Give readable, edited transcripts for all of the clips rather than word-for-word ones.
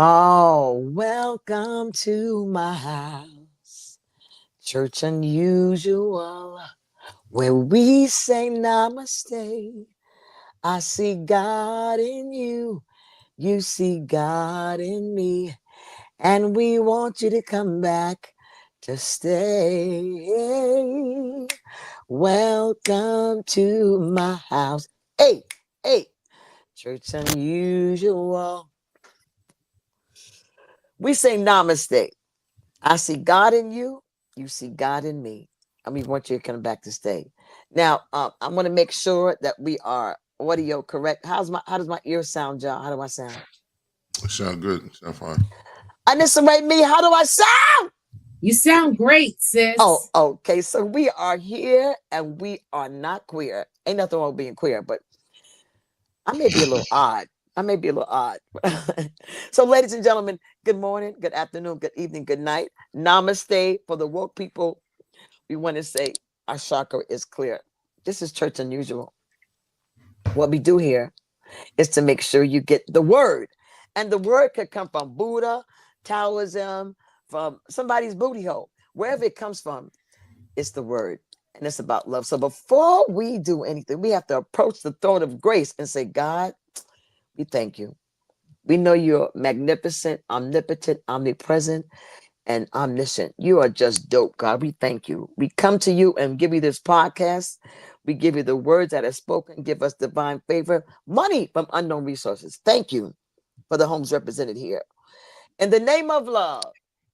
Oh, welcome to my house, church unusual, where we say namaste. I see God in you, you see God in me, and we want you to come back to stay. Welcome to my house. Hey, hey, church unusual. We say namaste. I see God in you. You see God in me. And we want you to come back to stay. Now, I want to make sure that we are audio correct. How does my ear sound, John? How do I sound? It sound good. It sound fine. And this right me. How do I sound? You sound great, Oh, sis. okay. So we are here and we are not queer. Ain't nothing wrong with being queer, but I may be a little odd. I may be a little odd. So, ladies and gentlemen, good morning, good afternoon, good evening, good night. Namaste for the woke people. We want to say our chakra is clear. This is church unusual. What we do here is to make sure you get the word. And the word could come from Buddha, Taoism, from somebody's booty hole. Wherever it comes from, it's the word. And it's about love. So before we do anything, we have to approach the throne of grace and say, God, we thank you. We know you're magnificent, omnipotent, omnipresent, and omniscient. You are just dope, God. We thank you. We come to you and give you this podcast. We give you the words that are spoken. Give us divine favor, money from unknown resources. Thank you for the homes represented here. In the name of love,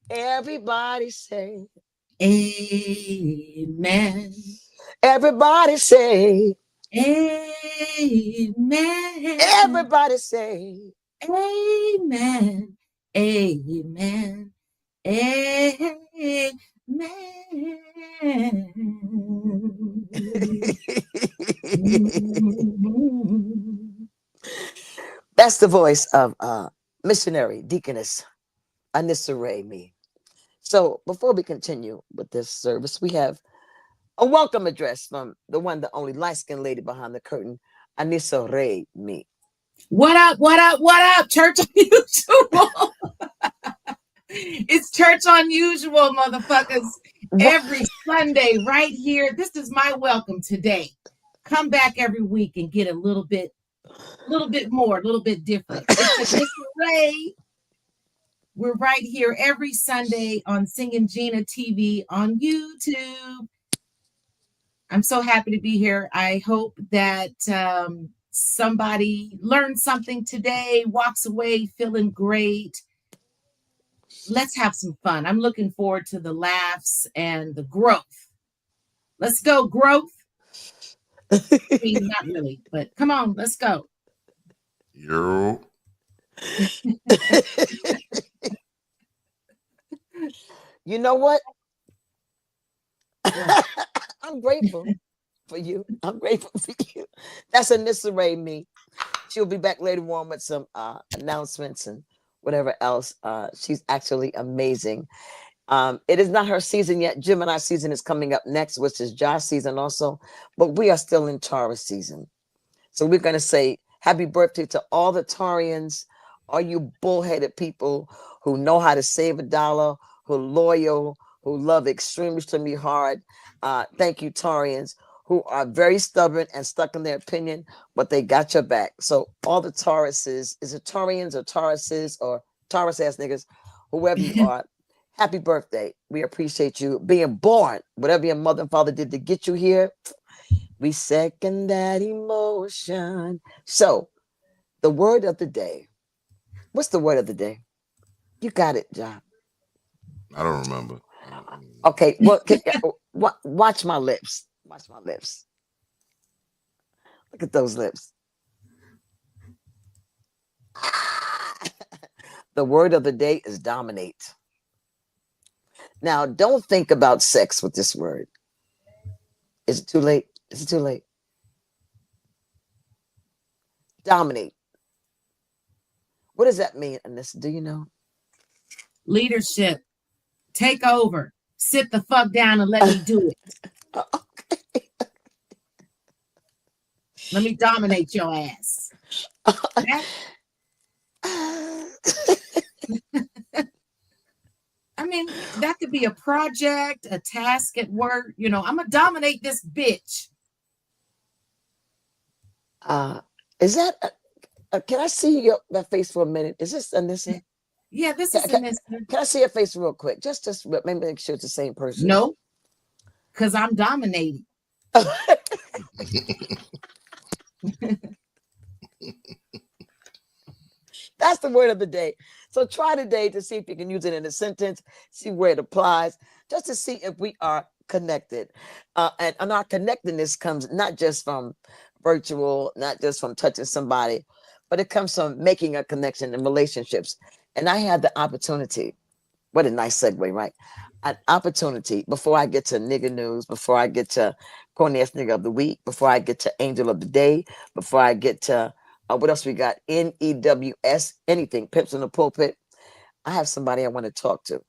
everybody say, Amen. everybody say, Amen. everybody say. Amen. Amen. Amen. That's the voice of missionary deaconess Anissa Ray me. So before we continue with this service, we have a welcome address from the one, the only light-skinned lady behind the curtain, Anissa Ray me. What up? What up? What up? Church unusual. It's church unusual, motherfuckers. What? Every Sunday, right here. This is my welcome today. Come back every week and get a little bit more, a little bit different. It's a Ray. We're right here every Sunday on Singing Gina TV on YouTube. I'm so happy to be here. I hope that somebody learned something today, walks away feeling great. Let's have some fun. I'm looking forward to the laughs and the growth. Let's go, growth. I mean, not really, but come on, let's go. Yo. You know what? What? I'm grateful for you. I'm grateful for you. That's Anissa Ray me. She'll be back later on with some announcements and whatever else. She's actually amazing. It is not her season yet. Gemini season is coming up next, which is Josh season also. But we are still in Taurus season. So we're going to say happy birthday to all the Taurians, all you bullheaded people who know how to save a dollar, who loyal, who love extremely, extremely hard. Thank you, Taurians, who are very stubborn and stuck in their opinion, but they got your back. So all the Tauruses, is it Taurians or Tauruses or Taurus ass niggas, whoever you are, happy birthday. We appreciate you being born. Whatever your mother and father did to get you here, we second that emotion. So, the word of the day. What's the word of the day? You got it, John. I don't remember. Okay, well, watch my lips. Watch my lips. Look at those lips. The word of the day is dominate. Now, don't think about sex with this word. Is it too late? Is it too late? Dominate. What does that mean, Anissa? Do you know? Leadership. Take over. Sit the fuck down and let me do it. Let me dominate your ass. That be a project, a task at work. You know, I'm gonna dominate this bitch. Is that? Can I see that face for a minute? Is this Anissa? Yeah, this Can, is can, in this. can I see your face real quick? Just maybe make sure it's the same person. No, because I'm dominating. That's the word of the day. So try today to see if you can use it in a sentence, see where it applies, just to see if we are connected. And our connectedness comes not just from virtual, not just from touching somebody, but it comes from making a connection in relationships. And I had the opportunity. What a nice segue, right? An opportunity before I get to nigga news, before I get to corniest nigga of the week, before I get to angel of the day, before I get to what else we got? NEWS, anything, Pimps in the Pulpit. I have somebody I want to talk to.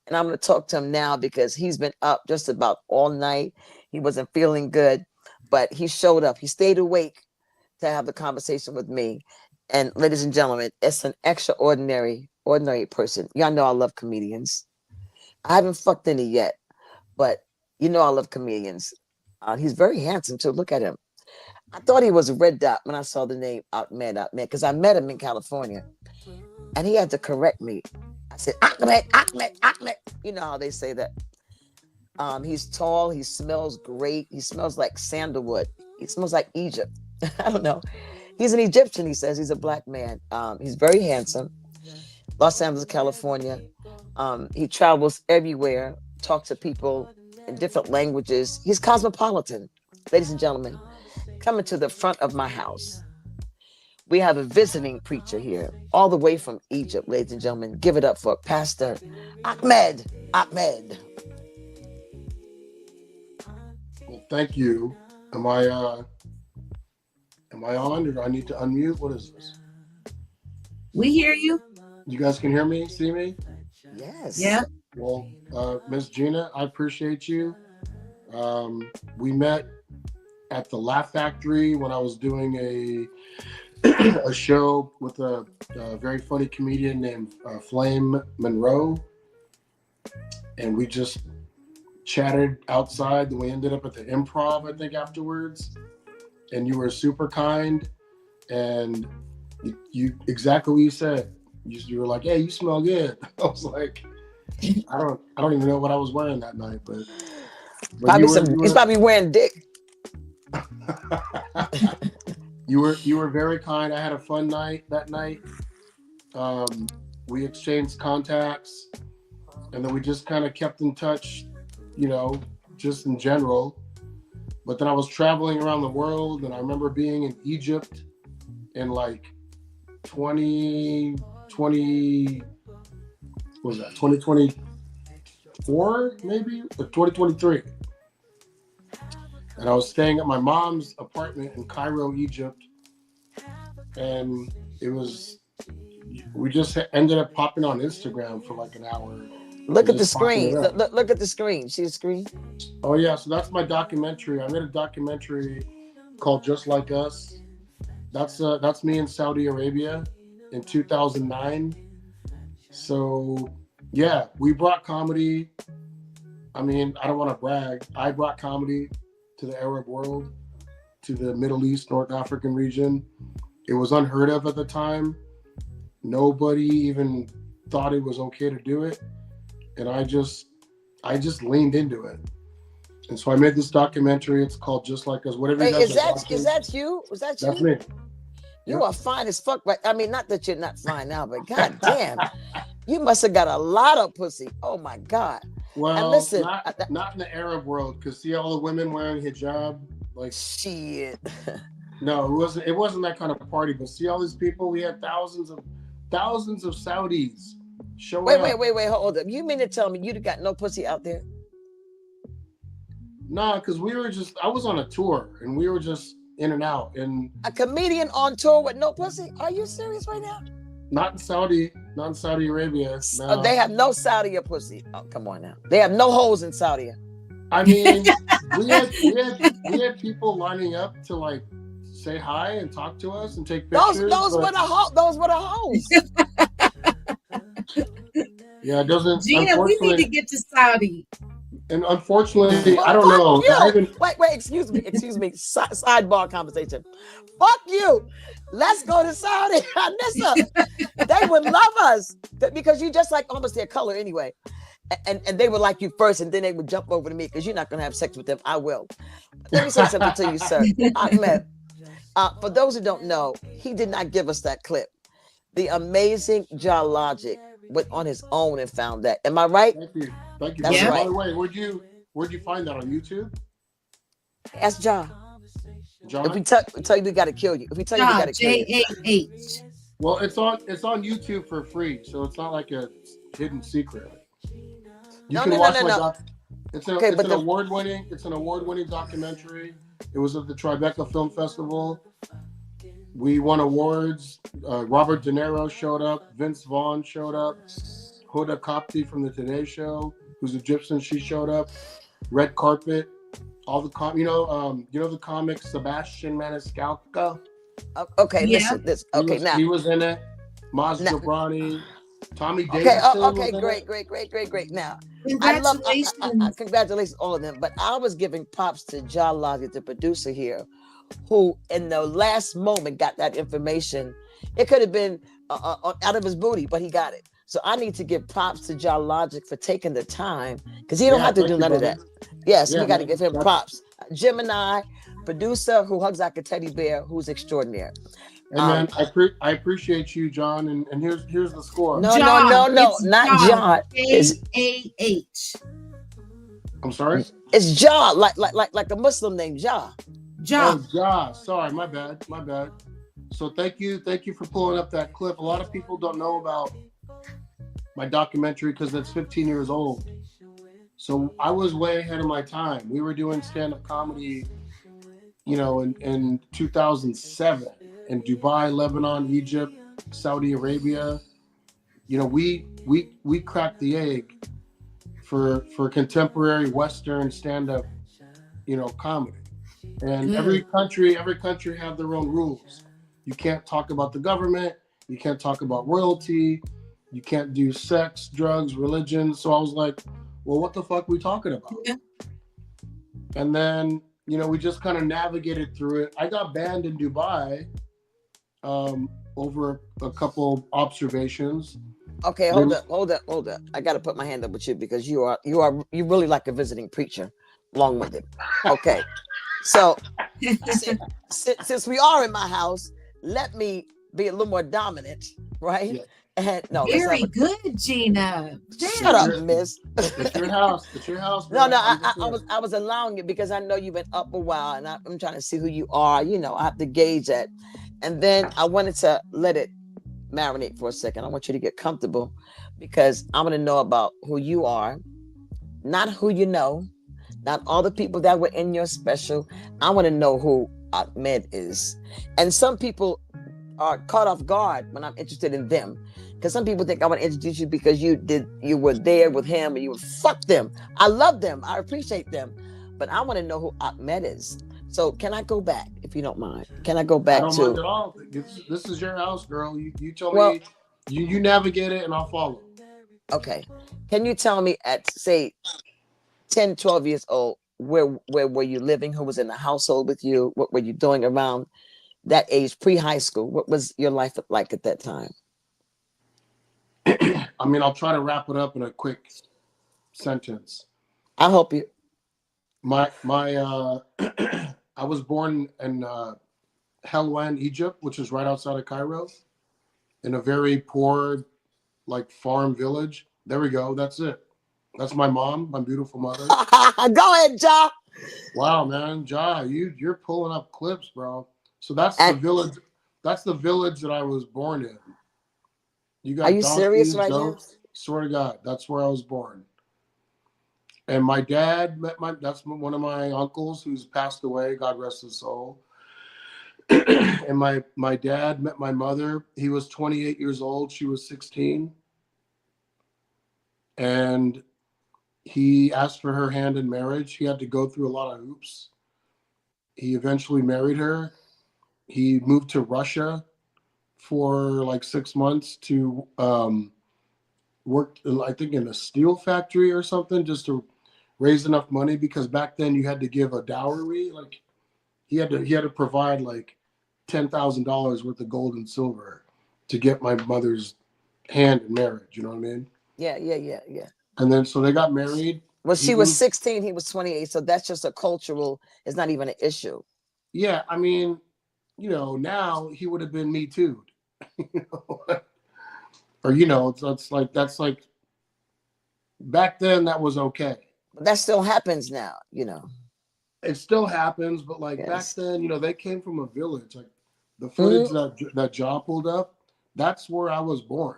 And I'm going to talk to him now because he's been up just about all night. He wasn't feeling good, but he showed up. He stayed awake to have the conversation with me. And ladies and gentlemen, it's an ordinary person. Y'all know I love comedians. I haven't fucked any yet, but you know I love comedians. He's very handsome too. Look at him. I thought he was a red dot when I saw the name Ahmed, because I met him in California, and he had to correct me. I said Ahmed. You know how they say that. He's tall. He smells great. He smells like sandalwood. He smells like Egypt. I don't know. He's an Egyptian. He says he's a black man. He's very handsome. Los Angeles, California. He travels everywhere. Talks to people in different languages. He's cosmopolitan, ladies and gentlemen. Coming to the front of my house, we have a visiting preacher here, all the way from Egypt, ladies and gentlemen. Give it up for Pastor Ahmed. Ahmed. Well, thank you. Am I on, or do I need to unmute? What is this? We hear you. You guys can hear me, see me? Yes. Yeah. Well, Miss Gina, I appreciate you. We met at the Laugh Factory when I was doing a show with a very funny comedian named Flame Monroe, and we just chatted outside. Then we ended up at the Improv, I think, afterwards. And you were super kind, and you exactly what you said. You were like, "Hey, you smell good." I was like, I don't even know what I was wearing that night, but Probably he's probably wearing dick. you were very kind. I had a fun night that night. We exchanged contacts, and then we just kind of kept in touch, just in general. But then I was traveling around the world, and I remember being in Egypt in like 2020, what was that, 2024 maybe, or 2023. And I was staying at my mom's apartment in Cairo, Egypt. And we just ended up popping on Instagram for like an hour. Look at the screen. Look at the screen. See the screen? Oh yeah, so that's my documentary. I made a documentary called Just Like Us. That's me in Saudi Arabia in 2009. So yeah, we brought comedy. I mean, I don't want to brag. I brought comedy to the Arab world, to the Middle East, North African region. It was unheard of at the time. Nobody even thought it was okay to do it. And I just leaned into it. And so I made this documentary. It's called Just Like Us. Whatever you guys are watching. Is that you? Was that you? That's me. You are fine as fuck, right? I mean, not that you're not fine now, but god damn, you must have got a lot of pussy. Oh my god. Well, and listen, not in the Arab world, because see all the women wearing hijab, like shit. No, it wasn't that kind of party. But see all these people, we had thousands of Saudis showing up. Wait, hold up. You mean to tell me you got no pussy out there? No, because I was on a tour and we were just in and out. And a comedian on tour with no pussy? Are you serious right now? Not in Saudi Arabia. No. They have no Saudi pussy. Oh, come on now. They have no holes in Saudi. I mean, we had people lining up to like say hi and talk to us and take pictures. Those were the hoes. Yeah, Yeah, it doesn't. Gina, we need to Unfortunately, get to Saudi. and unfortunately, I Well, don't fuck know. I you. haven't. Wait, excuse me. Sidebar conversation. Fuck you. Let's go to Saudi. Anissa, they would love us because you just like almost their color anyway. And they would like you first, and then they would jump over to me because you're not going to have sex with them. I will. Let me say something to you, sir. Ahmed, for those who don't know, he did not give us that clip. The amazing Logic went on his own and found that. Am I right? Thank you, That's brother. Yeah. By right. the way, where'd you find that on YouTube, Ask Ja. If we John? tell you we got to kill you. If we tell you we got to kill you. JAH. Well, it's on YouTube for free, so it's not like a hidden secret. You No, can no, no, watch no, my no. doc. Okay, but An award-winning documentary. It was at the Tribeca Film Festival. We won awards. Robert De Niro showed up. Vince Vaughn showed up. Hoda Kotb from the Today Show, who's Egyptian, she showed up. Red carpet. All the the comic Sebastian Maniscalco. okay, Yeah. listen. This okay now. He was in it. Maz Now, Jobrani. Tommy okay, Davidson okay, was in great, it. great, great, great, great. Now, Congratulations. congratulations all of them. But I was giving props to John Logic, the producer here, who in the last moment got that information. It could have been out of his booty, but he got it. So I need to give props to John Logic for taking the time because he don't Yeah, have to thank do you, none of brother. that. Yes, Yeah, we got to man. give him That's props. Gemini, producer who hugs like a teddy bear, who's extraordinary. Hey Um, man, I appreciate you, John, and here's the score. no, no, Jaw. no, no, It's not Jaw. John. JAH. I'm sorry. It's Jah, like a Muslim named Jah. Jaw. Oh, Ja. Sorry, my bad, my bad. So thank you for pulling up that clip. A lot of people don't know about my documentary because it's 15 years old. So I was way ahead of my time. We were doing stand-up comedy, in 2007 in Dubai, Lebanon, Egypt, Saudi Arabia. We cracked the egg for contemporary Western stand-up, comedy. And every country have their own rules. You can't talk about the government. You can't talk about royalty. You can't do sex, drugs, religion. So I was like, well, what the fuck are we talking about? Yeah. And then, we just kind of navigated through it. I got banned in Dubai over a couple observations. Okay, hold up. I got to put my hand up with you because you really like a visiting preacher, long with it. Okay, so since we are in my house, let me be a little more dominant, right? Yeah. And no, Very good, Gina. Shut up, miss. It's your house. It's your house. No, Bro. no, I was allowing it because I know you've been up a while, and I'm trying to see who you are. I have to gauge that, and then I wanted to let it marinate for a second. I want you to get comfortable because I want to know about who you are, not who you know, not all the people that were in your special. I want to know who Ahmed is, and some people are caught off guard when I'm interested in them. Because some people think I want to introduce you because you were there with him and you would fuck them. I love them. I appreciate them. But I want to know who Ahmed is. So can I go back, if you don't mind? Can I go back I don't to... mind at all. This is your house, girl. You tell Well, me, you navigate it and I'll follow. Okay. Can you tell me at, say, 10, 12 years old, where were you living? Who was in the household with you? What were you doing around that age, pre-high school? What was your life like at that time? I mean, I'll try to wrap it up in a quick sentence. I'll help you. My I was born in Helwan, Egypt, which is right outside of Cairo, in a very poor, like, farm village. There we go. That's it. That's my mom, my beautiful mother. Go ahead, Ja. Wow, man, Ja, you're pulling up clips, bro. So that's the village. That's the village that I was born in. You got Are you serious donkeys, right now? goats. Swear to God, that's where I was born. And my dad that's one of my uncles who's passed away, God rest his soul. And my dad met my mother. He was 28 years old. She was 16. And he asked for her hand in marriage. He had to go through a lot of hoops. He eventually married her. He moved to Russia for like 6 months to worked, I think, in a steel factory or something, just to raise enough money, because back then you had to give a dowry. Like he had to provide like $10,000 worth of gold and silver to get my mother's hand in marriage. You know what I mean? Yeah. And then so they got married. Well, He she was moved. 16, he was 28, so that's just a cultural. It's not even an issue. Yeah, I mean, now he would have been Me Too. you know? Or that's like back then that was okay. But that still happens now. It still happens, but like back Yes. then, they came from a village. Like the footage Mhm. that Jaw pulled up, that's where I was born,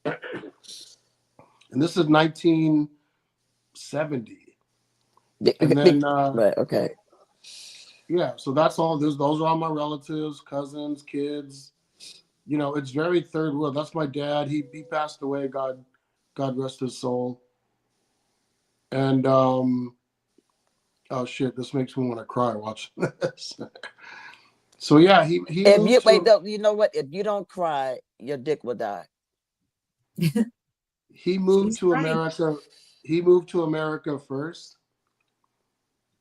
and this is 1970. And then Right. Okay. yeah, so that's all. Those are all my relatives, cousins, kids. It's very third world. That's my dad. He passed away. God rest his soul. And oh shit, this makes me want to cry watching this. So yeah, he If you moved wait, to though, you know what? If you don't cry, your dick will die. he moved She's to right. America. He moved to America first.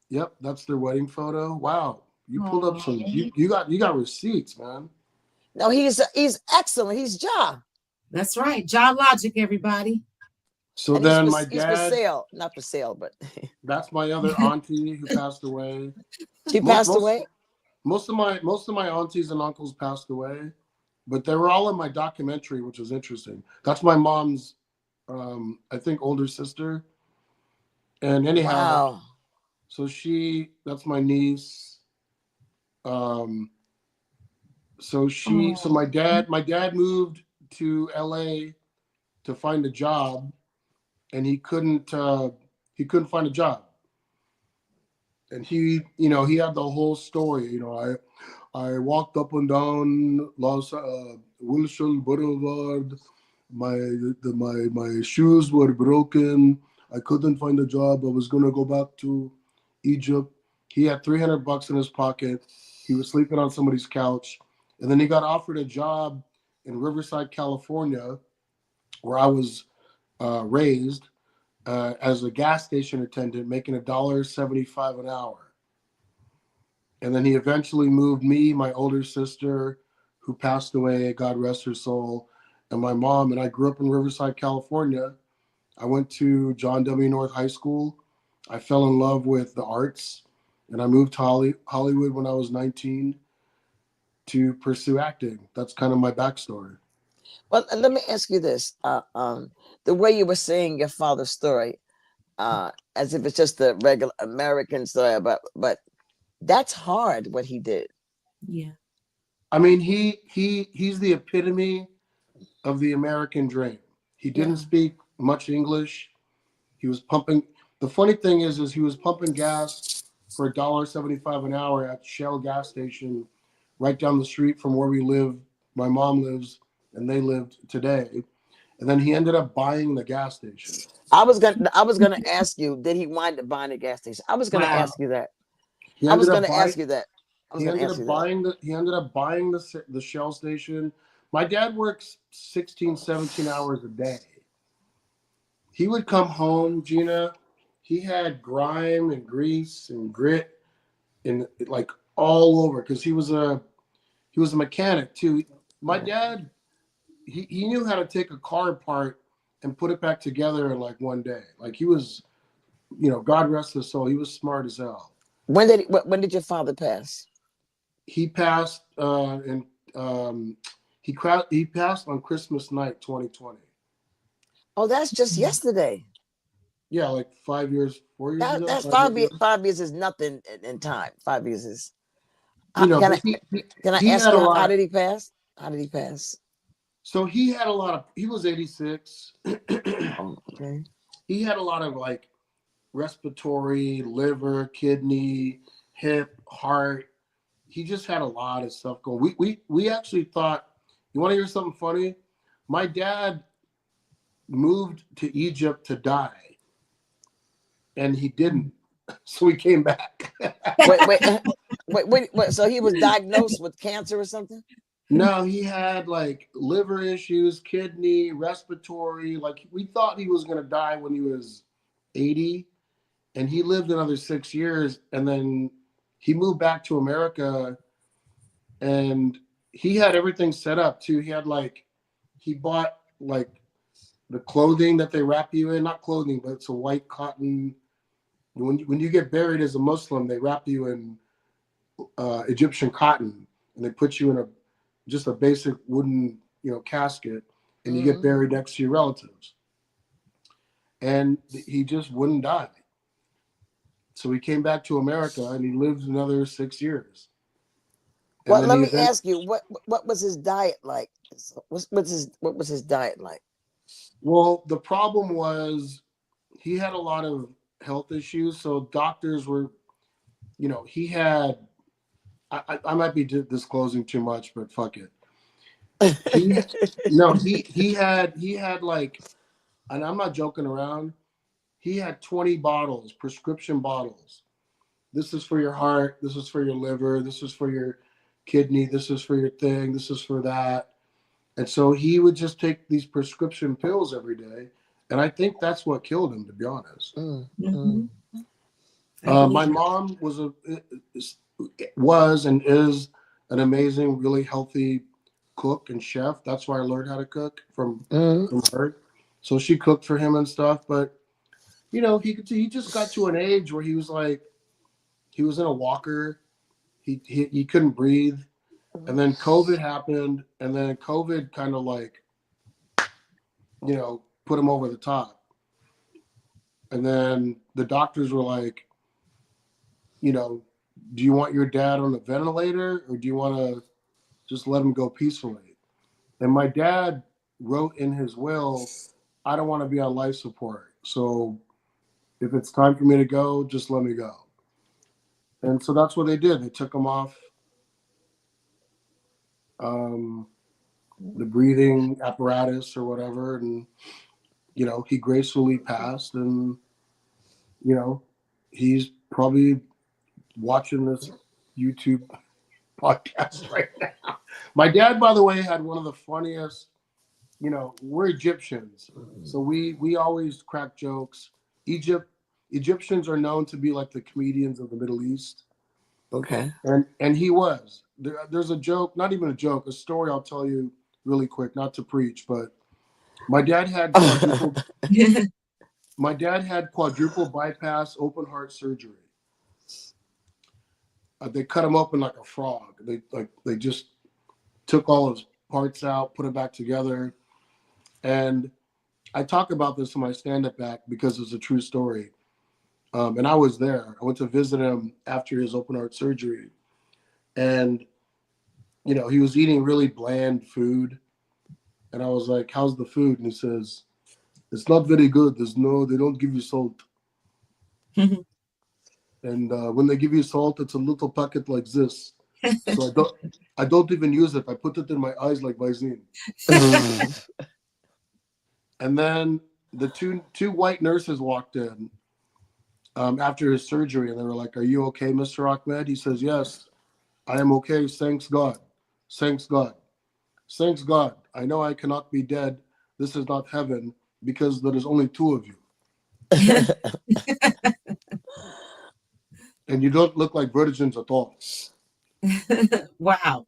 Yep, that's their wedding photo. Wow, you pulled up Oh, some. You got receipts, man. No, he's excellent. He's Ja, that's right. John Logic, everybody. So and he's then for my he's for dad. sale, not for sale, but That's my other auntie who passed away. she Most passed most away. most of my aunties and uncles passed away, but they were all in my documentary, which was interesting. That's my mom's, I think, older sister. And anyhow, Wow. so that's my niece. Um, so Oh, my dad moved to LA to find a job, and he couldn't find a job. And he had the whole story. I walked up and down Wilshire Boulevard. My shoes were broken. I couldn't find a job. I was gonna go back to Egypt. He had $300 in his pocket. He was sleeping on somebody's couch, and then he got offered a job in Riverside, California, where I was raised, as a gas station attendant, making $1.75 an hour. And then he eventually moved me, my older sister, who passed away, God rest her soul, and my mom. And I grew up in Riverside, California. I went to John W. North High School. I fell in love with the arts, and I moved to Hollywood when I was 19 to pursue acting. That's kind of my backstory. Well, let me ask you this: the way you were saying your father's story, as if it's just a regular American story, but that's hard what he did. yeah. I mean, he's the epitome of the American dream. He didn't Yeah. speak much English. He was pumping. The funny thing is he was pumping gas for $1.75 an hour at Shell gas station, right down the street from where we live. My mom lives, and they lived today. And then he ended up buying the gas station. I was gonna ask you, did he wind up buying a gas station? I was gonna Wow. ask you that. He I was ended up gonna buying. ask you that. I was He gonna ended ask up you that. buying the. He ended up buying the Shell station. My dad works 16, 17 hours a day. He would come home, Gina. He had grime and grease and grit and like all over, because he was a mechanic too. My Right. dad, he knew how to take a car apart and put it back together in like one day. Like he was, God rest his soul. He was smart as hell. When did your father pass? He passed, and he passed on Christmas night, 2020. Oh, that's just yesterday. Yeah, like 5 years, 4 years That ago, that's 5 years ago. 5 years is nothing in time. 5 years is. Can I But he, he can I he ask had you a how lot. did he pass? How did he pass? So he had a lot of. He was 86. Oh, okay. He had a lot of like respiratory, liver, kidney, hip, heart. He just had a lot of stuff going. We actually thought. You want to hear something funny? My dad moved to Egypt to die, and he didn't. So he came back. Wait. So he was diagnosed with cancer or something? No, he had like liver issues, kidney, respiratory. Like we thought he was gonna die when he was 80, and he lived another 6 years, and then he moved back to America, and he had everything set up too. He had like he bought like the clothing that they wrap you in, not clothing, but it's a white cotton. When you get buried as a Muslim, they wrap you in Egyptian cotton, and they put you in a just a basic wooden casket, and you get Mm-hmm. buried next to your relatives. And he just wouldn't die, so he came back to America and he lived another 6 years, and Well, then let he me event. ask you, what was his diet like? What was his diet like? Well, the problem was he had a lot of health issues, so doctors were, he had. I might be disclosing too much, but fuck it. He no, he had like, and I'm not joking around. He had 20 bottles, prescription bottles. This is for your heart. This is for your liver. This is for your kidney. This is for your thing. This is for that. And so he would just take these prescription pills every day. And I think that's what killed him, to be honest. Mm, mm. Mhm. I believe My it. mom was and is an amazing, really healthy cook and chef. That's why I learned how to cook Mm. from her. So she cooked for him and stuff. But he just got to an age where he was like, he was in a walker. He couldn't breathe, and then COVID happened, and then COVID kind of like put him over the top. And then the doctors were like, you know, do you want your dad on a ventilator or do you want to just let him go peacefully? And my dad wrote in his will, I don't want to be on life support. So if it's time for me to go, just let me go. And so that's what they did. They took him off um, the breathing apparatus or whatever. And, he gracefully passed. And, you know, he's probably watching this YouTube podcast right now. My dad, by the way, had one of the funniest. We're Egyptians, so we always crack jokes. Egypt Egyptians are known to be like the comedians of the Middle East, Okay. and he was. There's a joke, not even a joke, a story I'll tell you really quick, not to preach, but my dad had quadruple. My dad had quadruple bypass open heart surgery. They cut him open like a frog. They just took all his parts out, put it back together, and I talk about this in my stand-up act because it's a true story. And I was there. I went to visit him after his open heart surgery, and he was eating really bland food. And I was like, "How's the food?" And he says, "It's not very good. They don't give you salt. And when they give you salt, it's a little packet like this. So I don't even use it. I put it in my eyes like Visine." Mm. And then the two white nurses walked in after his surgery, and they were like, "Are you okay, Mr. Ahmed?" He says, "Yes, I am okay. Thanks God. Thanks God. Thanks God. I know I cannot be dead. This is not heaven because there is only two of you. And you don't look like virgins at all." Wow.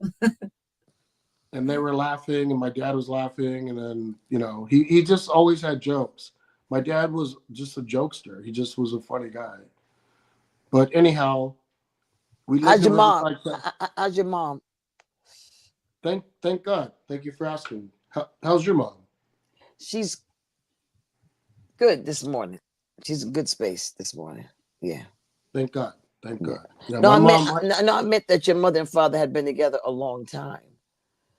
And they were laughing, and my dad was laughing. And then, he just always had jokes. My dad was just a jokester. He just was a funny guy. But anyhow, we lived How's in your mom? Riverside. How's your mom? Thank God. Thank you for asking. How's your mom? She's good this morning. She's in good space this morning. Yeah. Thank God. Thank Yeah. God. Yeah, No, my I meant mom. no, I meant that your mother and father had been together a long time.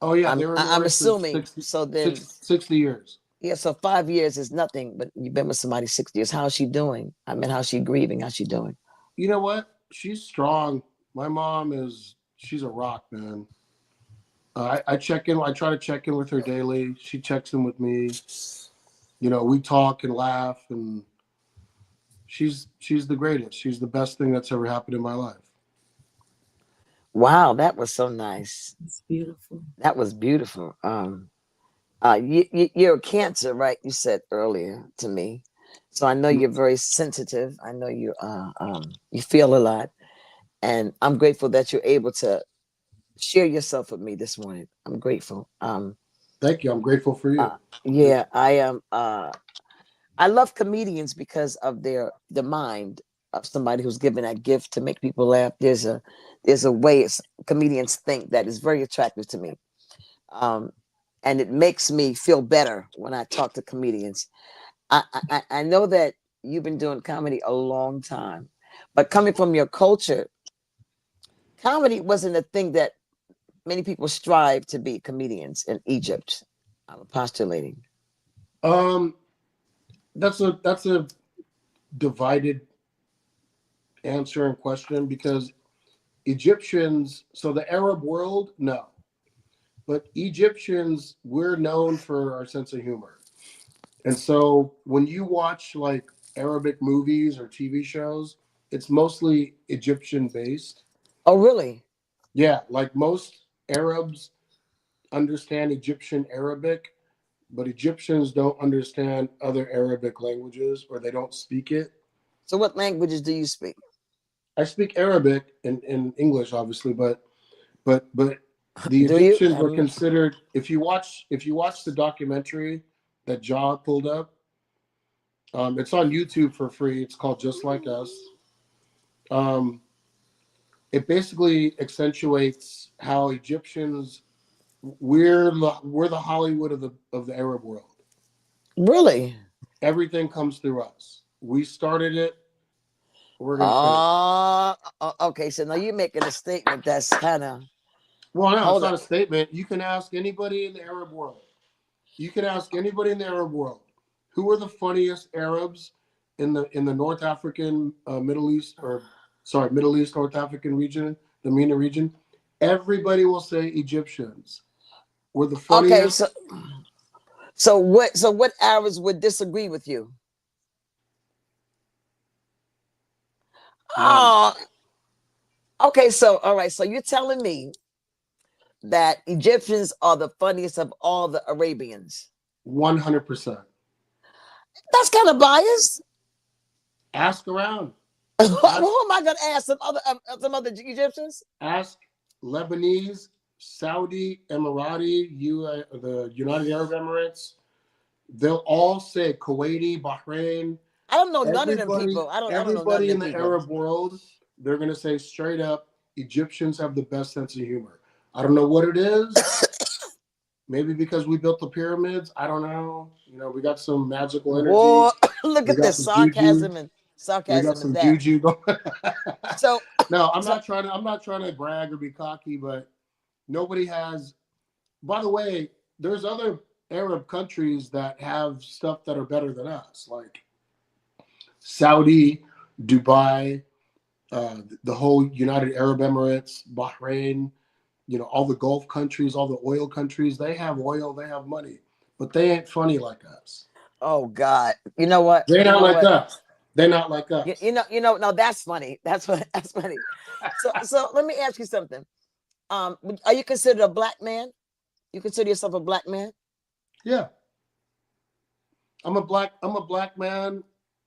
Oh yeah, I'm they were I'm married for assuming. So then, 60 years. yeah. So 5 years is nothing, but you've been with somebody 6 years. How's she doing? I mean, how's she grieving? How's she doing? You know what? She's strong. My mom she's a rock, man. I check in. I try to check in with her daily. She checks in with me. We talk and laugh, and she's the greatest. She's the best thing that's ever happened in my life. Wow, that was so nice. It's beautiful. That was beautiful. You're a Cancer, right? You said earlier to me, so I know you're very sensitive. I know you feel a lot, and I'm grateful that you're able to share yourself with me this morning. I'm grateful. Thank you. I'm grateful for you. Uh, yeah, I am. I love comedians because of the mind of somebody who's given that gift to make people laugh. There's a way comedians think that is very attractive to me. Um, and it makes me feel better when I talk to comedians. I know that you've been doing comedy a long time, but coming from your culture, comedy wasn't a thing that many people strive to be comedians in Egypt. I'm postulating. Um, that's a divided answer and question because Egyptians, so the Arab world, no, but Egyptians, we're known for our sense of humor. And so when you watch like Arabic movies or TV shows, it's mostly Egyptian based. Oh, really? Yeah, like most Arabs understand Egyptian Arabic, but Egyptians don't understand other Arabic languages or they don't speak it. So, what languages do you speak? I speak Arabic and English, obviously, but the Do you? Egyptians were considered. If you watch the documentary that Jaw pulled up, it's on YouTube for free. It's called Just Like Us. Um, it basically accentuates how Egyptians we're the Hollywood of the Arab world. Really? Everything comes through us. We started it. We're gonna finish. Okay. So now you're making a statement that's kind of Well, no, it's hold not up. a statement. You can ask anybody in the Arab world. You can ask anybody in the Arab world who are the funniest Arabs in the North African, Middle East, or sorry, Middle East, North African region, the MENA region. Everybody will say Egyptians were the Okay. funniest. So what Arabs would disagree with you? None. Oh, okay. So all right. So you're telling me that Egyptians are the funniest of all the Arabians? 100%. That's kind of biased. Ask around. Who Ask am I going to ask? Some other Egyptians? ask Lebanese, Saudi, Emirati, the United Arab Emirates. They'll all say Kuwaiti, Bahrain, I don't know none of them everybody, people. I don't know none of everybody them in the people. Arab world, they're gonna say straight up, Egyptians have the best sense of humor. I don't know what it is. Maybe because we built the pyramids. I don't know. We got some magical Boy, energy. look We at got this some juju. sarcasm and We got sarcasm and some that. juju going. So, No, I'm so not trying to. I'm not trying to brag or be cocky, but nobody has. By the way, there's other Arab countries that have stuff that are better than us, like Saudi, Dubai, the whole United Arab Emirates, Bahrain, all the Gulf countries, all the oil countries, they have oil, they have money, but they ain't funny like us. oh God, you know what? They're You not know like what? us. They're not like You, us. you know, you know. No, that's funny. That's funny. So let me ask you something. Are you considered a black man? You consider yourself a black man? Yeah, I'm a black man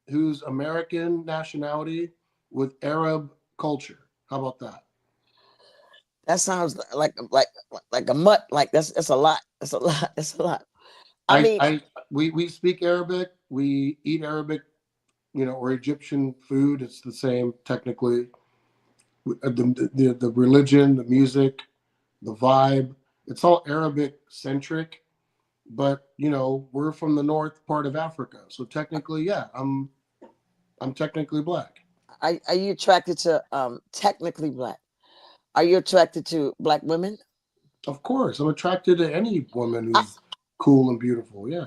who's American nationality with Arab culture. How about that? That sounds like a mutt. Like that's a lot. That's a lot. That's a lot. I I, mean, I we speak Arabic. We eat Arabic, or Egyptian food. It's the same technically. The religion, the music, the vibe. It's all Arabic centric, but we're from the north part of Africa, so technically, yeah, I'm technically black. are you attracted to technically black? Are you attracted to black women? Of course, I'm attracted to any woman I, who's cool and beautiful. Yeah.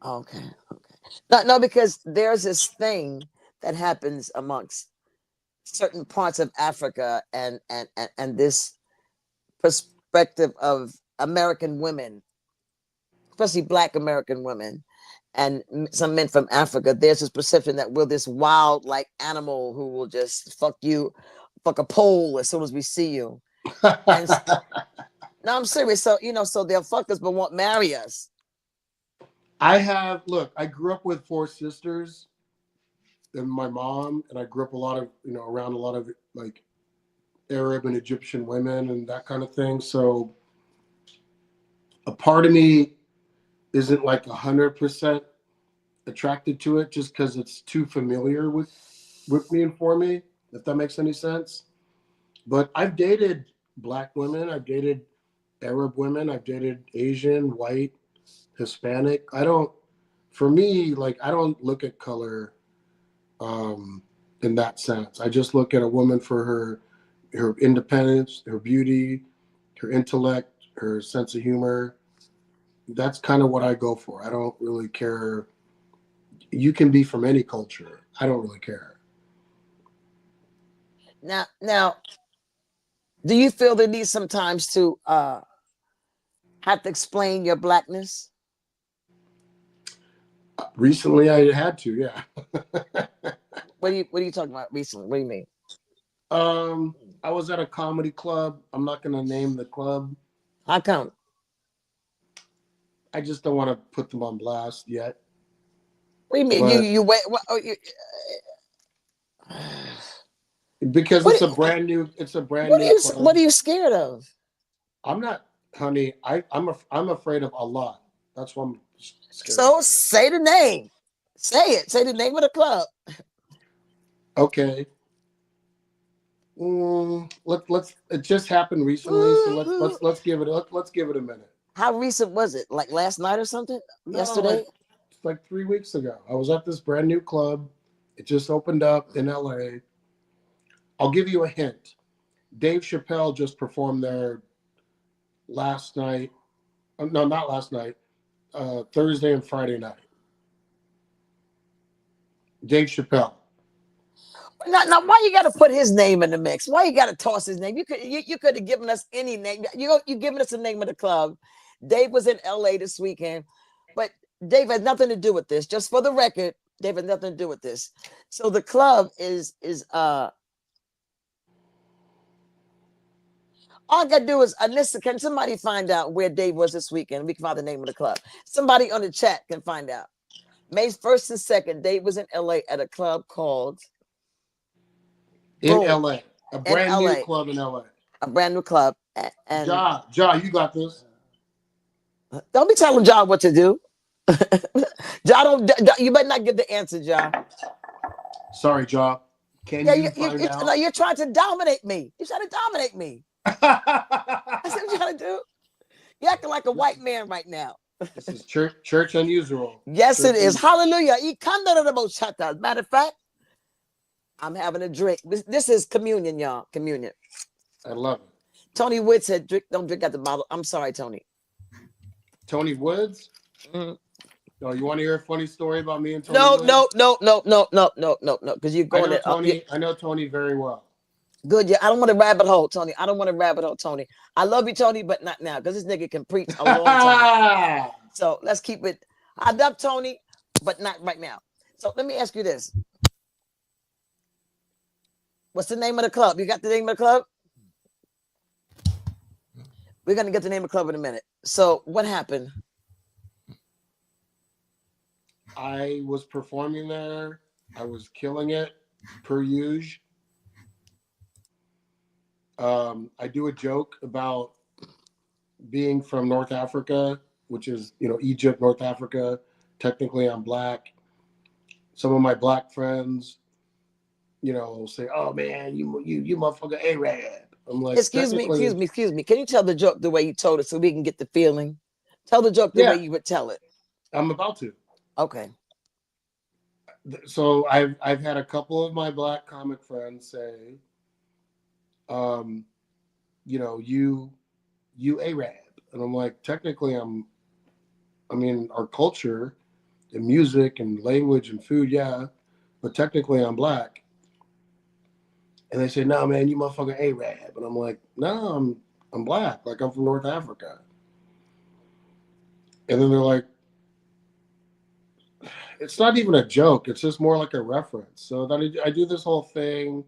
okay, okay. No, because there's this thing that happens amongst certain parts of Africa and this perspective of American women, especially Black American women, and some men from Africa. There's this perception that we're this wild like animal who will just fuck a pole as soon as we see you. And no, I'm serious. So so they'll fuck us but won't marry us. I grew up with four sisters and my mom, and I grew up around a lot of like Arab and Egyptian women and that kind of thing. So a part of me isn't like 100% attracted to it just because it's too familiar with me and for me, if that makes any sense. But I've dated black women, I've dated Arab women, I've dated Asian, white, Hispanic. For me, like I don't look at color um, in that sense. I just look at a woman for her independence, her beauty, her intellect, her sense of humor. That's kind of what I go for. I don't really care. You can be from any culture. I don't really care. Now, do you feel the need sometimes to have to explain your blackness? Recently, I had to, yeah. What are you talking about recently? What do you mean? um, I was at a comedy club. I'm not going to name the club. How come? I just don't want to put them on blast yet. What do you mean? But You wait. because What it's a brand new what club. are you scared of? I'm not, honey. I'm afraid of a lot. That's what I'm scared So of. say the name. Say it. Say the name of the club. Okay. Let's. It just happened recently, so let's give it a minute. How recent was it? Like last night or something? No, Yesterday? like 3 weeks ago. I was at this brand new club. It just opened up in LA. I'll give you a hint. Dave Chappelle just performed there last night. No, not last night. Thursday and Friday night. Dave Chappelle. Now, why you got to put his name in the mix? Why you got to toss his name? You could have given us any name. You giving us the name of the club. Dave was in LA this weekend, but Dave had nothing to do with this. Just for the record, Dave had nothing to do with this. So the club is all I gotta do is Anissa, can somebody find out where Dave was this weekend? We can find the name of the club. Somebody on the chat can find out. May 1st and 2nd, Dave was in LA at a club called In Boom LA. A in brand new LA, club in LA. a brand new club. And You got this. don't be telling John what to do. John, you better not get the answer, John. Sorry, Ja. Can Yeah, you find no, out? you're trying to dominate me. You're trying to dominate me. I said, what you trying to do? You're acting like a white man right now. This is church unusual. Yes, Church it is. un- Hallelujah. Matter of fact, I'm having a drink. This is communion, y'all. Communion. I love it. Tony Wood said, don't drink out the bottle. I'm sorry, Tony. Tony Woods. Mm. Oh, you want to hear a funny story about me and Tony No, Woods? no, no, no, no, no, no, no, no. Because you're I going know to Tony. I know Tony very well. good. Yeah, I don't want a rabbit hole, Tony. I don't want a rabbit hole, Tony. I love you, Tony, but not now. Because this nigga can preach a long time. So let's keep it. I love Tony, but not right now. So let me ask you this. What's the name of the club? You got the name of the club? We're gonna get the name of the club in a minute. So what happened? I was performing there. I was killing it, per usual. I do a joke about being from North Africa, which is Egypt, North Africa. Technically, I'm black. Some of my black friends, say, "Oh man, you motherfucker Arab." I'm like, Excuse me, excuse technically, me, excuse me. Can you tell the joke the way you told it so we can get the feeling? Tell the joke the way yeah, you would tell it. I'm about to. Okay. So I've had a couple of my black comic friends say, um, you Arab, and I'm like, technically, I mean, our culture and music and language and food, yeah, but technically, I'm black. And they say, "No, man, you motherfucking Arab," and I'm like, "No, I'm black. Like I'm from North Africa." And then they're like, "It's not even a joke. It's just more like a reference." So then I do this whole thing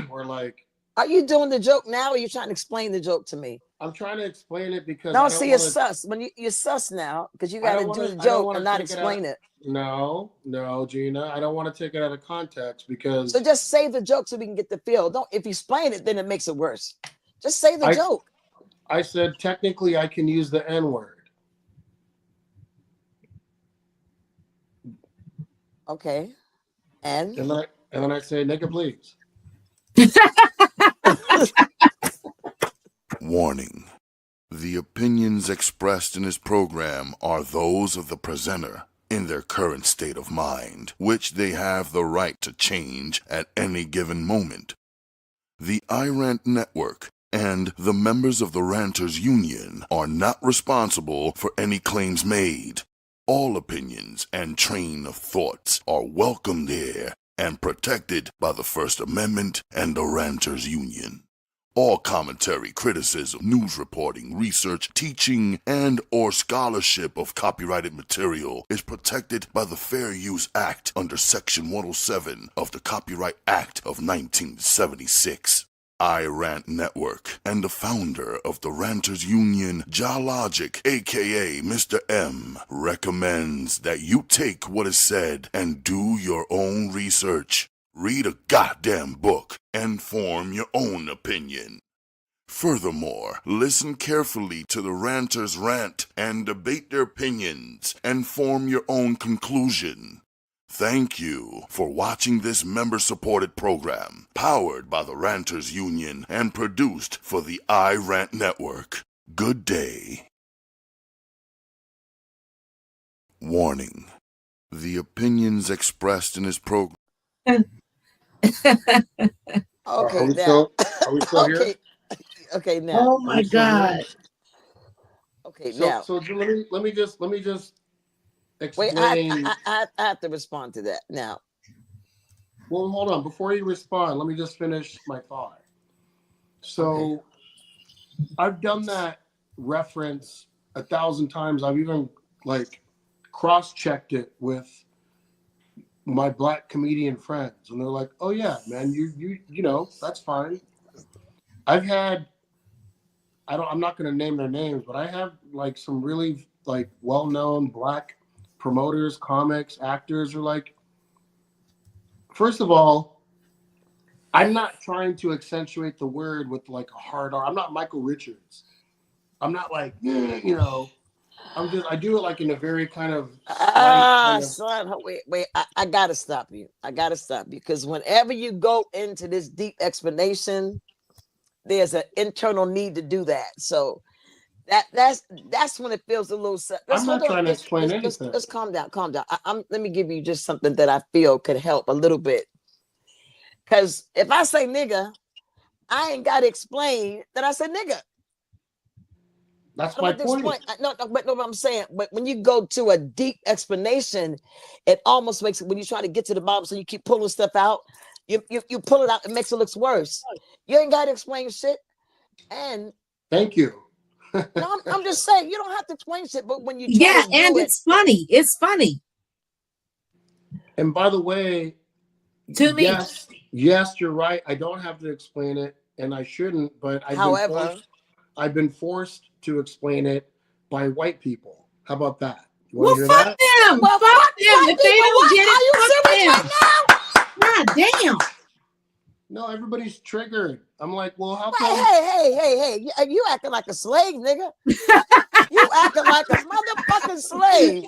where like Are you doing the joke now, or are you trying to explain the joke to me? I'm trying to explain it because No, I don't see, want it's to. sus. When you're sus now, because you I got to don't do want the to. I don't joke want and to not take it out. explain it. No, Gina. I don't want to take it out of context So because just say the joke so we can get the feel. Don't if you explain it, then it makes it worse. Just say the I joke. I said technically I can use the N word. Okay. And And then I say nigga please. Warning. The opinions expressed in this program are those of the presenter in their current state of mind, which they have the right to change at any given moment. The iRant Network and the members of the Ranters Union are not responsible for any claims made. All opinions and train of thoughts are welcomed here and protected by the First Amendment and the Ranters Union. All commentary, criticism, news reporting, research, teaching, and or scholarship of copyrighted material is protected by the Fair Use Act under Section 107 of the Copyright Act of 1976. iRant Network and the founder of the Ranters Union, Jalogic, aka Mr. M, recommends that you take what is said and do your own research. Read a goddamn book and form your own opinion. Furthermore, listen carefully to the ranters rant and debate their opinions and form your own conclusion. Thank you for watching this member-supported program, powered by the Ranters Union and produced for the iRant Network. Good day. Warning. The opinions expressed in this program. okay, we now. still are we still Okay. here? Okay, now. Oh Are my we still here? God. Okay, So now. so let me just Wait, explain. I have to respond to that now. Well, hold on. Before you respond, let me just finish my thought. So I've done that reference 1,000 times. I've even like cross-checked it with my black comedian friends, and they're like, "Oh yeah, man, you know that's fine." I've had I'm not going to name their names, but I have like some really like well-known black promoters, comics, actors are like, first of all, I'm not trying to accentuate the word with like a hard R. I'm not Michael Richards. I'm not like, you know, I do it like in a very kind of slight kind of. Son, wait. I gotta stop you. I gotta stop you because whenever you go into this deep explanation, there's an internal need to do that. So that's when it feels a little. Let's I'm hold not on. trying to explain anything. Let's calm down. Calm down. Let me give you just something that I feel could help a little bit. Because if I say nigga, I ain't got to explain that I said nigga. That's I don't my have to explain. point. No, but what I'm saying. But when you go to a deep explanation, it almost makes it when you try to get to the bottom. So you keep pulling stuff out. You pull it out. It makes it look worse. You ain't got to explain shit. And Thank you. no, I'm just saying you don't have to explain shit. But when you try Yeah, to and do it, it's funny. It's funny And by the way, to me. yes, you're right. I don't have to explain it, and I shouldn't. But however, I've been forced to explain it by white people. How about that? You want Well, to hear fuck that? them. well, Fuck fuck them. white If they people. don't What? get Are it, you fuck serious them. right now? God damn. No, everybody's triggered. I'm like, well, how Hey, come? hey! You acting like a slave, nigga. You acting like a motherfucking slave.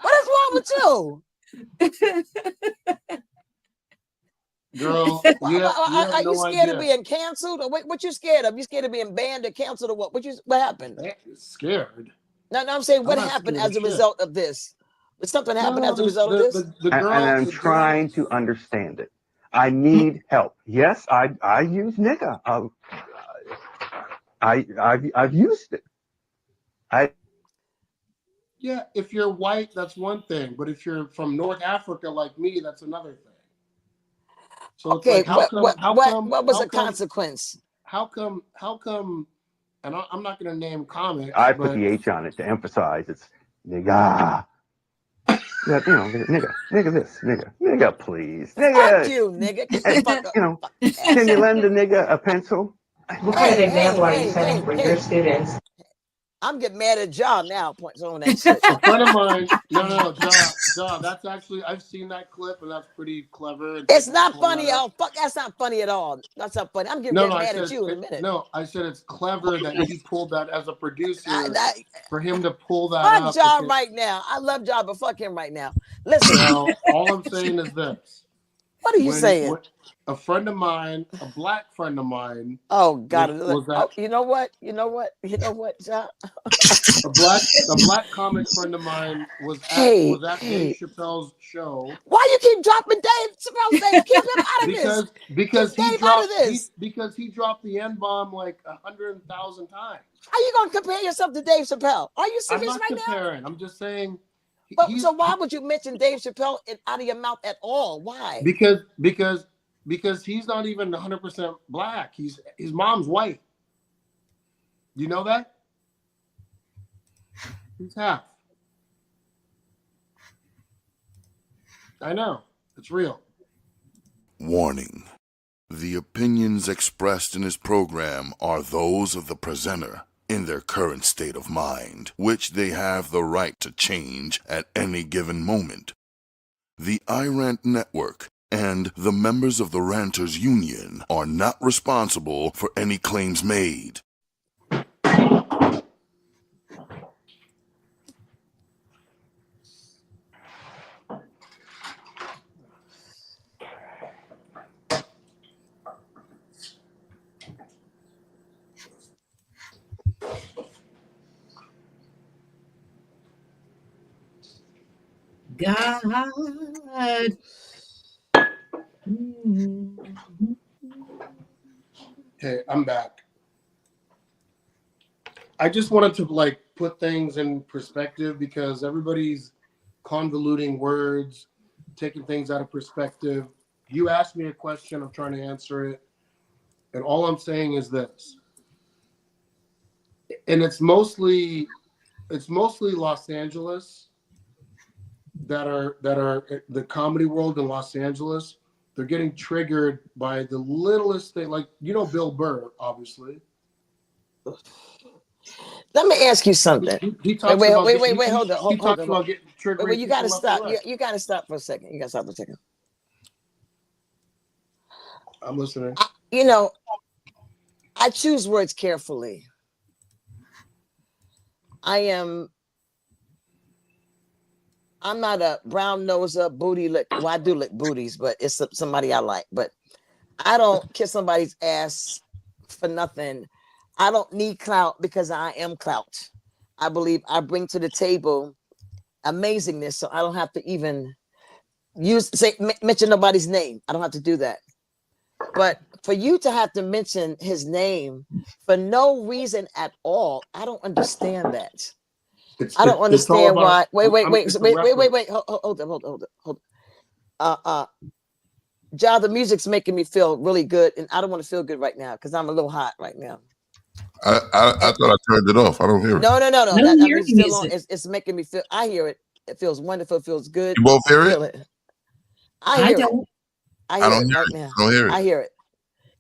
What is wrong with you? Girl, you have Are you no scared of idea. being canceled? Or what you scared of? You scared of being banned or canceled or what? What happened? Man, scared. No, I'm saying I'm what not happened scared of as a shit. result of this? Did something happen No, as a this result of this? the And girl I'm trying to understand it. I need help. Yes, I use nigga. I've used it. I Yeah, if you're white, that's one thing, but if you're from North Africa like me, that's another thing. So it's Okay, like, what was the consequence? how come, and I'm not going to name comics, I put but the H on it to emphasize it's nigga. That, nigga this, nigga please, Fuck nigga. you, nigga. Get the Hey, fuck up, fuck can you asshole. lend a nigga a pencil? What kind of Hey, example hey, are you hey, setting hey, for your hey. students? I'm getting mad at y'all now, points on that shit. A friend of mine, no, Ja, that's actually, I've seen that clip and that's pretty clever. And It's thank you for not pulling funny, that up. y'all. Fuck, that's not funny at all. That's not funny. I'm getting No, I mad said at you in a minute. no. I said it's clever that he pulled that as a producer I, for him to pull that fuck up. y'all right now. I love y'all, but fuck him right now. Listen, Well, all I'm saying is this: what are you saying? when a friend of mine, a black friend of mine, Oh God! was Oh, that you know what? You know what? You know what, John? a black comic friend of mine Hey, at Dave hey. Chappelle's show Why you keep dropping Dave Chappelle's name? Keep him out of this. Keep Dave out of this. because he dropped the N bomb like 100,000 times. How you gonna compare yourself to Dave Chappelle? Are you I'm serious not right now? comparing. I'm just saying But so why would you mention Dave Chappelle out of your mouth at all? Why? because he's not even 100% black. His mom's white. You know that? He's half. I know. It's real. Warning. The opinions expressed in this program are those of the presenter in their current state of mind, which they have the right to change at any given moment. The iRant Network and the members of the Ranters Union are not responsible for any claims made. God. Hey, I'm back. I just wanted to put things in perspective because everybody's convoluting words, taking things out of perspective. You asked me a question, I'm trying to answer it. And all I'm saying is this. And it's mostly Los Angeles that are the comedy world in Los Angeles. They're getting triggered by the littlest thing, like Bill Burr, obviously. Let me ask you something. He talks wait, about hold on. he talks about getting triggering. Wait, you gotta stop. Right. You gotta stop for a second. You gotta stop for a second. I'm listening. I choose words carefully. I'm not a brown noser booty lick. Well, I do lick booties, but it's somebody I like. But I don't kiss somebody's ass for nothing. I don't need clout because I am clout. I believe I bring to the table amazingness, so I don't have to even mention nobody's name. I don't have to do that. But for you to have to mention his name for no reason at all, I don't understand that. I don't understand why. Wait. Hold up. Ja, the music's making me feel really good, and I don't want to feel good right now because I'm a little hot right now. I thought I turned it off. I don't hear it. No. I don't That hear music's still on. It's making me feel. I hear it. It feels wonderful. It feels good. You both hear Feel it? it. I hear it. don't. I I hear don't it hear right it. now. I don't hear it. I hear it.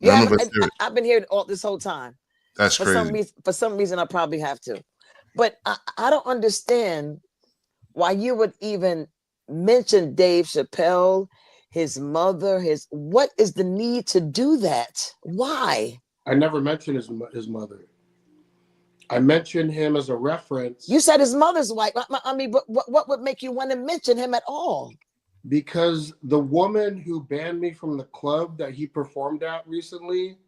None Yeah, of us hear it. I've been hearing it all this whole time. That's crazy. For some reason, I probably have to. But I don't understand why you would even mention Dave Chappelle, his mother, what is the need to do that? Why? I never mentioned his mother. I mentioned him as a reference. You said his mother's white. I mean, what would make you want to mention him at all? Because the woman who banned me from the club that he performed at recently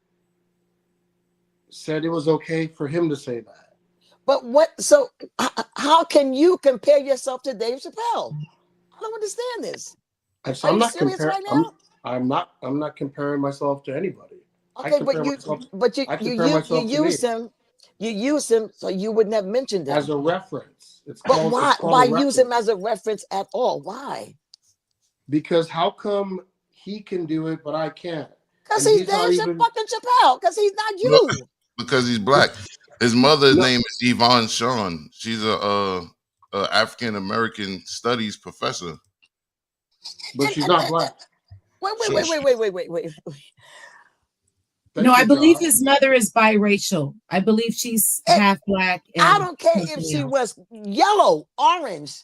said it was okay for him to say that. But so how can you compare yourself to Dave Chappelle? I don't understand this. So I'm not comparing. Right now? I'm not comparing myself to anybody. Okay, but you use him. You use him, so you wouldn't have mentioned him as a reference. But why use him as a reference at all? Why? Because how come he can do it but I can't? Because he's Dave fucking Chappelle. Because he's not you. No, because he's black. His mother's name is Yvonne Sean. She's a African American studies professor. But she's not black. Wait. No, I You, believe John. his mother is biracial. I believe she's half black and I don't care if something she else. was yellow, orange.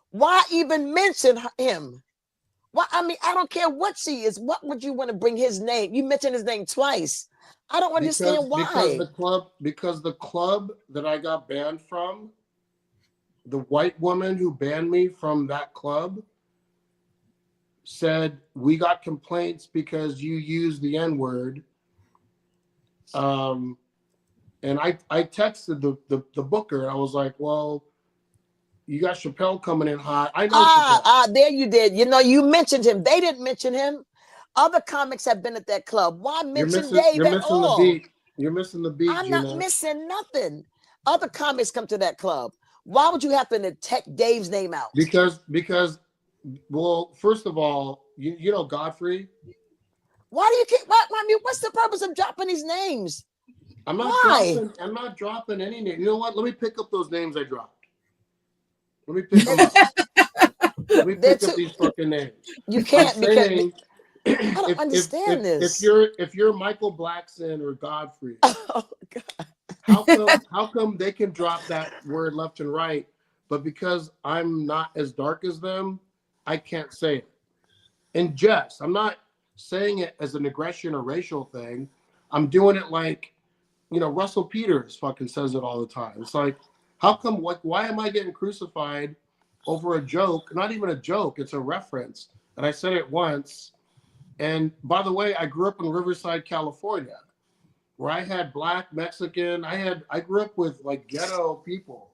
Why even mention him? Why? I mean, I don't care what she is. What would you want to bring his name? You mentioned his name twice. I don't understand Because why. the club that I got banned from, the white woman who banned me from that club said we got complaints because you used the N-word. And I texted the booker. I was like, well, you got Chappelle coming in hot. I know Chappelle. There you did. You know, you mentioned him. They didn't mention him. Other comics have been at that club. Why mention Dave You're at missing the all? beat. You're missing the beat, I'm Gina. not missing nothing. Other comics come to that club. Why would you happen to take Dave's name out? Because well, first of all, you know Godfrey. Why do you keep? I mean, what's the purpose of dropping these names? I'm not dropping any name. You know what? Let me pick up those names I dropped. Let me pick them up. Let me pick up these fucking names. You can't because I don't understand this. If you're Michael Blackson or Godfrey, oh God. how come they can drop that word left and right, but because I'm not as dark as them, I can't say it. In jest, I'm not saying it as an aggression or racial thing. I'm doing it like, you know, Russell Peters fucking says it all the time. It's like, how come? Why am I getting crucified over a joke? Not even a joke. It's a reference, and I said it once. And by the way, I grew up in Riverside, California, where I had black, Mexican. I grew up with like ghetto people,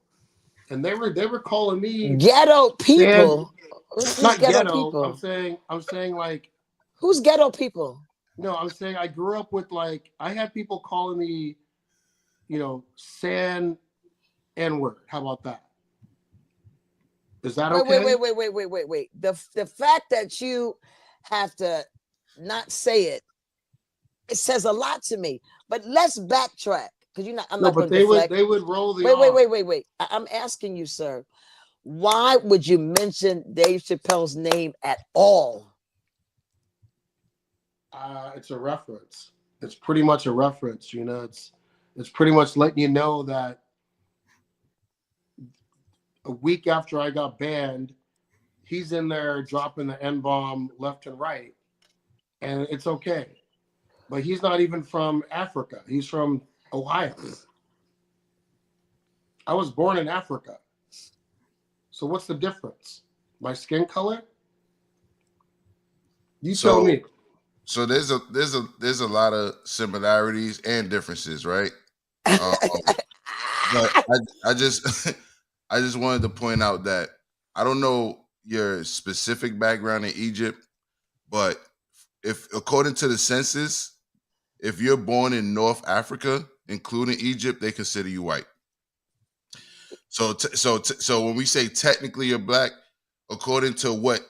and they were calling me ghetto people. Who's not ghetto ghetto. people? I'm saying like, who's ghetto people? no, I'm saying I grew up with like, I had people calling me, you know, San N-word. How about that? Is that okay? Wait. The fact that you have to not say it, it says a lot to me. But let's backtrack because you're not. I'm No, not but going to deflect. they would roll the R. Wait. I'm asking you, sir. Why would you mention Dave Chappelle's name at all? It's a reference. It's pretty much a reference. You know, it's pretty much letting you know that a week after I got banned, he's in there dropping the N-bomb left and right, and it's okay. But he's not even from Africa. He's from Ohio. I was born in Africa. So what's the difference? My skin color? You tell me. So there's a lot of similarities and differences, right? But I just I just wanted to point out that I don't know your specific background in Egypt, but if according to the census, if you're born in North Africa, including Egypt, they consider you white. So when we say technically you're black, according to what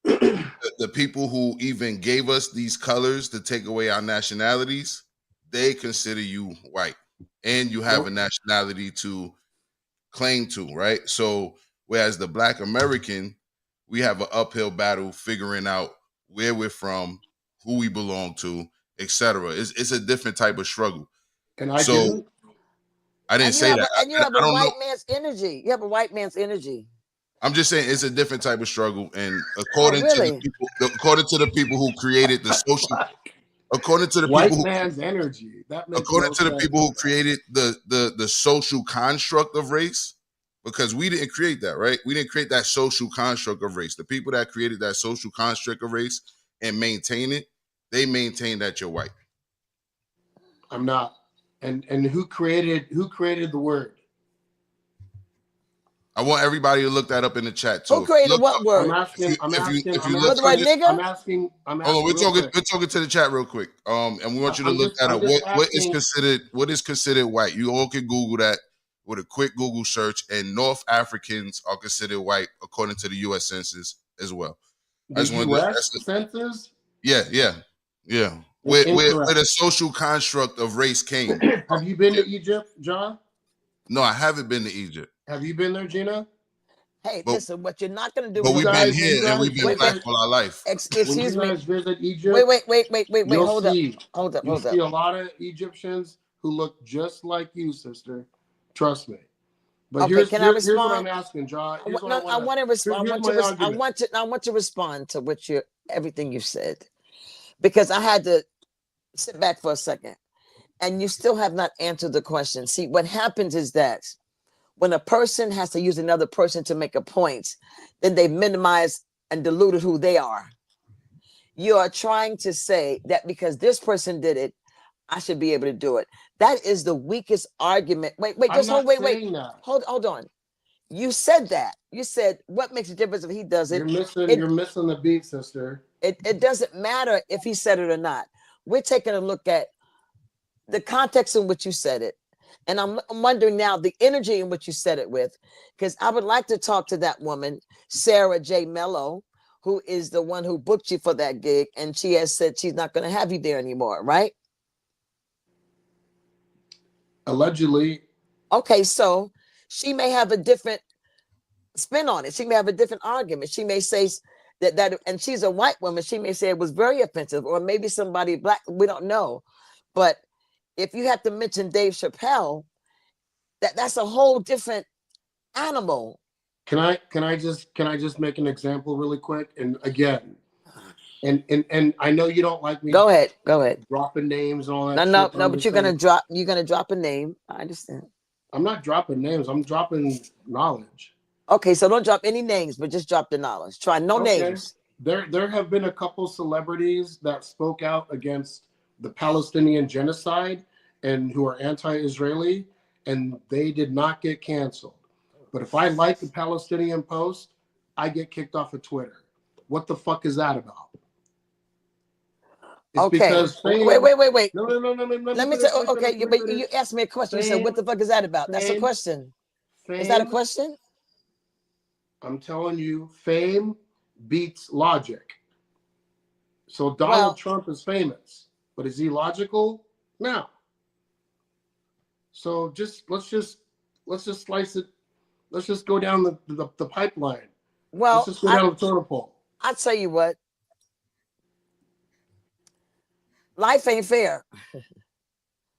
the people who even gave us these colors to take away our nationalities, they consider you white, and you have a nationality to claim to, right? So whereas the Black American, we have an uphill battle figuring out where we're from, who we belong to, etc. It's a different type of struggle. And I So didn't. I didn't say that. And you have I a don't white know. man's energy. You have a white man's energy. I'm just saying it's a different type of struggle, and Really? according to the people who created the social, according to the people White who man's energy. That makes according no to the sense. people who created the social construct of race, because we didn't create that, right? We didn't create that social construct of race. The people that created that social construct of race and maintain it, they maintain that you're white. I'm not. And who created the word? I want everybody to look that up in the chat too. Who created what I'm word? asking. I'm asking. if I'm you look What the word asking. nigga? I'm asking. I'm Hold on, asking. we're talking to the chat real quick. And we want you to look that I'm up. just What is asking. considered white? You all can Google that with a quick Google search, and North Africans are considered white according to the U.S. Census as well. The U.S. Census? Yeah. Where the social construct of race came. Have you been to Egypt, John? No, I haven't been to Egypt. Have you been there, Gina? Hey, But listen, what you're not going to do but is we've hold on. been you here and guys we've been Wait, black wait. visit all our life. when you Excuse me. guys visit Wait, Egypt, wait, wait, wait, wait, wait. you'll Hold up. see Hold up. you'll Hold see up. a lot of Egyptians who look just like you, sister. Trust me. But Okay, can I here's what respond? I'm asking, John. Here's what I No, I want to. want to respond. Here's my argument. I want to respond to what you everything you said because I had to sit back for a second, and you still have not answered the question. See, what happens is that when a person has to use another person to make a point, then they minimize and diluted who they are. You are trying to say that because this person did it, I should be able to do it. That is the weakest argument. Wait, I'm just hold, not wait. saying that. Hold on. You said that. You said what makes a difference if he does it? You're It missing the beat, sister. it doesn't matter if he said it or not. We're taking a look at the context in which you said it. And I'm wondering now the energy in which you said it with, because I would like to talk to that woman, Sarah J. Mello, who is the one who booked you for that gig. And she has said she's not going to have you there anymore, right? Allegedly, Okay, so she may have a different spin on it. She may have a different argument. She may say and she's a white woman. She may say it was very offensive, or maybe somebody black. We don't know. But if you have to mention Dave Chappelle, that's a whole different animal. can I just make an example really quick? And again, and I know you don't like me Go ahead. Go ahead. dropping names and all No, that no, shit. But no. I'm But just saying, you're gonna drop a name. I understand. I'm not dropping names. I'm dropping knowledge. Okay, so don't drop any names, but just drop the knowledge. Try no Okay. names. There have been a couple celebrities that spoke out against the Palestinian genocide and who are anti-Israeli, and they did not get canceled. But if I like the Palestinian post, I get kicked off of Twitter. What the fuck is that about? It's Okay. because fame. Wait. No. Let me Let me say. finish. Let me finish. Okay, Let me but you finish. asked me a question. You said, "What Fame, the fuck is that about?" That's a fame, question. Is that a fame. question? I'm telling you, fame beats logic. So Donald Well, Trump is famous, but is he logical? No. So let's just slice it. Let's just go down the pipeline. Let's well, just go down the totem pole. I tell you what, life ain't fair.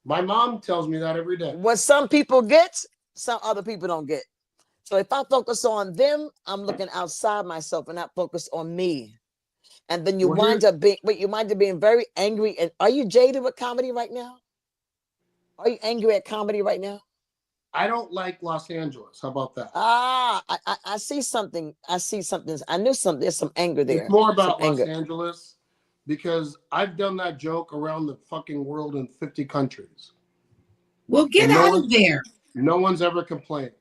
My mom tells me that every day. What some people get, some other people don't get. So if I focus on them, I'm looking outside myself and not focus on me. And then you Well, here wind up being very angry. And are you jaded with comedy right now? Are you angry at comedy right now? I don't like Los Angeles. How about that? I see something. I see something. I knew something. There's some anger It's there. more Some about Los anger. Angeles because I've done that joke around the fucking world in 50 countries. Well, get And out of there. no one's ever complained.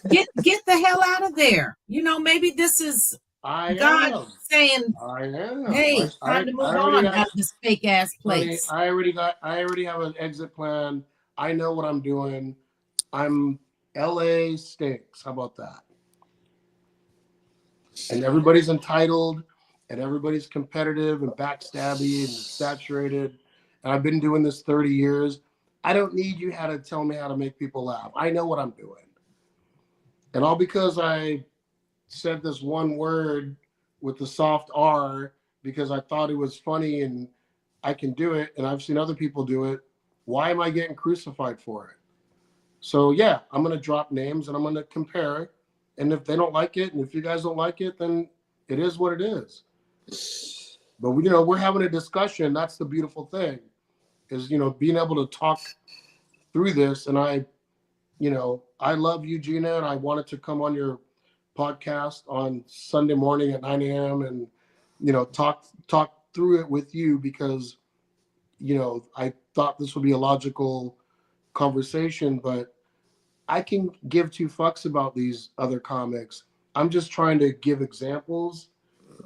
Get the hell out of there. Maybe this is I God am. saying, I am. hey, it's time to I move already on got, out of this fake ass honey, place. I already have an exit plan. I know what I'm doing. I'm LA stinks. How about that? And everybody's entitled and everybody's competitive and backstabby and saturated. And I've been doing this 30 years. I don't need you how to tell me how to make people laugh. I know what I'm doing. And all because I said this one word with the soft R because I thought it was funny and I can do it and I've seen other people do it. Why am I getting crucified for it? So yeah, I'm gonna drop names and I'm gonna compare. And if they don't like it, and if you guys don't like it, then it is what it is. But we're having a discussion. That's the beautiful thing, is being able to talk through this. And I love you, Gina, and I wanted to come on your podcast on Sunday morning at 9 a.m. and talk through it with you because I thought this would be a logical conversation, but I can give two fucks about these other comics. I'm just trying to give examples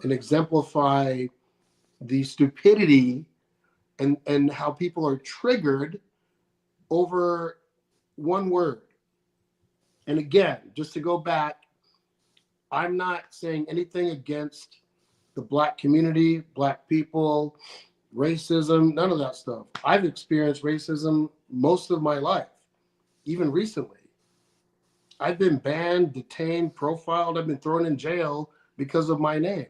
and exemplify the stupidity and how people are triggered over one word. And again, just to go back, I'm not saying anything against the Black community, Black people, racism, none of that stuff. I've experienced racism most of my life, even recently. I've been banned, detained, profiled. I've been thrown in jail because of my name.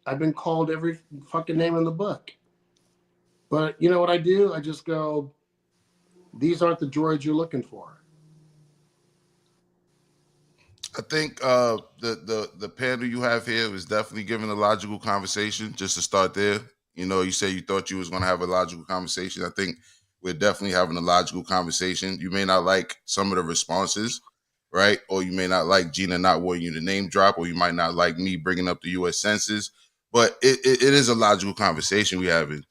I've been called every fucking name in the book. But you know what I do? I just go, these aren't the droids you're looking for. I think the panel you have here is definitely giving a logical conversation. Just to start there, you say you thought you was going to have a logical conversation. I think we're definitely having a logical conversation. You may not like some of the responses, right? Or you may not like Gina not wanting you to name drop, or you might not like me bringing up the U.S. Census. But it is a logical conversation we having.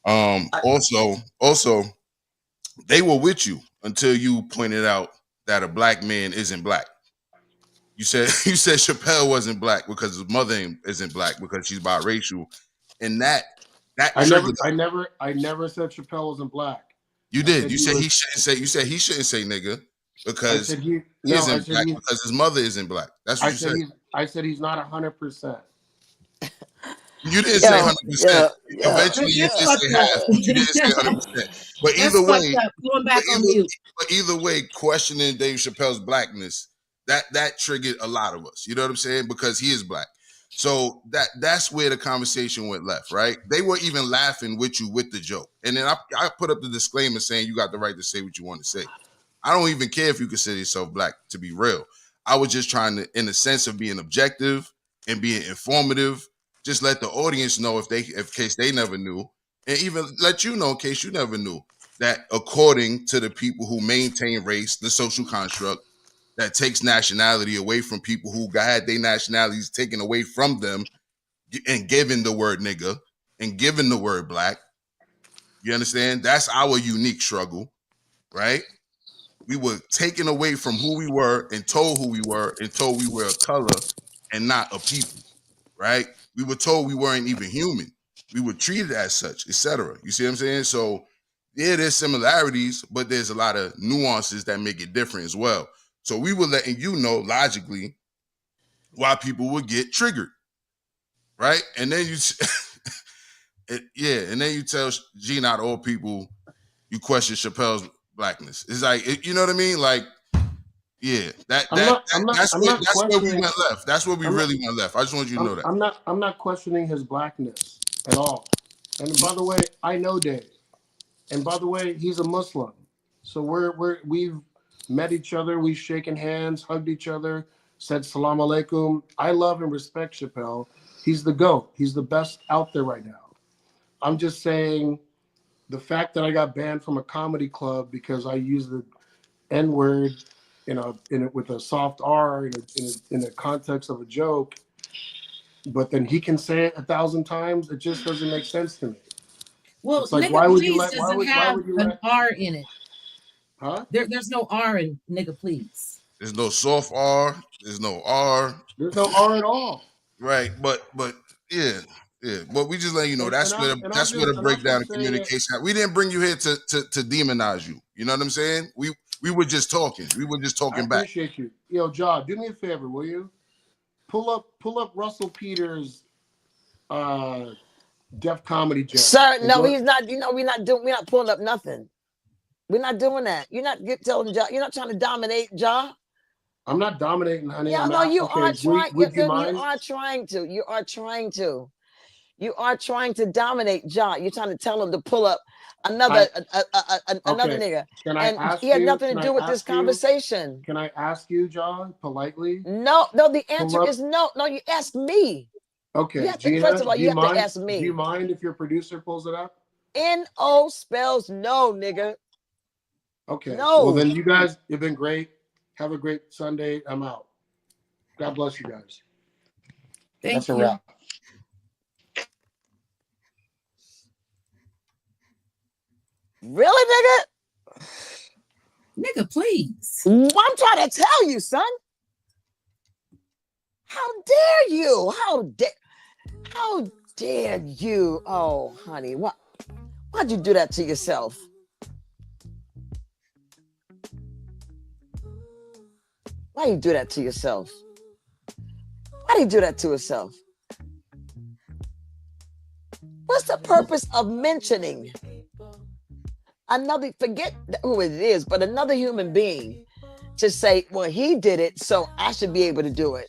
Also, they were with you until you pointed out that a black man isn't black. You said Chappelle wasn't black because his mother isn't black because she's biracial, and that I triggered. never said Chappelle wasn't black. You I did. said You said he shouldn't say. You said he shouldn't say nigga I because said he isn't black because his mother isn't black. That's what you said. I said he's not 100%. You didn't say 100%. Eventually, you That's did fucked say up. half. You didn't say 100%. But That's either fucked way, up. Going back on mute. but either way, questioning Dave Chappelle's blackness that triggered a lot of us. You know what I'm saying? Because he is black. So that's where the conversation went left, right? They were even laughing with you with the joke, and then I put up the disclaimer saying you got the right to say what you want to say. I don't even care if you consider yourself black, to be real. I was just trying to, in the sense of being objective and being informative, just let the audience know in case they never knew, and even let you know in case you never knew, that according to the people who maintain race, the social construct that takes nationality away from people who had their nationalities taken away from them and given the word nigga and given the word black, you understand? That's our unique struggle, right? We were taken away from who we were and told who we were and told we were a color and not a people, right? We were told we weren't even human. We were treated as such, etc. You see what I'm saying? So yeah, there's similarities, but there's a lot of nuances that make it different as well. So we were letting you know logically why people would get triggered, right? And then and then you tell G, not all people, you question Chappelle's blackness. It's like, you know what I mean? Like, yeah, that's where we went left. That's where we really went left. I just want you to know that. I'm not questioning his blackness at all. And by the way, I know Dave. And by the way, he's a Muslim. So we've met each other, we've shaken hands, hugged each other, said salam alaikum. I love and respect Chappelle. He's the GOAT. He's the best out there right now. I'm just saying the fact that I got banned from a comedy club because I used the N-word with a soft R in a context of a joke, but then he can say it 1,000 times, it just doesn't make sense to me. Well, it's like, nigga why would please you let, doesn't have an R in it. Huh? There's no R in nigga please. There's no soft R. There's no R. There's no R at all. Right, but yeah. But we just let you know that's where the breakdown of communication. We didn't bring you here to demonize you. You know what I'm saying? We were just talking. We were just talking back. I appreciate you. Yo, John, do me a favor, will you? Pull up Russell Peters' Def Comedy Jam. Sir, no, he's not. We're not pulling up nothing. We're not doing that. You're not telling Ja. You're not trying to dominate Ja. I'm not dominating, honey. Yeah, no, you are trying. Would you You mind? are trying to. You are trying to. You are trying to dominate Ja. You're trying to tell him to pull up another nigga. And he had nothing to do with this conversation. Can I ask you, John, politely? No. The answer is no. No, you ask me. Okay, Gina, first of all, you have to ask me. Do you mind if your producer pulls it up? N-O spells no, nigga. Okay. No. Well, then you guys, you've been great. Have a great Sunday. I'm out. God bless you guys. That's a wrap. Really, nigga? Nigga, please. I'm trying to tell you, son. How dare you? How dare you? Oh, honey, why'd you do that to yourself? Why you do that to yourself? Why do you do that to yourself? What's the purpose of mentioning another, forget who it is, but another human being to say, well, he did it, so I should be able to do it.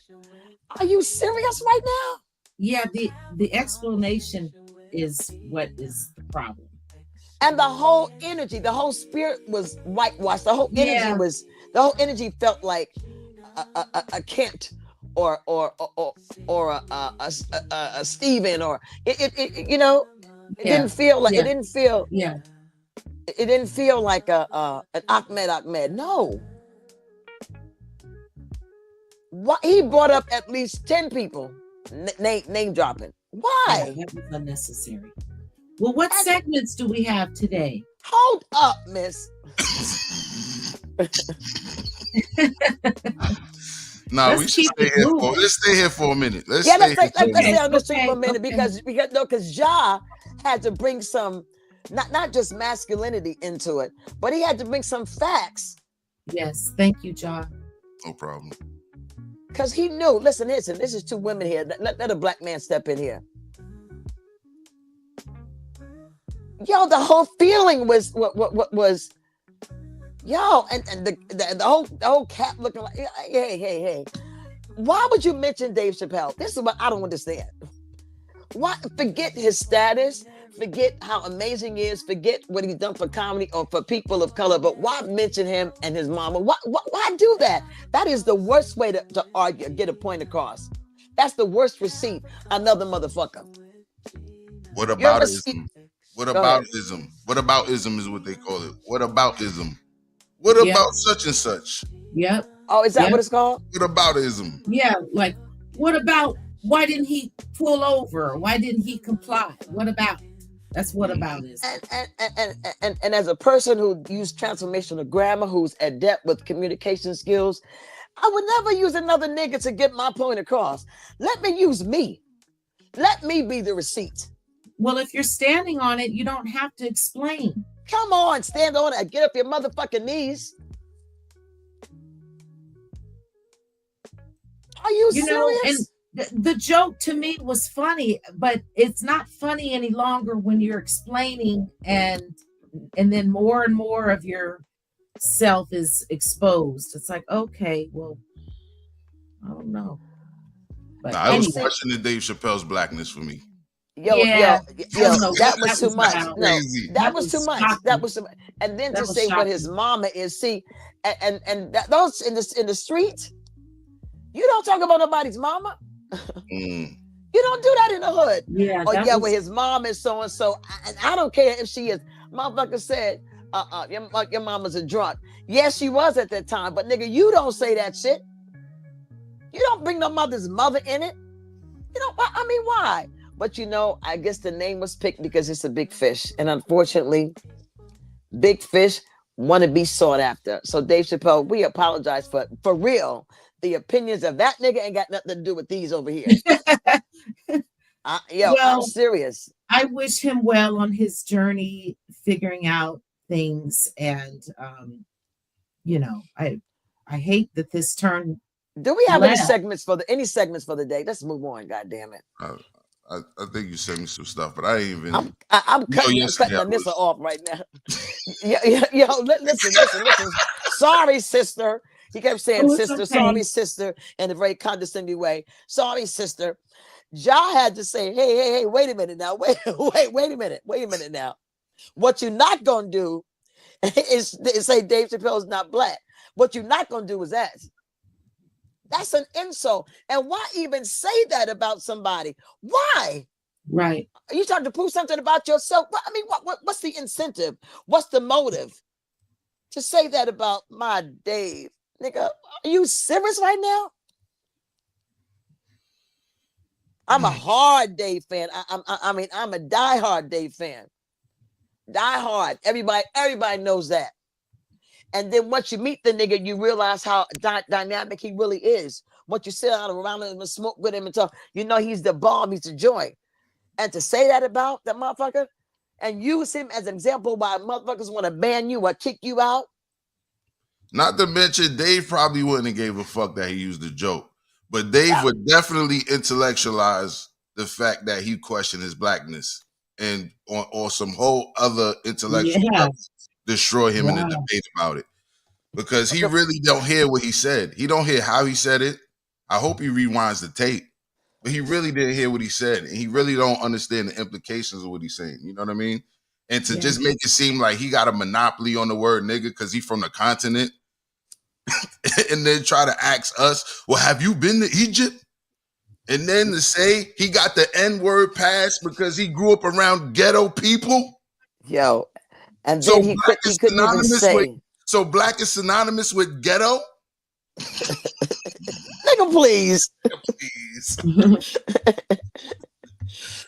Are you serious right now? Yeah, the explanation is what is the problem. And the whole energy, the whole spirit was whitewashed. Yeah, The whole energy felt like a Kent or a Stephen or you know, it yeah, didn't feel like yeah, yeah, it didn't feel like an Ahmed Ahmed. No, what he brought up at least 10 people, name dropping. yeah. Why? That was unnecessary. Well, what And segments do we have today? hold up, Miss. Nah, we Let's should keep stay it here for. moving. Let's stay here for a minute. Let's Yeah, stay here for a let's stay Okay, minute. on the street for a okay, minute okay. because Ja had to bring some not just masculinity into it, but he had to bring some facts Yes, thank you, John. No problem. because he knew. Listen, this is two women here. Let a black man step in here. Yo, the whole feeling was what was yo, and the whole cat looking like hey. Why would you mention Dave Chappelle? This is what I don't understand. Why forget his status, forget how amazing he is, forget what he's done for comedy or for people of color, but why mention him and his mama? Why do that? That is the worst way to argue, get a point across. That's the worst receipt. Another motherfucker. What You're about a ism? What Go ahead. about ism? What about ism is what they call it. What about ism? What Yep, about such and such? yep, Oh, is that yep, what it's called? What about ism? yeah. Like, what about why didn't he pull over? Why didn't he comply? What about? That's what about is. And as a person who used transformational grammar, who's adept with communication skills, I would never use another nigga to get my point across. Let me use me. Let me be the receipt. Well, if you're standing on it, you don't have to explain. Come on, stand on it. Get up your motherfucking knees. Are you You know, and serious? the joke to me was funny, but it's not funny any longer when you're explaining and then more and more of your self is exposed. It's like, okay, well, I don't know. But Nah, it was anyway, questioning Dave Chappelle's blackness for me. yeah, I don't know. That was That too was much. wild. No, Crazy. that was too was much. That shocking. was too much. And then That to was say what his shocking. mama is, see, those in the street, you don't talk about nobody's mama. Mm. You don't do that in the hood. Yeah, Oh that yeah, well was his mom is so and so, and I don't care if she is. Motherfucker said, your mama's a drunk. Yes, she was at that time, but nigga, you don't say that shit. You don't bring no mother's mother in it. You know, I mean, why? But you know, I guess the name was picked because it's a big fish, and unfortunately, big fish want to be sought after. So Dave Chappelle, we apologize for real. The opinions of that nigga ain't got nothing to do with these over here. I'm well, serious. I wish him well on his journey figuring out things and you know, I hate that this turned Do we have left. any segments for the day? Let's move on. God damn it! I think you sent me some stuff, but I ain't even. I'm You know, cutting yesterday I the nissa was. off right now. Listen. Sorry, sister. He kept saying, Oh, it's sister, okay. sorry, sister, in a very condescending way. Sorry, sister. Ja had to say, hey, wait a minute now. Wait a minute now. What you're not gonna do is say Dave Chappelle's not black. What you're not gonna do is ask. That's an insult. And why even say that about somebody? Why? Right. Are you trying to prove something about yourself? I mean, what's the incentive? What's the motive to say that about my Dave? Nigga, are you serious right now? I'm a hard Dave fan. I mean, I'm a diehard Dave fan. Die hard. Everybody knows that. And then once you meet the nigga, you realize how dynamic he really is. Once you sit down around him and smoke with him and talk, you know he's the bomb, he's the joint. And to say that about that motherfucker and use him as an example why motherfuckers want to ban you or kick you out. Not to mention, Dave probably wouldn't have gave a fuck that he used the joke, but Dave would definitely intellectualize the fact that he questioned his blackness and on some whole other intellectual Yeah. level, destroy him in a Wow. debate about it. because he really don't hear what he said. He don't hear how he said it. I hope he rewinds the tape, but he really didn't hear what he said, and he really don't understand the implications of what he's saying. You know what I mean? And to just make it seem like he got a monopoly on the word nigga because he's from the continent, and then try to ask us, well, have you been to Egypt? And then to say he got the N-word pass because he grew up around ghetto people. Yo, and So then he couldn't even say. So black is synonymous with ghetto? Nigga, please. Please.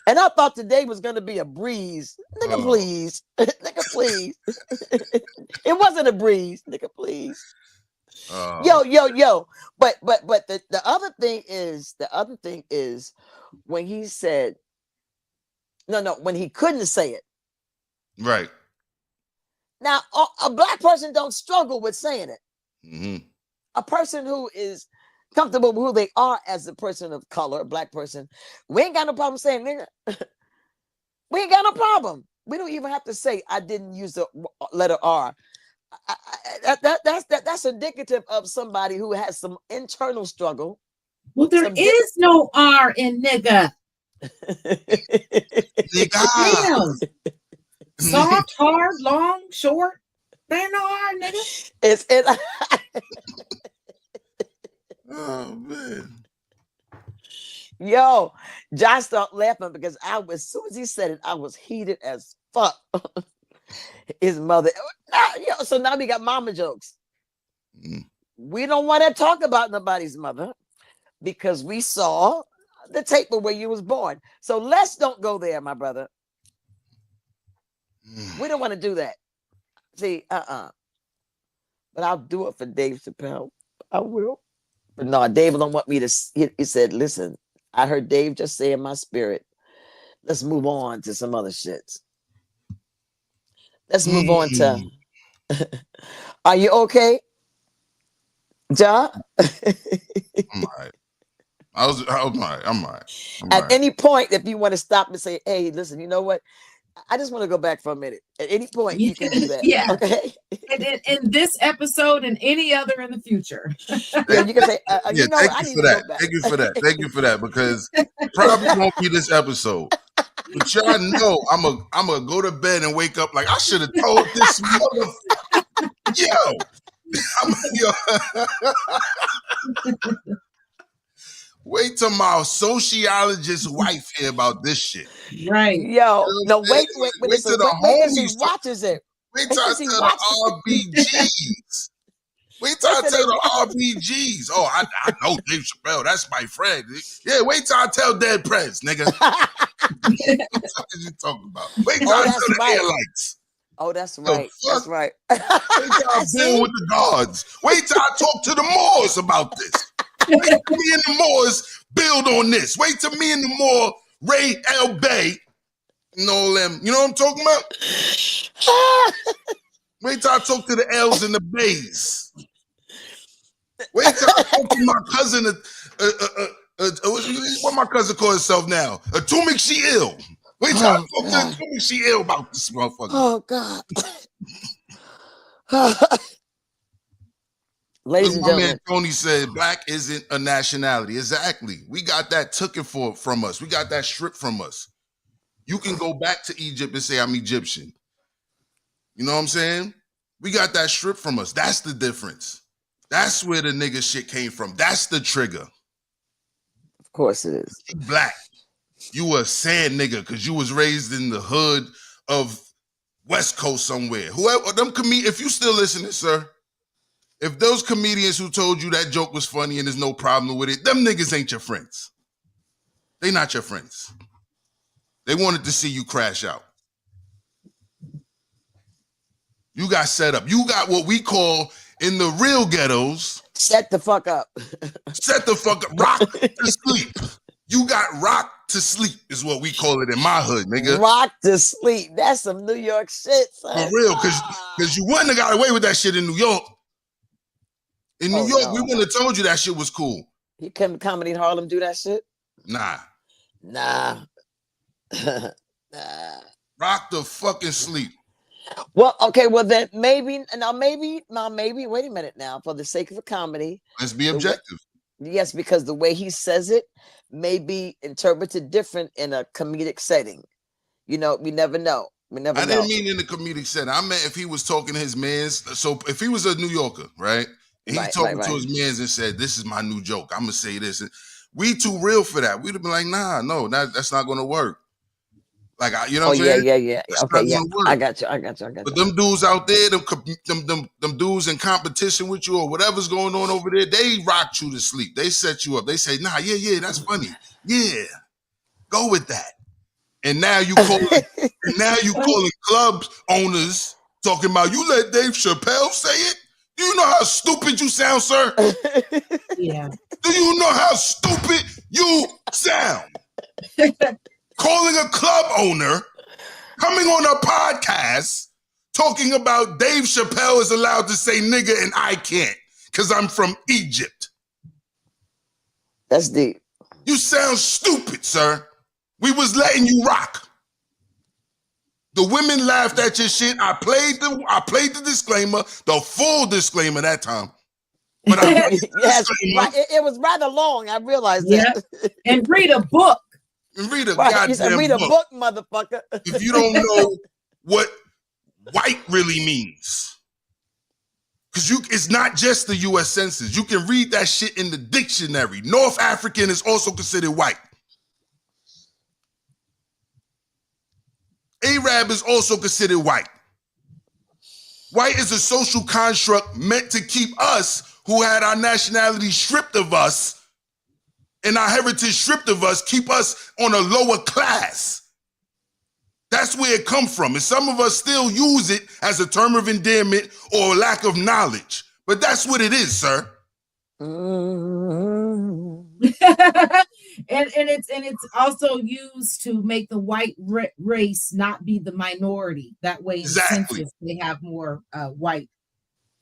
And I thought today was gonna be a breeze. Nigga, please. Nigga, please. It wasn't a breeze. Nigga, please. Yo. But the other thing is when he said no, when he couldn't say it. Right. Now, a black person don't struggle with saying it. Mm-hmm. A person who is comfortable with who they are as a person of color, a black person, we ain't got no problem saying nigga. We ain't got no problem. We don't even have to say I didn't use the letter R. That's indicative of somebody who has some internal struggle. Well, there is no R in nigga. Nigga. Soft, hard, long, short. There ain't no R, nigga. It's Oh man. Yo, Josh started laughing because as soon as he said it, I was heated as fuck. His mother. So now we got mama jokes. We don't want to talk about nobody's mother because we saw the tape of where you was born. So let's don't go there, my brother. We don't want to do that. See, But I'll do it for Dave Chappelle. I will. But no, Dave don't want me to. He said, listen, I heard Dave just say in my spirit, let's move on to some other shits. Let's move on to. Are you okay, Ja? I'm all right. I'm all right. At any point, if you want to stop and say, hey, listen, you know what? I just want to go back for a minute. At any point, you can do that. Yeah. Okay. And in this episode and any other in the future. Yeah, you can say, you know what? I need to go back. Thank you for that. Thank you for that. Because probably won't be this episode. But y'all know I'm gonna go to bed and wake up like I should have told this motherfucker. Wait till my sociologist wife hear about this shit. Right. Yo, no, wait till the homies watches it. Wait till I tell the RBGs. Wait till I tell the RBGs. Oh, I know Dave Chappelle. That's my friend. Yeah, wait till I tell Dead Prez, nigga. What you talking about? Wait till I tell the airlights. Oh, that's right. That's right. Wait till I deal with the guards. Wait till I talk to the Moors about this. Wait till me and the Moors build on this. Wait till me and the Moor, Ray L. Bay, and all them. You know what I'm talking about? Wait till I talk to the L's and the Bays. Wait till I talk to my cousin. What my cousin call herself now? Atomic She Ill. Wait till I talk to Atomic She Ill about this motherfucker. Oh God. Ladies and gentlemen, man Tony said black isn't a nationality. Exactly. We got that taken from us. We got that stripped from us. You can go back to Egypt and say I'm Egyptian. You know what I'm saying? We got that stripped from us. That's the difference. That's where the nigga shit came from. That's the trigger. Of course it is. You black. You a sand nigga because you was raised in the hood of West Coast somewhere. Whoever them if you still listening, sir, if those comedians who told you that joke was funny and there's no problem with it, them niggas ain't your friends. They not your friends. They wanted to see you crash out. You got set up. You got what we call in the real ghettos. Set the fuck up. Set the fuck up. Rock to sleep. You got rock to sleep is what we call it in my hood, nigga. Rock to sleep. That's some New York shit, son. For real, because you wouldn't have got away with that shit in New York. In New York, we wouldn't have told you that shit was cool. You couldn't Comedy in Harlem do that shit? Nah. Nah. Rock the fucking sleep. Well, okay, well then maybe wait a minute now, for the sake of the comedy, Let's be the way objective. yes, because the way he says it may be interpreted different in a comedic setting. We never know. We never I didn't know. mean in the comedic setting. I meant if he was talking to his mans. So if he was a New Yorker, right, and he Right, right, talking to right. his mans and said, "This is my new joke. I'm gonna say this," and we too real for that. We'd have been like, "Nah, no, that's not gonna work." Like, you know Oh what I'm yeah, saying? yeah, yeah. That's Okay, not yeah. gonna I work. got you. I got you. I got But you. them dudes out there, them dudes in competition with you or whatever's going on over there, they rock you to sleep. They set you up. They say, "Nah, yeah, that's funny. Yeah, go with that." And now you calling clubs owners talking about you let Dave Chappelle say it. Do you know how stupid you sound, sir? Yeah. Do you know how stupid you sound? Calling a club owner, coming on a podcast, talking about Dave Chappelle is allowed to say nigga and I can't because I'm from Egypt. That's deep. You sound stupid, sir. We was letting you rock. The women laughed at your shit. I played the disclaimer, the full disclaimer that time. But I played the Yes, disclaimer. right. It was rather long. I realized Yeah. that. And read a book. And read a Right. You said goddamn read a book book, motherfucker. if you don't know what white really means. Because it's not just the U.S. Census. You can read that shit in the dictionary. North African is also considered white. Arab is also considered white. White is a social construct meant to keep us, who had our nationality stripped of us and our heritage stripped of us, keep us on a lower class. That's where it come from. And some of us still use it as a term of endearment or lack of knowledge. But that's what it is, sir. Mm. and it's also used to make the white race not be the minority. That way, in Exactly. census, they have more white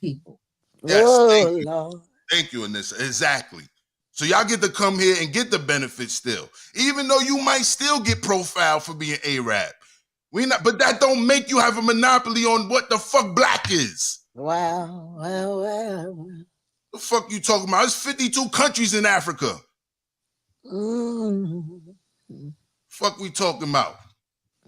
people. Yes, Oh, Lord. Thank you, Anissa. Exactly. So y'all get to come here and get the benefits still, even though you might still get profiled for being Arab. But that don't make you have a monopoly on what the fuck black is. Wow. Well. The fuck you talking about? There's 52 countries in Africa. Mm. Fuck we talking about?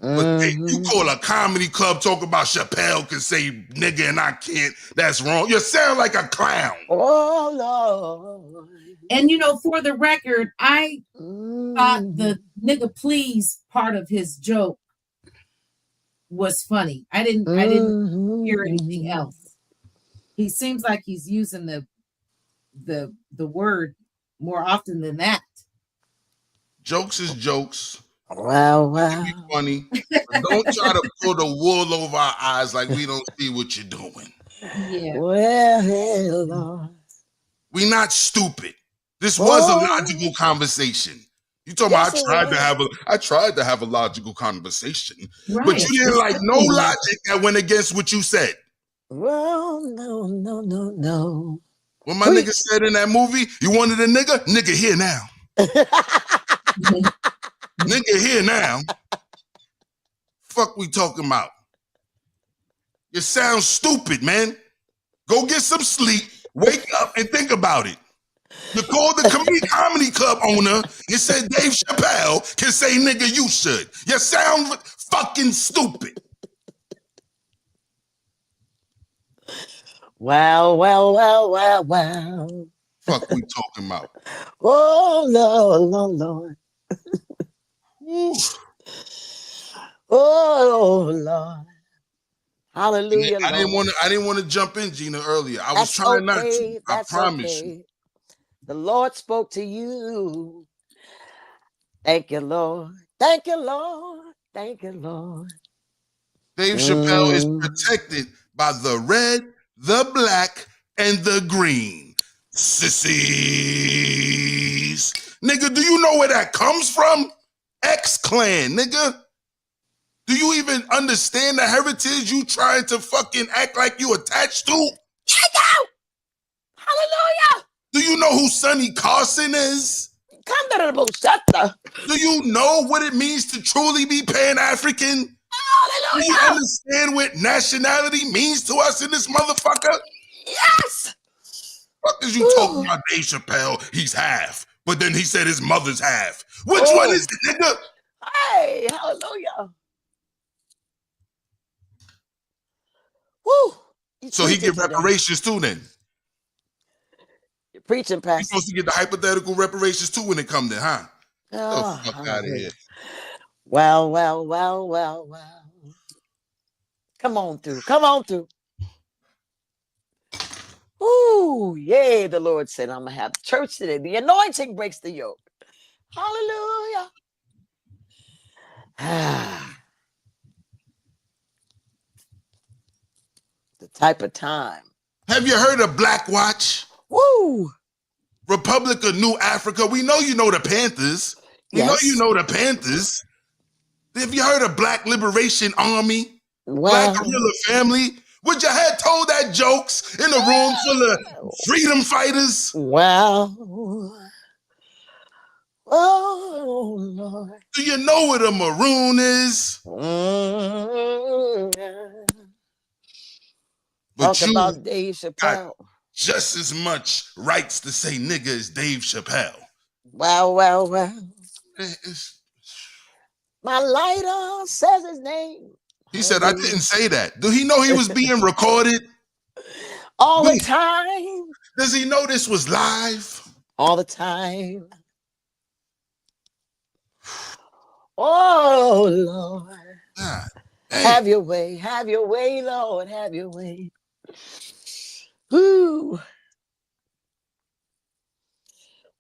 But hey, you call a comedy club talking about Chappelle can say nigga and I can't. That's wrong. You sound like a clown. Oh, Lord. And for the record, I thought the nigga please part of his joke was funny. I didn't hear anything else. He seems like he's using the word more often than that. Jokes is jokes. Wow. It be funny. But don't try to pull the wool over our eyes like we don't see what you're doing. Yeah. Well, Lord. We not stupid. This was a logical conversation. You talking about I tried to have a logical conversation, Right. but you didn't like no logic that went against what you said. Well, no. What my nigga said in that movie, you wanted a nigga? Nigga here now. Nigga here now. Fuck we talking about? You sound stupid, man. Go get some sleep, wake up, and think about it. You called the comedy club owner and said Dave Chappelle can say nigga you should. You sound fucking stupid. Wow. Fuck we talking about? Oh, Lord. Woo. Oh, Lord. Hallelujah. I didn't want to jump in, Gina, earlier. I was That's trying not okay. to. I That's promise okay. you. The Lord spoke to you. Thank you, Lord. Thank you, Lord. Thank you, Lord. Dave Chappelle is protected by the red, the black, and the green. Sissies. Nigga, do you know where that comes from? X-Clan, nigga. Do you even understand the heritage you trying to fucking act like you attached to? Nigga! Hallelujah! Do you know who Sonny Carson is? Come to the bullshit. Do you know what it means to truly be Pan-African? Do you Hallelujah. understand what nationality means to us in this motherfucker? Yes. What is you talking Ooh. about Dave Chappelle? He's half. But then he said his mother's half. Which one Oh. is it, nigga? Hey, hallelujah. Woo. You So he preaching get today. reparations too then. You're preaching, He's Pastor. supposed to get the hypothetical reparations too when it come then, huh? Get the Oh, fuck out of here. hallelujah. Well, well, well, well, well. Come on through. Come on through. Ooh, yay. The Lord said, I'm going to have church today. The anointing breaks the yoke. Hallelujah. The type of time. Have you heard of Black Watch? Woo. Republic of New Africa? We know you know the Panthers. We know you Yes. know the Panthers. Have you heard of Black Liberation Army? Black Well, Guerrilla Family? Would your head told that jokes in a room full of freedom fighters? well. Oh, Lord. Do you know what a maroon is? But Talk you about Dave got Chappelle. just as much rights to say nigga as Dave Chappelle. Well, well, well. It's, My lighter says his name. he said, I didn't say that. Do he know he was being recorded? All the time. Does he know this was live? All the time. Oh, Lord. God, Have your way, Lord, have your way. Woo.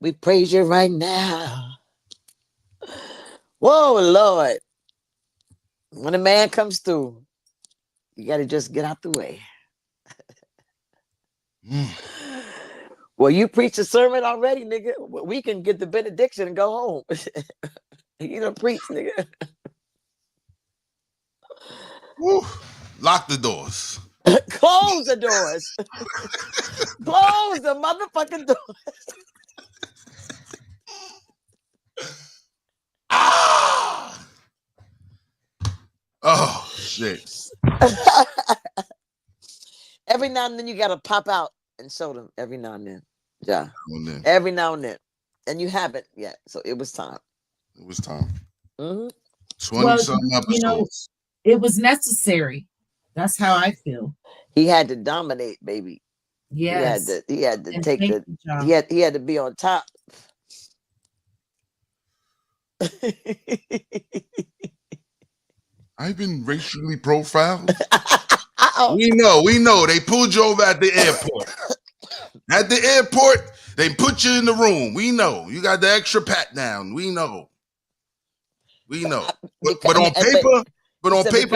We praise you right now. Whoa, Lord. When a man comes through, you got to just get out the way. Well, you preach a sermon already, nigga. We can get the benediction and go home. You don't preach, nigga. Woo. Lock the doors. Close the doors. Close the motherfucking doors. Ah! Oh, shit. Every now and then you got to pop out and show them every now and then. Yeah. Well, Every now and then. And you haven't yet. So it was time. it was time. Mm-hmm. 20-something episodes. It was necessary. That's how I feel. He had to dominate, baby. Yes. He had to And take thank the you, John. he had to be on top. I've been racially profiled. Uh-oh. We know. They pulled you over at the airport. At the airport, they put you in the room. We know. You got the extra pat down. We know. We know. But on paper,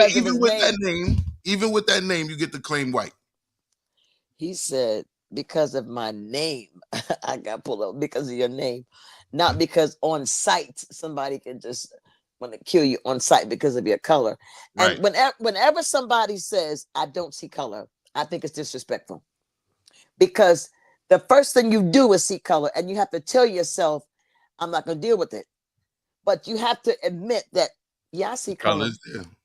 even with that name, you get to claim white. He said, because of my name, I got pulled up because of your name. Not because on sight somebody can just want to kill you on sight because of your color. Right. And whenever somebody says, I don't see color, I think it's disrespectful. Because the first thing you do is see color, and you have to tell yourself, I'm not going to deal with it. But you have to admit that, yeah, I see color. Colors,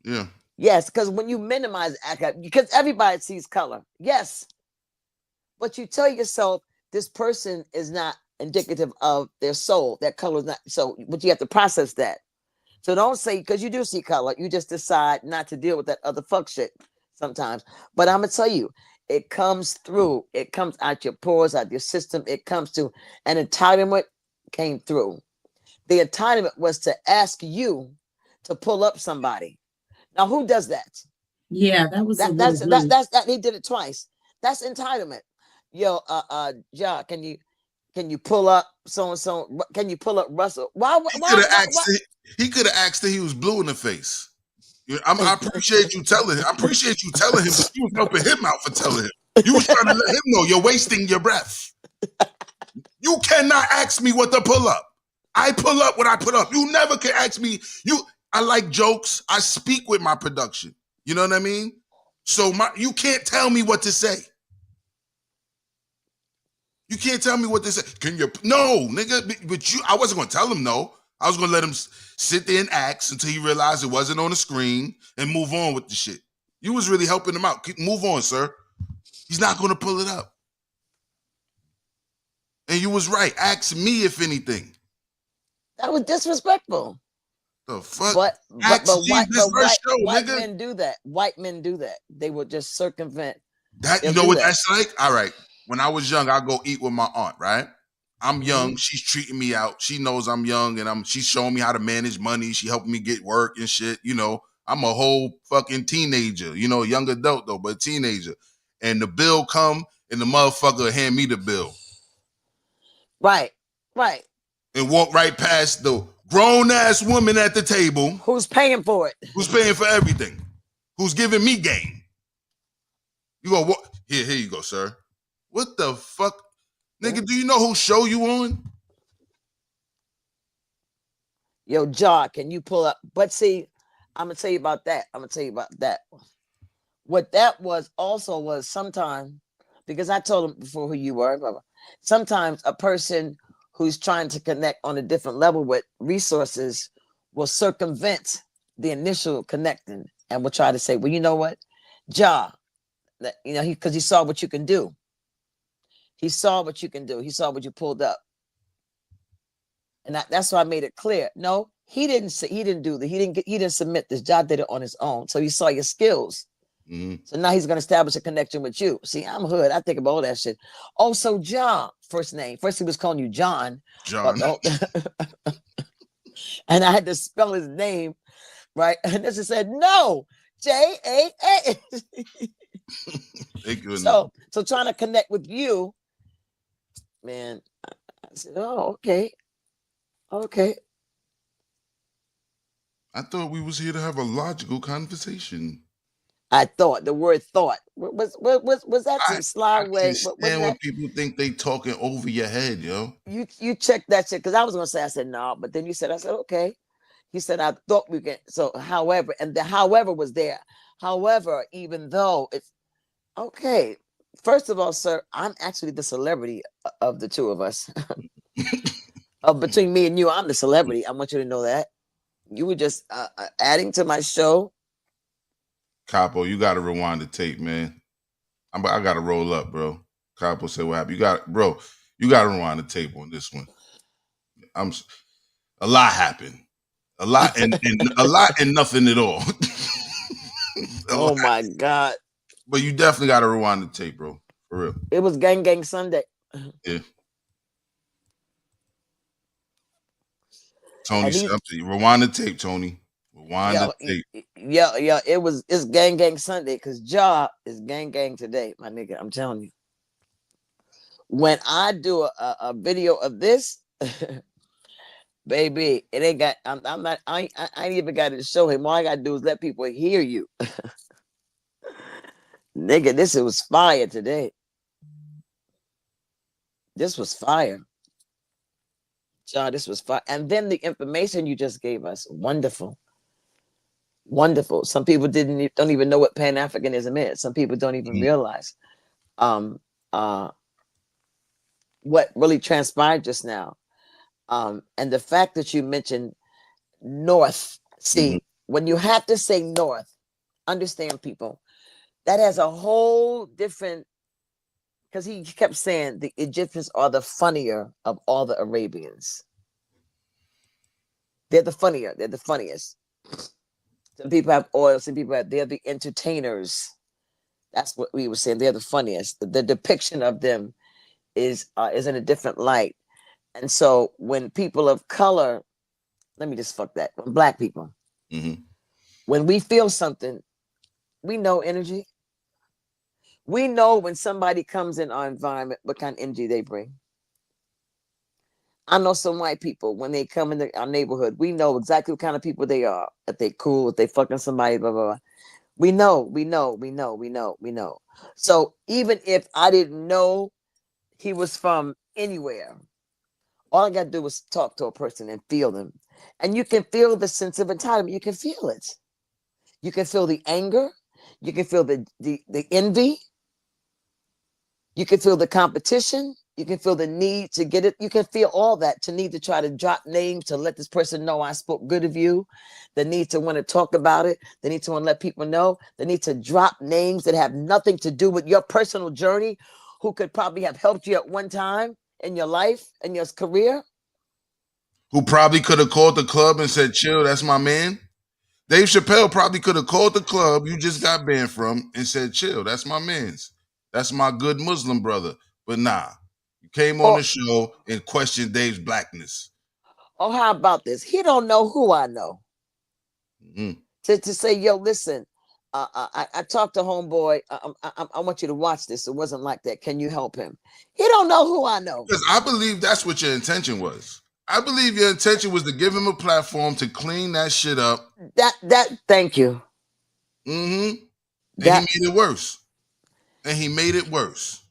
yeah. Yes, because when you minimize, because everybody sees color. Yes. But you tell yourself, this person is not indicative of their soul. That color is not. So, but you have to process that. So don't say, because you do see color, you just decide not to deal with that other fuck shit sometimes. But I'm going to tell you, it comes through. It comes out your pores, out your system. It comes to an entitlement came through. The entitlement was to ask you to pull up somebody. Now, who does that? Yeah, that was That's that he did it twice. That's entitlement. Yo, Ja, can you pull up so and so? Can you pull up Russell? Why? He could have asked that he was blue in the face. I appreciate you telling him. But you was helping him out for telling him. You was trying to let him know you're wasting your breath. You cannot ask me what to pull up. I pull up what I put up. You never can ask me. I like jokes. I speak with my production. You know what I mean? So you can't tell me what to say. You can't tell me what to say. No, nigga, but I wasn't gonna tell him no. I was gonna let him sit there and act until he realized it wasn't on the screen and move on with the shit. You was really helping him out. Move on, sir. He's not gonna pull it up. And you was right. Ask me if anything. That was disrespectful. The fuck? But Ask Steve, this first show, white nigga. men do that. White men do that. They will just circumvent. That you know what that's like? All right. When I was young, I go eat with my aunt, right? I'm young. She's treating me out. She knows I'm young, and she's showing me how to manage money. She helping me get work and shit. You know, I'm a whole fucking teenager. You know, young adult though, but teenager. And the bill come, and the motherfucker hand me the bill. Right. And walk right past the grown ass woman at the table. Who's paying for it? Who's paying for everything? Who's giving me game? You go, what? Here you go, sir. What the fuck? Nigga, do you know whose show you on? Yo, Jaw, can you pull up? But see, I'm going to tell you about that. What that was also was sometimes, because I told him before who you were, sometimes a person who's trying to connect on a different level with resources will circumvent the initial connecting and will try to say, well, you know what? Jaw, you know, because he saw what you can do. He saw what you can do. He saw what you pulled up. And that's why I made it clear. No, he didn't do that. He didn't submit this. Jaw did it on his own. So he saw your skills. Mm-hmm. So now he's going to establish a connection with you. See, I'm hood. I think about all that shit. Also, John, first name. First he was calling you John. John. And I had to spell his name, right? And this said, no, J-A-A. So trying to connect with you, man, I said, oh, okay. I thought we was here to have a logical conversation. I thought the word "thought" was that some sly way? And when people think they talking over your head, yo, you check that shit because I was gonna say I said no, but then I said okay. He said I thought we could. So however, and the however was there. However, even though it's okay. First of all, sir, I'm actually the celebrity of the two of us. Between me and you, I'm the celebrity. I want you to know that. You were just adding to my show. Capo, you got to rewind the tape, man. I got to roll up, bro. Capo said what happened. You got to rewind the tape on this one. A lot happened. A lot and a lot and nothing at all. Oh my God. But you definitely got to rewind the tape, bro. For real. It was Gang Sunday. Yeah. Tony, rewind the tape, Tony. Yeah, it's Gang Sunday because Jaw is Gang today, my nigga. I'm telling you. When I do a video of this, baby, it ain't got. I ain't even got to show him. All I gotta do is let people hear you, nigga. This was fire today. This was fire. Jaw, this was fire. And then the information you just gave us, wonderful. Some people don't even know what Pan-Africanism is. Some people don't even realize what really transpired just now. And the fact that you mentioned North. See, when you have to say North, understand, people, that has a whole different, because he kept saying the Egyptians are the funnier of all the Arabians. They're the funniest. Some people have oil, they're the entertainers. That's what we were saying. They're the funniest. The depiction of them is in a different light. And so when people of color, let me just fuck that. When Black people, when we feel something, we know energy. We know when somebody comes in our environment, what kind of energy they bring. I know some white people, when they come in our neighborhood, we know exactly what kind of people they are. If they cool, if they fucking somebody, blah, blah, blah. We know. So even if I didn't know he was from anywhere, all I got to do was talk to a person and feel them. And you can feel the sense of entitlement. You can feel it. You can feel the anger. You can feel the envy. You can feel the competition. You can feel the need to get it. You can feel all that, to need to try to drop names to let this person know I spoke good of you. The need to want to talk about it. The need to want to let people know. The need to drop names that have nothing to do with your personal journey, who could probably have helped you at one time in your life and your career. Who probably could have called the club and said, chill, that's my man. Dave Chappelle probably could have called the club you just got banned from and said, chill, that's my man's. That's my good Muslim brother. But nah, you came on Or, the show and questioned Dave's blackness. or how about this? He don't know who I know. Mm-hmm. To say, yo, listen, I talked to homeboy. I want you to watch this. It wasn't like that. Can you help him? He don't know who I know. Because I believe that's what your intention was. I believe your intention was to give him a platform to clean that shit up. Thank you. Mm-hmm. And That he made it worse. And he made it worse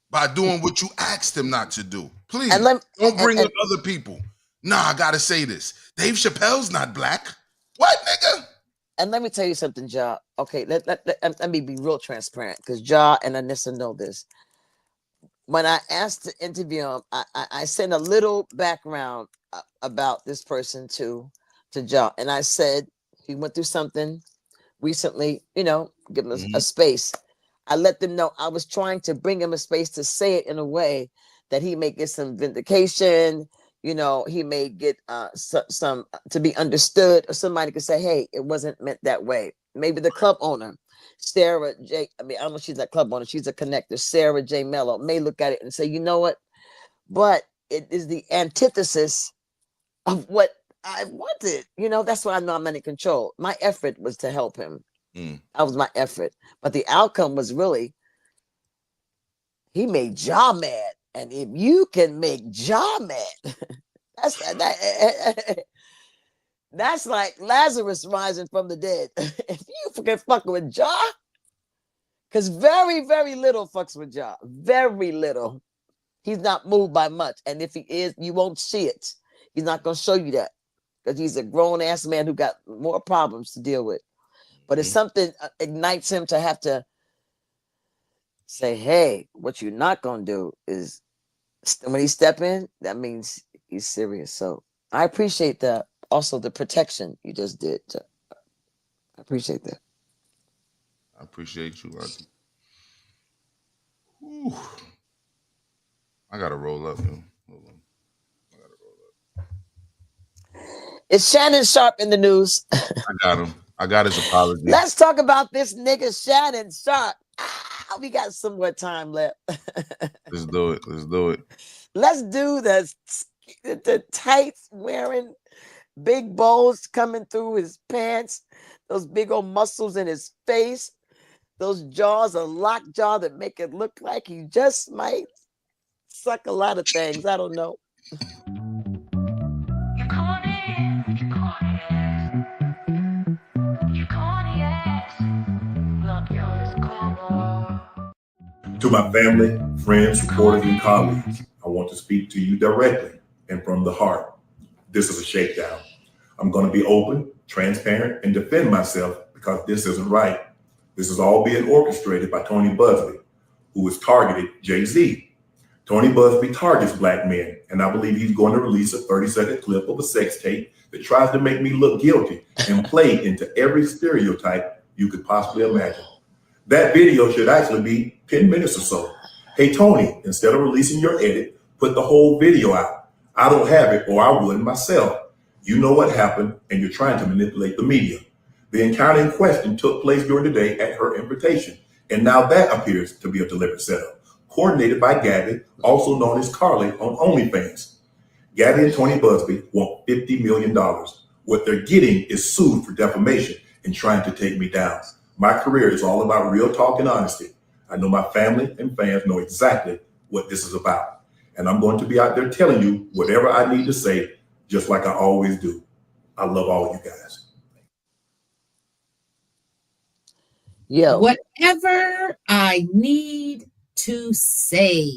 by doing what you asked him not to do. Please, and let don't bring and up other people. Nah, I gotta say this. Dave Chappelle's not black. What, nigga? and let me tell you something, Ja. Okay, let me be real transparent, because Ja and Anissa know this. When I asked to interview him, I sent a little background about this person to Ja, and I said he went through something recently. Give him a space. I let them know I was trying to bring him a space to say it in a way that he may get some vindication. He may get some to be understood, or somebody could say, hey, it wasn't meant that way. Maybe the club owner, Sarah J. I don't know if she's a club owner, she's a connector. Sarah J. Mello may look at it and say, you know what? But it is the antithesis of what I wanted. That's why I know I'm in control. My effort was to help him. That was my effort. But the outcome was really, he made Ja mad. And if you can make Ja mad, that's like Lazarus rising from the dead. If you can fuck with Ja, because very, very little fucks with Ja. Very little. He's not moved by much. And if he is, you won't see it. He's not going to show you that, because he's a grown-ass man who got more problems to deal with. But if something ignites him to have to say, hey, what you're not going to do is, when he step in, that means he's serious. So I appreciate that. Also, the protection you just did. I appreciate that. I appreciate you, Auntie. Whew. I gotta roll up, yo. Hold on. I gotta roll up. Is Shannon Sharp in the news? I got him. I got his apology. Let's talk about this nigga Shannon Sharp. We got some more time left. Let's do it. Let's do it. Let's do the tights wearing, big bows coming through his pants, those big old muscles in his face, those jaws, a locked jaw that make it look like he just might suck a lot of things. I don't know. To my family, friends, supporters, and colleagues, I want to speak to you directly and from the heart. This is a shakedown. I'm going to be open, transparent, and defend myself, because this isn't right. This is all being orchestrated by Tony Busby, who has targeted Jay-Z. Tony Busby targets black men, and I believe he's going to release a 30-second clip of a sex tape that tries to make me look guilty and play into every stereotype you could possibly imagine. That video should actually be 10 minutes or so. Hey, Tony, instead of releasing your edit, put the whole video out. I don't have it, or I wouldn't myself. You know what happened, and you're trying to manipulate the media. The encounter in question took place during the day at her invitation, and now that appears to be a deliberate setup, coordinated by Gabby, also known as Carly, on OnlyFans. Gabby and Tony Busby want $50 million. What they're getting is sued for defamation and trying to take me down. My career is all about real talk and honesty. I know my family and fans know exactly what this is about. And I'm going to be out there telling you whatever I need to say, just like I always do. I love all you guys. Yo. Whatever I need to say.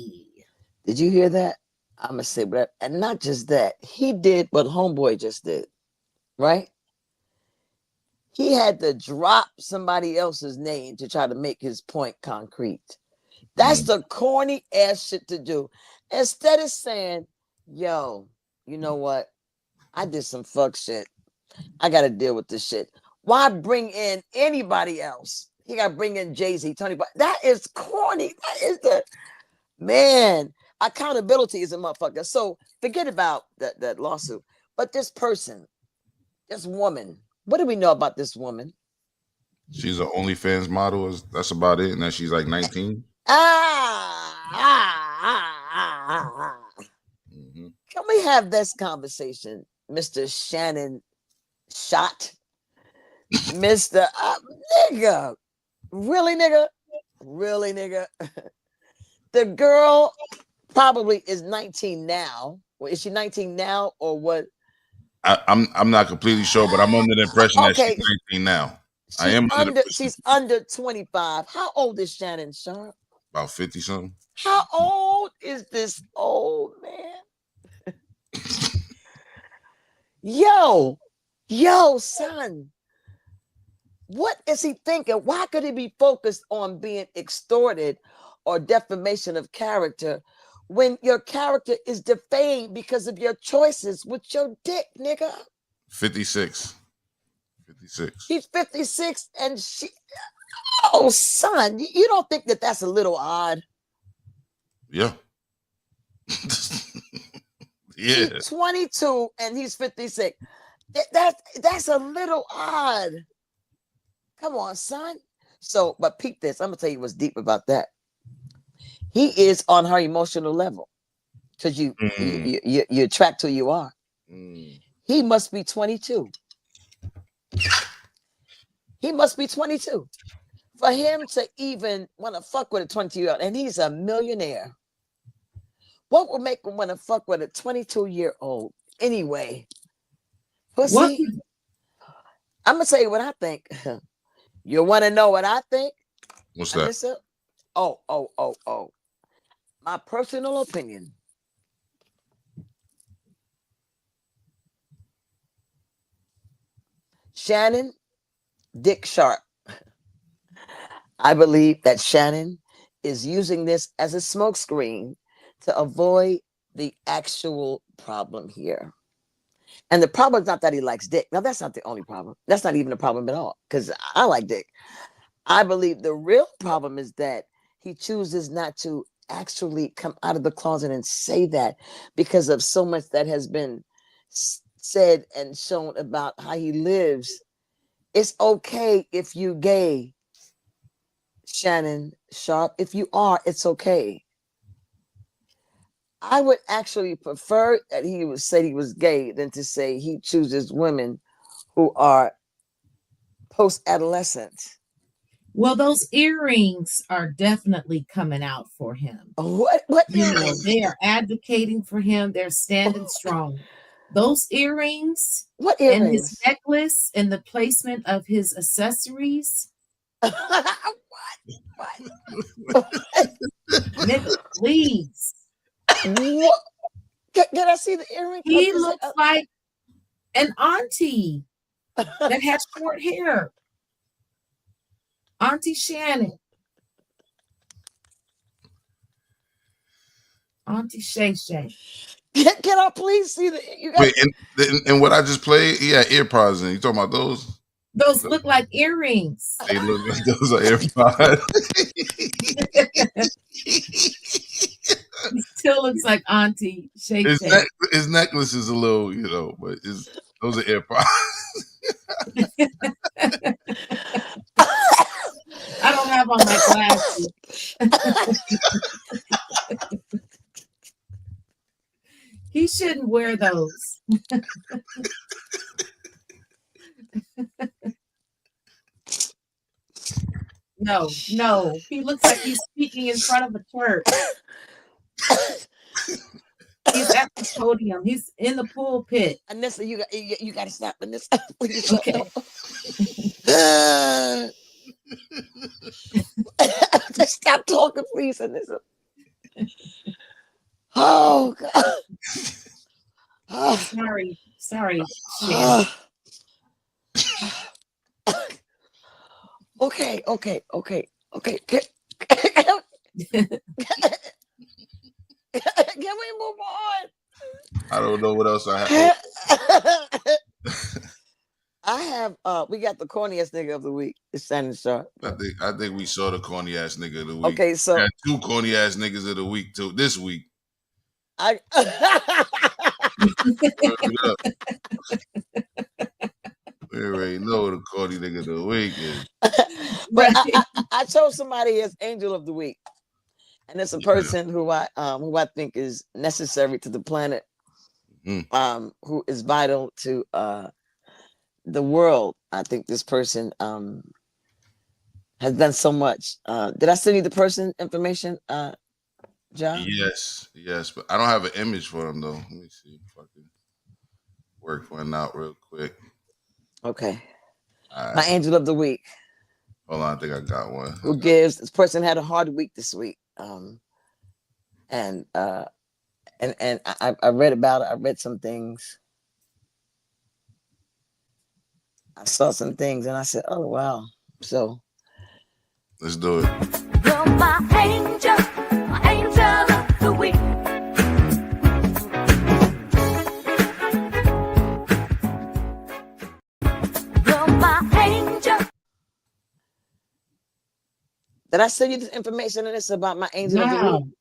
Did you hear that? I'm going to say whatever. And not just that. He did what Homeboy just did. Right? He had to drop somebody else's name to try to make his point concrete. That's the corny ass shit to do. Instead of saying, yo, you know what? I did some fuck shit. I got to deal with this shit. Why bring in anybody else? You got to bring in Jay-Z, Tony. But that is corny. That is the man. Accountability is a motherfucker. So forget about that lawsuit. But this person, this woman, what do we know about this woman? She's an OnlyFans model. That's about it. And that she's like 19. Mm-hmm. Can we have this conversation, Mr. Shannon Shot? Mr. Nigga. Really, nigga? Really, nigga? The girl probably is 19 now. Well, is she 19 now or what? I'm not completely sure, but I'm under the impression that she's 19 now. I am she's under 25. How old is Shannon Sharp? About 50 something. How old is this old man? Yo, son. What is he thinking? Why could he be focused on being extorted or defamation of character when your character is defamed because of your choices with your dick, nigga? 56. 56. He's 56 and she... Oh, son, you don't think that that's a little odd? Yeah. Yeah. She's 22 and he's 56. That's a little odd. Come on, son. So, but peep this. I'm gonna tell you what's deep about that. He is on her emotional level because you attract who you are. He must be 22. He must be 22 for him to even want to fuck with a 22-year-old, and he's a millionaire. What would make him want to fuck with a 22-year-old anyway? Pussy. I'm gonna tell you what I think. You want to know what I think? What's that? Oh. My personal opinion. Shannon Dick Sharp. I believe that Shannon is using this as a smokescreen to avoid the actual problem here. And the problem is not that he likes dick. Now, that's not the only problem. That's not even a problem at all, because I like dick. I believe the real problem is that he chooses not to actually come out of the closet and say that because of so much that has been said and shown about how he lives. It's okay if you gay, Shannon Sharp. If you are, it's okay. I would actually prefer that he would say he was gay than to say he chooses women who are post-adolescent. Well, those earrings are definitely coming out for him. What earrings? They are advocating for him. They're standing strong. Those earrings, what earrings? And his necklace and the placement of his accessories. What? Nigga, please. What? Can I see the earring? He looks like an auntie that has short hair. Auntie Shannon. Auntie Shay Shay. Can I please see the... Wait, and what I just played, he had earpods in. You talking about those? Those look like earrings. They look like those are AirPods. He still looks like Auntie Shay Shay. His necklace is a little, but those are AirPods. I don't have on my glasses. He shouldn't wear those. No. He looks like he's speaking in front of a church. He's at the podium. He's in the pulpit. Anissa, you got to stop. Anissa, please. Okay. Just stop talking, please, Anissa. Oh God. Sorry. Okay. Can we move on? I don't know what else I have. I have we got the corniest nigga of the week. It's Shannon Sharp. I think we saw the corny ass nigga of the week. Okay, so we had 2 corny ass niggas of the week too this week. I We already know the corny nigga of the week is. but Right. I chose somebody as Angel of the Week. And it's a person who I think is necessary to the planet, who is vital to the world. I think this person has done so much. Did I send you the person information, John? Yes, but I don't have an image for him though. Let me see if I can work one out real quick. Okay. All My right. Angel of the Week. Hold on, I think I got one. Who gives this person had a hard week this week. And I read about it. I read some things. I saw some things and I said, oh wow. So let's do it. You're my angel of the week. You're my angel. did I send you this information and it's about my Angel of the Wow. Week?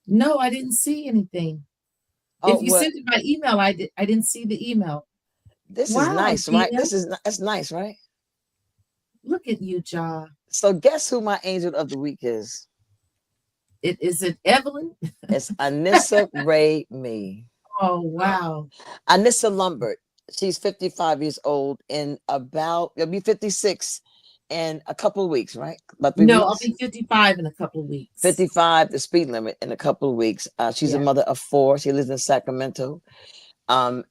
No, I didn't see anything. Oh, If you well, sent it by email, I didn't see the email. this is Wow, nice, right? Gina. That's nice, right? Look at you, Ja. So guess who my Angel of the Week is? Is it Evelyn? It's Anissa Ray Me. Oh, wow. Anissa Lombard. She's 55 years old in it'll be 56 in a couple of weeks, right? About 3 No, weeks. I'll be 55 in a couple of weeks. 55, the speed limit in a couple of weeks. She's a mother of 4. She lives in Sacramento.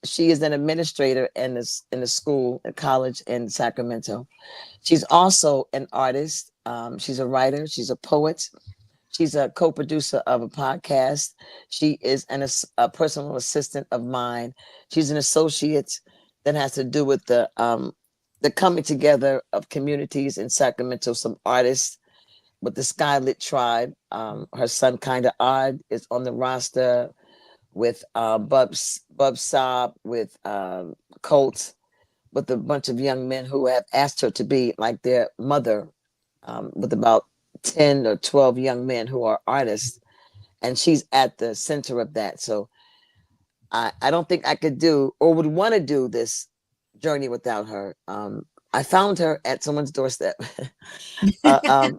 She is an administrator in the school at college in Sacramento. She's also an artist. She's a writer. She's a poet. She's a co-producer of a podcast. She is a personal assistant of mine. She's an associate that has to do with the coming together of communities in Sacramento, some artists with the Skylit Tribe. Her son, Kinda Odd, is on the roster with Bub Saab, with Colt, with a bunch of young men who have asked her to be like their mother, with about 10 or 12 young men who are artists. And she's at the center of that. So I don't think I could do or would want to do this journey without her. I found her at someone's doorstep. I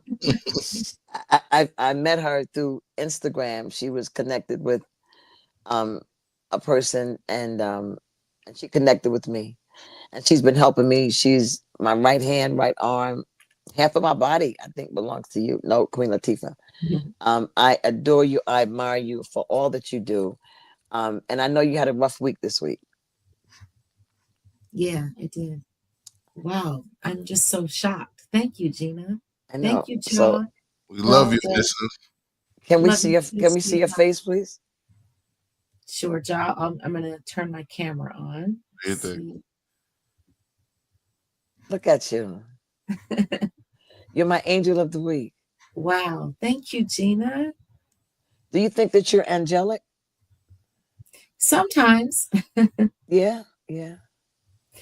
met her through Instagram. She was connected with a person and she connected with me. And she's been helping me. She's my right hand, right arm. Half of my body, I think, belongs to you. No, Queen Latifah. I adore you. I admire you for all that you do. And I know you had a rough week this week. Yeah, I did. Wow. I'm just so shocked. Thank you, Gina. I know. Thank you, Ja. So we love you, Well, listen. can we Love see you your too, can we see your sweetheart. face, please? Sure, Ja. I'm going to turn my camera on. What do you think? See. Look at you. You're my Angel of the Week. Wow. Thank you, Gina. Do you think that you're angelic? Sometimes. Yeah.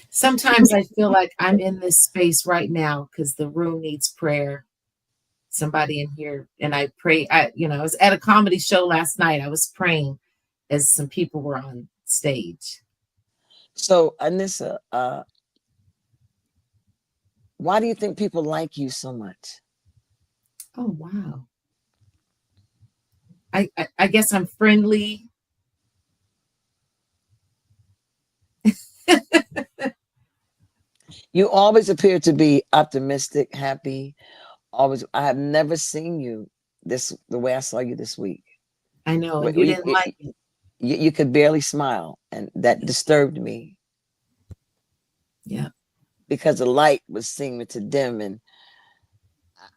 Sometimes I feel like I'm in this space right now because the room needs prayer. Somebody in here, and I pray. I was at a comedy show last night. I was praying as some people were on stage. So, Anissa, why do you think people like you so much? Oh, wow. I guess I'm friendly. You always appear to be optimistic, happy. Always. I have never seen you the way I saw you this week. I know, and Where you didn't like it. You could barely smile, and that disturbed me. Yeah. Because the light was seeming to dim, and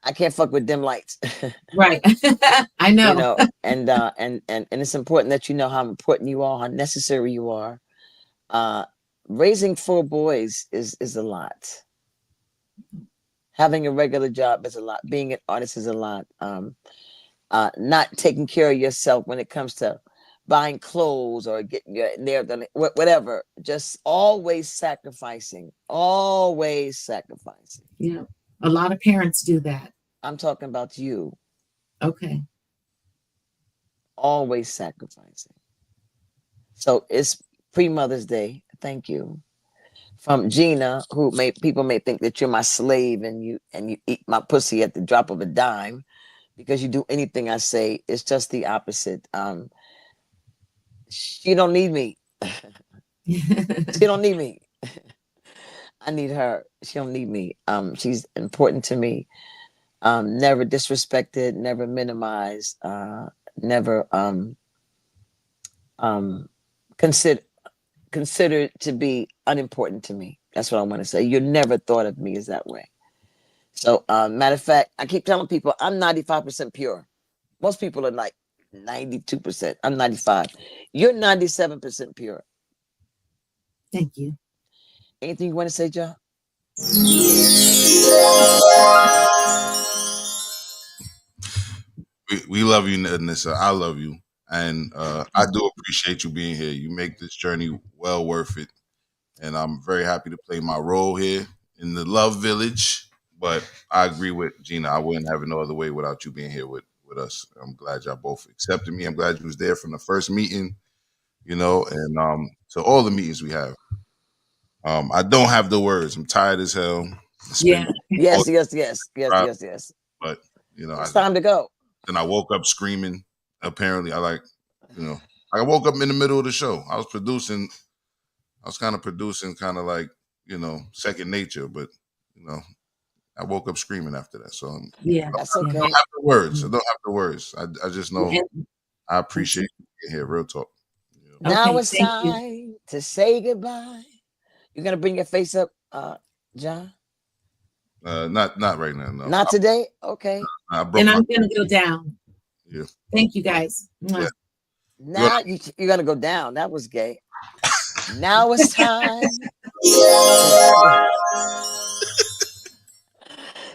I can't fuck with dim lights. Right. I know. You know, and it's important that you know how important you are, how necessary you are. Raising 4 boys is a lot. Having a regular job is a lot. Being an artist is a lot. not taking care of yourself when it comes to buying clothes or getting your nail done, whatever. Just always sacrificing, always sacrificing. Yeah. A lot of parents do that. I'm talking about you, Okay. always sacrificing. So it's pre-Mother's Day. Thank you. From Gina, who may people may think that you're my slave and you eat my pussy at the drop of a dime because you do anything I say. It's just the opposite. She don't need me. She don't need me. I need her. She don't need me. She's important to me. Never disrespected, never minimized, never um considered to be unimportant to me. That's what I want to say. You never thought of me as that way. So, matter of fact, I keep telling people I'm 95% pure. Most people are like 92%. I'm 95. You're 97% pure. Thank you. Anything you want to say, John? We love you, Nissa. I love you. And I do appreciate you being here. You make this journey well worth it. And I'm very happy to play my role here in the Love Village. But I agree with Gina. I wouldn't have it no other way without you being here with us. I'm glad y'all both accepted me. I'm glad you was there from the first meeting, and so all the meetings we have. I don't have the words. I'm tired as hell. Yeah. Yes, yes, yes, yes, yes, yes. But It's time to go. then I woke up screaming. Apparently, I woke up in the middle of the show. I was kind of producing, kind of like, second nature, but I woke up screaming after that. So Yeah. That's I okay. don't have the words. I don't have the words. I just know And- I appreciate you being here. Real talk. Now Okay, it's thank you. time to say goodbye. You're gonna bring your face up, John? Not right now. No, Not today? Okay. I broke And my. I'm going to go down. Yeah. Thank you guys. Mwah. Yeah. Now you're gonna go down. That was gay. Now it's time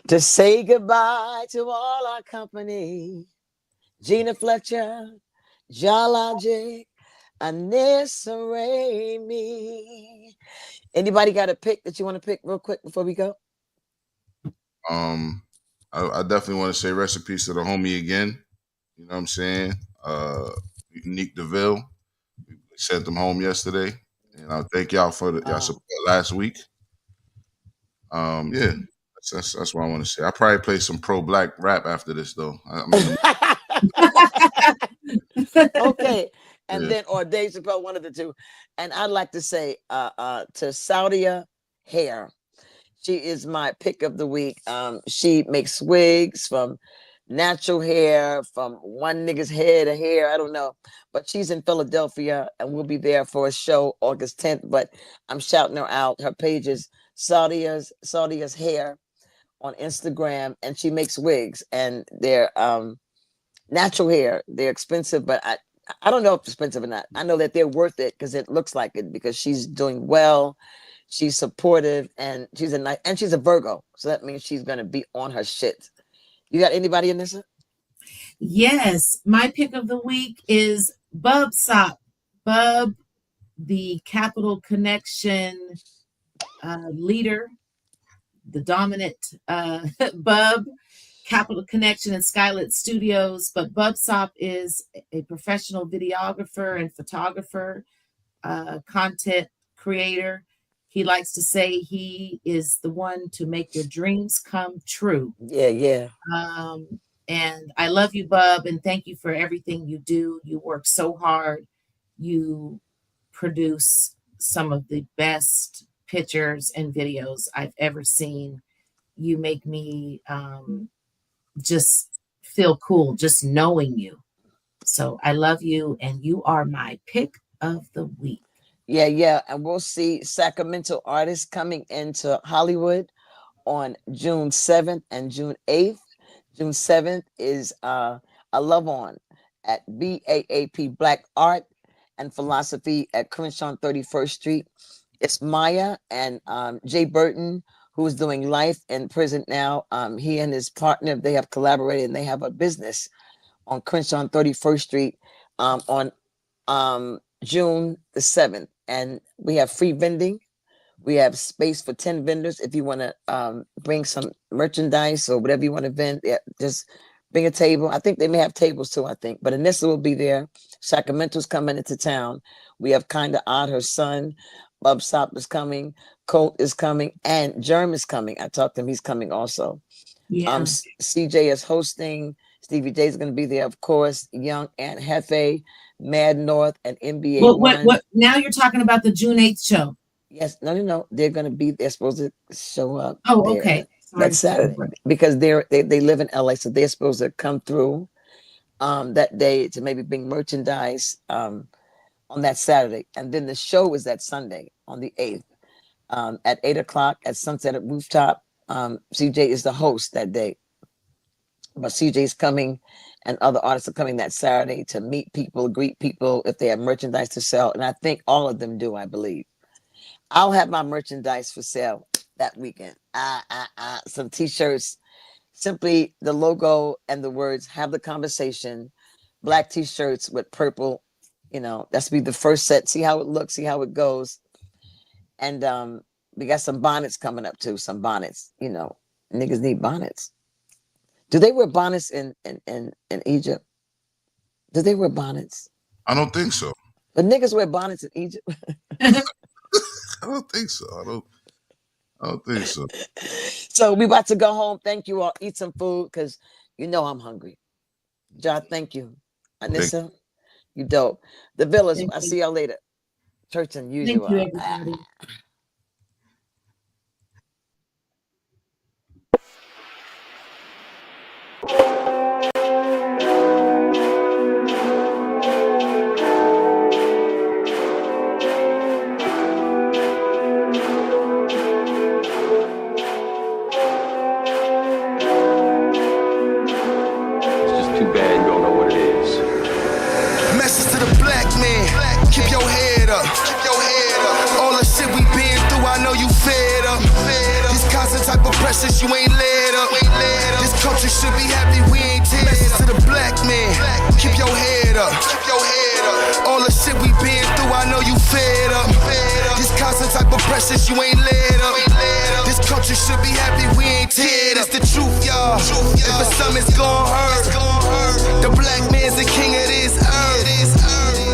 to say goodbye to all our company. Gina Fletcher, Jalogic, Anissa Raimi. Anybody got a pick that you want to pick real quick before we go? I definitely want to say recipes to the homie again. You know what I'm saying? Unique DeVille. We sent them home yesterday. And I thank y'all for y'all support last week. Yeah, that's what I want to say. I probably play some pro black rap after this though. Okay. And Yeah. then or Dave Chappelle, one of the two. And I'd like to say to Saudia Hair. She is my pick of the week. She makes wigs from natural hair, from one nigga's hair to hair. I don't know. But she's in Philadelphia and we'll be there for a show August 10th. But I'm shouting her out. Her page is Saudia's Hair on Instagram, and she makes wigs, and they're natural hair. They're expensive, but I don't know if it's expensive or not. I know that they're worth it because it looks like it, because she's doing well. She's supportive, and she's a Virgo. So that means she's gonna be on her shit. You got anybody in this? Yes. My pick of the week is Bub Sop. Bub, the Capital Connection leader, the dominant Bub, Capital Connection and Skylit Studios. But Bub Sop is a professional videographer and photographer, content creator. He likes to say he is the one to make your dreams come true. Yeah, yeah. And I love you, Bub, and thank you for everything you do. You work so hard. You produce some of the best pictures and videos I've ever seen. You make me just feel cool just knowing you. So I love you, and you are my pick of the week. Yeah, yeah. And we'll see Sacramento artists coming into Hollywood on June 7th and June 8th. June 7th is a love on at BAAP Black Art and Philosophy at Crenshaw 31st Street. It's Maya and Jay Burton, who's doing life in prison now. He and his partner, they have collaborated and they have a business on Crenshaw on 31st Street on June the 7th. And we have free vending. We have space for 10 vendors. If you want to bring some merchandise or whatever you want to vend, yeah, just bring a table. I think they may have tables too, I think. But Anissa will be there. Sacramento's coming into town. We have Kinda Odd, her son. Bub Sop is coming. Colt is coming. And Germ is coming. I talked to him. He's coming also. Yeah. CJ is hosting. Stevie J is going to be there, of course. Young Aunt Hefe, Mad North, and NBA One. What? Now you're talking about the June 8th show. Yes, no. They're going to be. They're supposed to show up. Oh, there. okay. That's Saturday because they live in LA, so they're supposed to come through that day to maybe bring merchandise on that Saturday, and then the show is that Sunday on the 8th at 8:00 at Sunset at Rooftop. CJ is the host that day, but CJ's coming, and other artists are coming that Saturday to meet people, greet people if they have merchandise to sell, and I think all of them do. I believe. I'll have my merchandise for sale that weekend. Some t-shirts, simply the logo and the words, have the conversation, black t-shirts with purple, that's be the first set. See how it looks, see how it goes. And we got some bonnets coming up too, some bonnets, niggas need bonnets. Do they wear bonnets in Egypt? Do they wear bonnets? I don't think so. The niggas wear bonnets in Egypt? I don't think so. I don't think so. So we about to go home. Thank you all. Eat some food because I'm hungry. John, thank you. Anissa, you dope. The Villas, I'll see y'all later. Church unusual. Thank you, everybody. Keep your head up. All the shit we been through, I know you fed up. This constant type of pressure, you ain't led up. This country should be happy we ain't teared up. Message to the black man, keep your head up. All the shit we been through, I know you fed up. This constant type of pressure, you ain't led up. This country should be happy we ain't teared up. It's the truth, y'all. If for some it's gon' hurt. The black man's the king of this earth.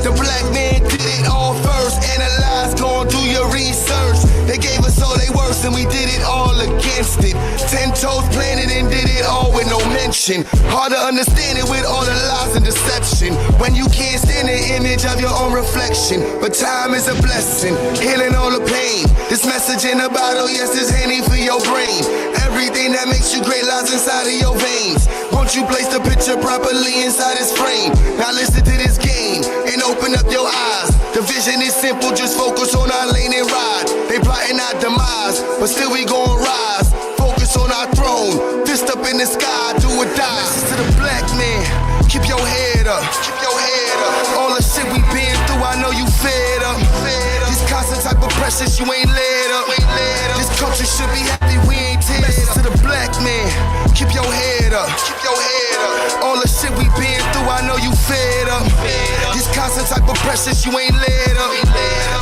The black man did it all first. Analyze, gon' do your research. They gave us all they worst and we did it all against it. 10 toes planted and did it all with no mention. Hard to understand it with all the lies and deception. When you can't stand the image of your own reflection. But time is a blessing, healing all the pain. This message in the bottle, yes, it's handy for your brain. Everything that makes you great lies inside of your veins. Won't you place the picture properly inside its frame? Now listen to this game and open up your eyes. The vision is simple, just focus on our lane and ride. They plotting our demise, but still we gon' rise. Focus on our throne, fist up in the sky, do or die. Message to the black man, keep your head up. All the shit we been through, I know you fed up. These constant type of pressures, you ain't led up. This country should be happy we ain't teared up. Message to the black man, keep your head up. All the shit we been through, I know you fed up. These constant type of pressures, you ain't led up.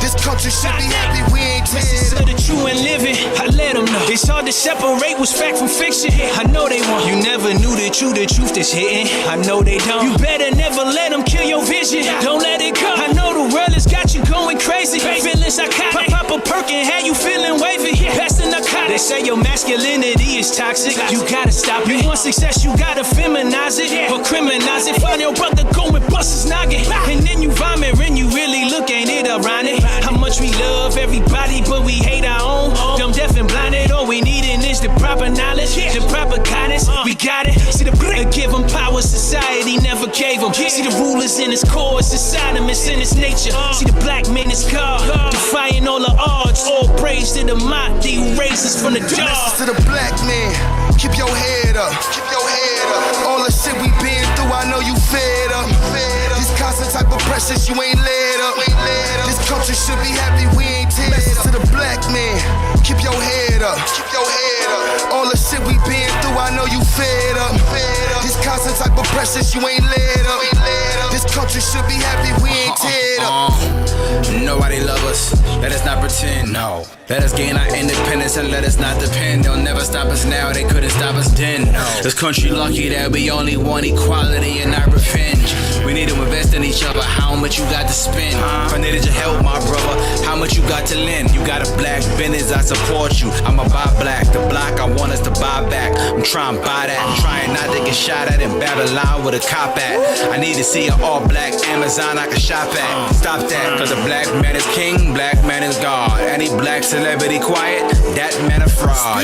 This country should be happy we ain't teared up. The true and living, I let them know. It's hard to separate what's fact from fiction. I know they won't. You never knew the truth that's hitting. I know they don't. You better never let them kill your vision. Don't let it go. I know the world has got you going crazy. Feeling psychotic. Pop a perk and how you feeling wavy. Pass the narcotic. They say your masculinity is toxic. You gotta stop it. You want success, you gotta feminize it or criminalize it. Find your brother, go and bust his noggin. And then you vomit when you really look, ain't it ironic? How much we love everybody, but we hate our own. Dumb, deaf, and blinded. All we needin' is the proper knowledge, the proper guidance. We got it. See the give them power, society never gave them. See the rulers in his core, it's inside him, it's in his nature. See the black man is God, defying all the odds. All praise to the mighty who raises from the dark. Message to the black man, keep your head up. All the shit we been through, I know you fed up. These constant type of precious, you ain't laid up. This country should be happy we ain't teared up. To the black man, keep your head up. Keep your head up. All the shit we been through, I know you fed up. This constant type of precious, you ain't laid up. This country should be happy we ain't teared up. Nobody love us, let us not pretend, no. Let us gain our independence and let us not depend. They'll never stop us now, they couldn't stop us then, no. This country lucky that we only want equality and not revenge. We need to invest in each other, how much you got to spend? If I needed your help, my brother, how much you got to lend? You got a black business, I support you. I'ma buy black, the block I want us to buy back. I'm trying to buy that, I'm trying not to get shot at in Babylon with a cop at. I need to see an all black Amazon I can shop at. Stop that, cause the black man is king, black man is God. Any black celebrity quiet, that man a fraud.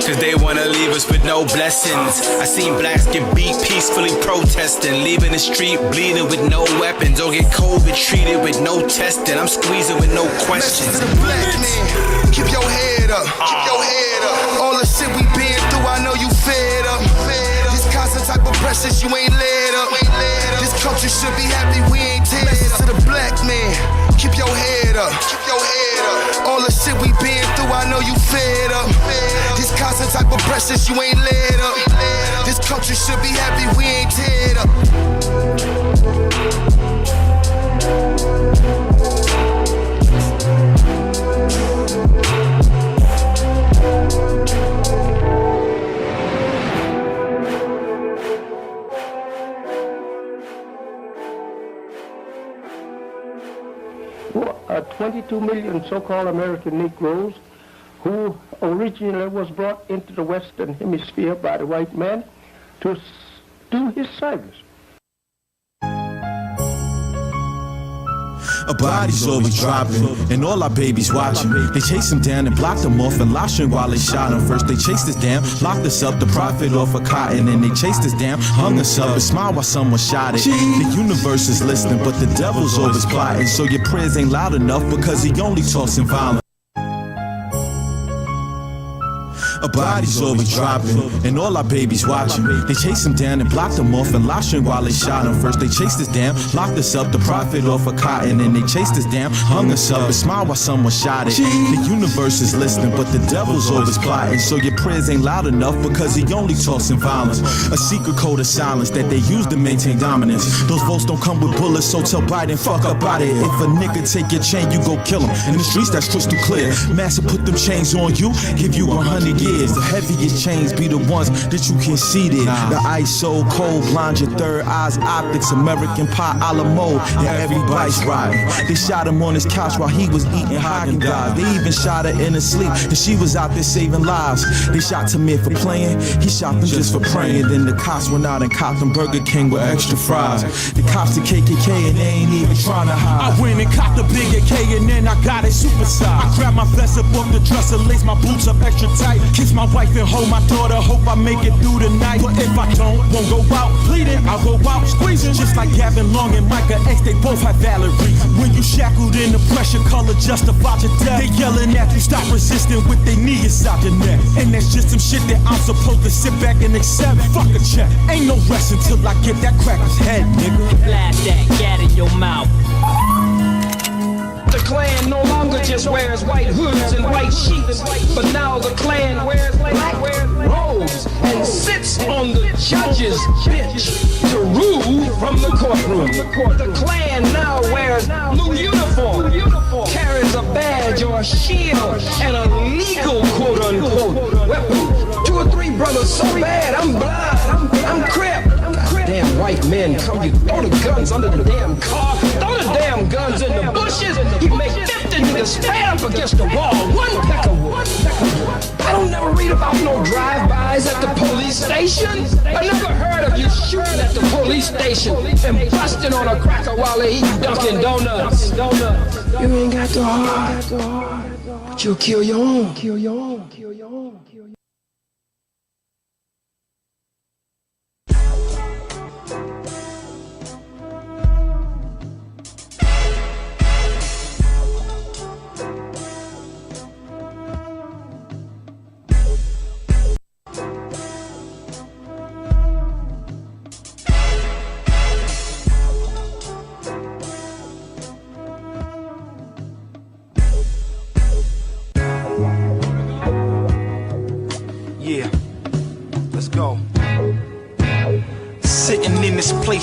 Cause they wanna leave us with no blessings. I seen blacks get beat peacefully protesting, leaving the street bleeding with no weapons, or get COVID treated with no testing. I'm squeezing with no questions. To the black man, keep your head up. Keep your head up. All the shit we been through, I know you fed up. This constant type of precious, you ain't laid up. This country should be happy we ain't teared up. To the black man, keep your head up. Keep your head up. All the shit we been through, I know you fed up. This constant type of precious, you ain't laid up. This country should be happy we ain't teared up. Well, 22 million so-called American Negroes who originally was brought into the Western Hemisphere by the white man to do his service. A body's always dropping, and all our babies watching. They chased him down and blocked him off and locked him while they shot him. First they chased us down, locked us up, the profit off of cotton. And they chased us down, hung us up, and smiled while someone shot it. The universe is listening, but the devil's always plotting. So your prayers ain't loud enough because he only talks in violence. A body's always dropping, and all our babies watching. They chased him down and blocked him off and locked him while they shot him. First they chased us down, locked us up, the profit off of cotton. And they chased us down, hung us up, and smiled while someone shot it. The universe is listening, but the devil's always plotting. So your prayers ain't loud enough because he only talks in violence. A secret code of silence that they use to maintain dominance. Those votes don't come with bullets, so tell Biden, fuck up out of it. If a nigga take your chain, you go kill him. In the streets, that's crystal clear. Massa put them chains on you, give you 100 years. The heaviest chains be the ones that you can see there. The ice so cold, blind your third eyes, optics, American pie a la mode, and everybody's riding. They shot him on his couch while he was eating Haagen-Dazs. They even shot her in her sleep, and she was out there saving lives. They shot Tamir for playing, he shot them just for praying. Then the cops went out and copped them Burger King with extra fries. The cops the KKK and they ain't even trying to hide. I went and copped the big AK and then I got it supersized. I grabbed my vest up off the dresser, laced my boots up extra tight, kiss my wife and hold my daughter, hope I make it through the night. But if I don't, won't go out bleeding, I'll go out squeezing. Just like Gavin Long and Micah X, they both have valid reasons. When you shackled in the pressure, color justified your death. They yelling at you, stop resisting with their knee inside your neck. And that's just some shit that I'm supposed to sit back and accept. Fuck a check, ain't no rest until I get that cracker's head, nigga. Blast that gat in your mouth. The Klan no longer just wears white hoods and white sheets, but now the Klan wears black robes and sits on the judge's bench to rule from the courtroom. The Klan now wears blue uniform, carries a badge or a shield and a legal quote-unquote weapon. 2 or 3 brothers so bad, I'm blind, I'm crip. Damn white men come, you throw the guns under the damn car, throw the damn guns in the bushes, you make 50 niggas stand up against the wall, one peck of wood. I don't never read about no drive-bys at the police station. I never heard of you shooting at the police station and busting on a cracker while they eat Dunkin' Donuts. You ain't got the heart, but you'll kill your own.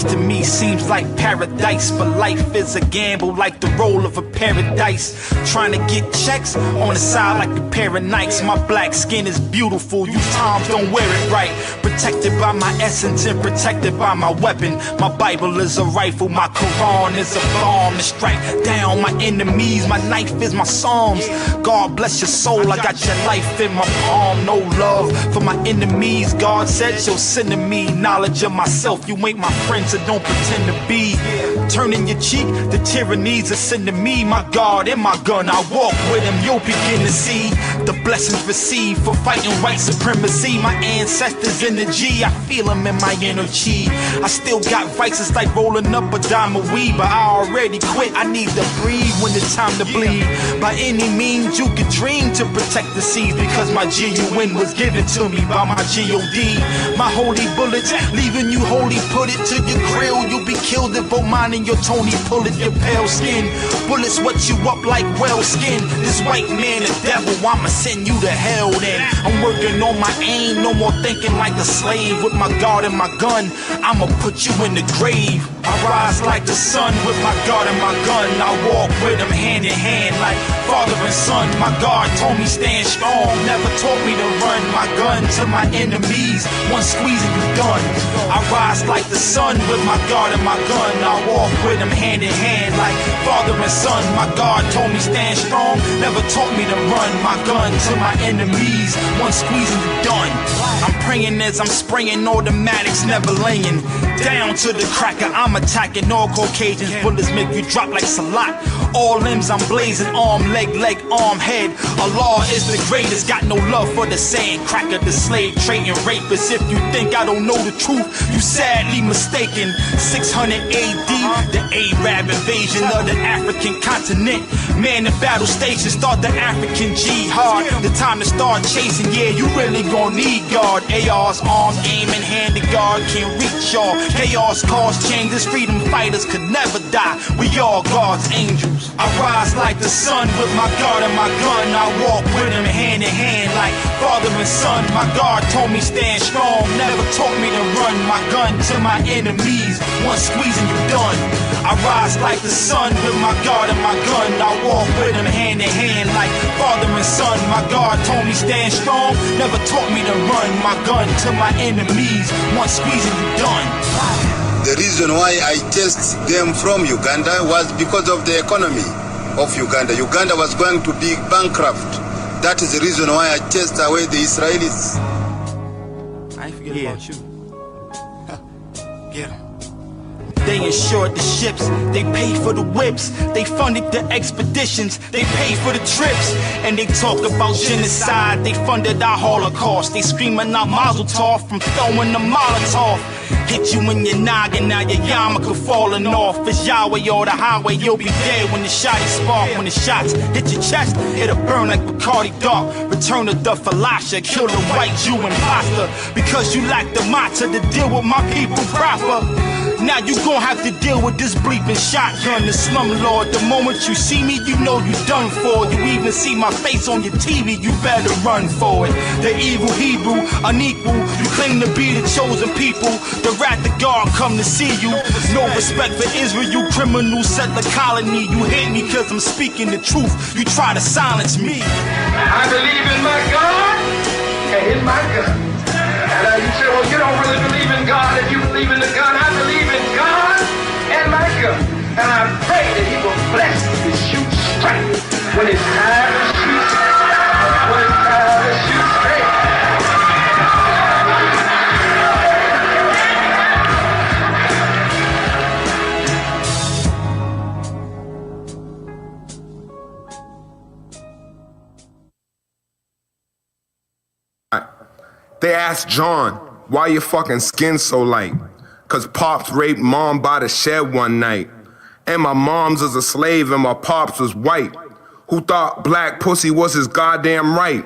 Life to me seems like paradise, but life is a gamble like the roll of a paradise. Trying to get checks on the side like a pair of Nikes. My black skin is beautiful, you Toms don't wear it right. Protected by my essence and protected by my weapon. My Bible is a rifle, my Quran is a bomb to strike down my enemies. My knife is my psalms. God bless your soul, I got your life in my palm. No love for my enemies. God said you'll send to me knowledge of myself. You ain't my friend, so don't pretend to be. Turning your cheek, the tyrannies are sending me. My God and my gun, I walk with him. You'll begin to see the blessings received for fighting white supremacy. My ancestors in the G, I feel them in my energy. I still got vices like rolling up a dime of weed, but I already quit. I need to breathe when it's time to bleed. By any means you can dream to protect the seas, because my GUN was given to me by my GOD. My holy bullets, leaving you holy, put it to your grill. You'll be killed if both mine and your Tony pull it, your pale skin. Bullets wet you up like whale skin. This white man the devil, I'ma send you to hell then. I'm working on my aim, no more thinking like a slave. With my God and my gun, I'ma put you in the grave. I rise like the sun with my God and my gun. I walk with him hand in hand like father and son. My God told me stand strong, never taught me to run. My gun to my enemies, one squeeze and you done. I rise like the sun with my God and my gun. I walk with him hand in hand like father and son. My God told me stand strong, never taught me to run. My gun to my enemies, one squeeze and you done. I'm praying as I'm spraying automatics, never laying down to the cracker. I'm attacking all Caucasians, bullets make you drop like Salat. All limbs I'm blazing, arm, leg, arm, head. Allah is the greatest, got no love for the sand cracker, the slave trading rapist. If you think I don't know the truth, you sadly mistaken. 600 AD, the Arab invasion of the African continent. Man in battle stations, start the African jihad. The time to start chasing, yeah, you really gon' need God. AR's arms, aiming, hand to guard, can't reach y'all. Chaos cause changes, freedom fighters could never die. We all God's angels. I rise like the sun with my God and my gun. I walk with him hand in hand like father and son. My God told me stand strong, never taught me to run. My gun to my enemies, one squeeze and you done. I rise like the sun with my God and my gun. I walk with him hand in hand like father and son. My God told me stand strong, never taught me to run. My gun to my enemies, one squeeze and you done. The reason why I chased them from Uganda was because of the economy of Uganda. Uganda was going to be bankrupt. That is the reason why I chased away the Israelis. I ain't forget about you. Get 'em. They insured the ships, they paid for the whips, they funded the expeditions, they paid for the trips. And they talk about genocide, they funded our Holocaust. They screaming out Mazel Tov from throwing the Molotov. Hit you in your noggin, now your yarmulke falling off. It's Yahweh or the highway, you'll be dead when the shotty spark. When the shots hit your chest, it'll burn like Bacardi Dark. Return to the Falasha, kill the white Jew imposter. Because you lack the matzah to deal with my people proper. Now you gon' have to deal with this bleeping shotgun, the slumlord. The moment you see me, you know you done for. You even see my face on your TV, you better run for it. The evil Hebrew, unequal, you claim to be the chosen people. The wrath of God come to see you. No respect for Israel, you criminal, set the colony. You hate me cause I'm speaking the truth, you try to silence me. I believe in my God and in my gun. And you say, well, you don't really believe in God if you believe in the gun. I believe in God and my gun. And I pray that he will bless me to shoot straight when it's time to shoot straight. When it's time to shoot straight. They asked John, why your fucking skin so light? Cause Pops raped Mom by the shed one night. And my mom's was a slave and my Pops was white. Who thought black pussy was his goddamn right?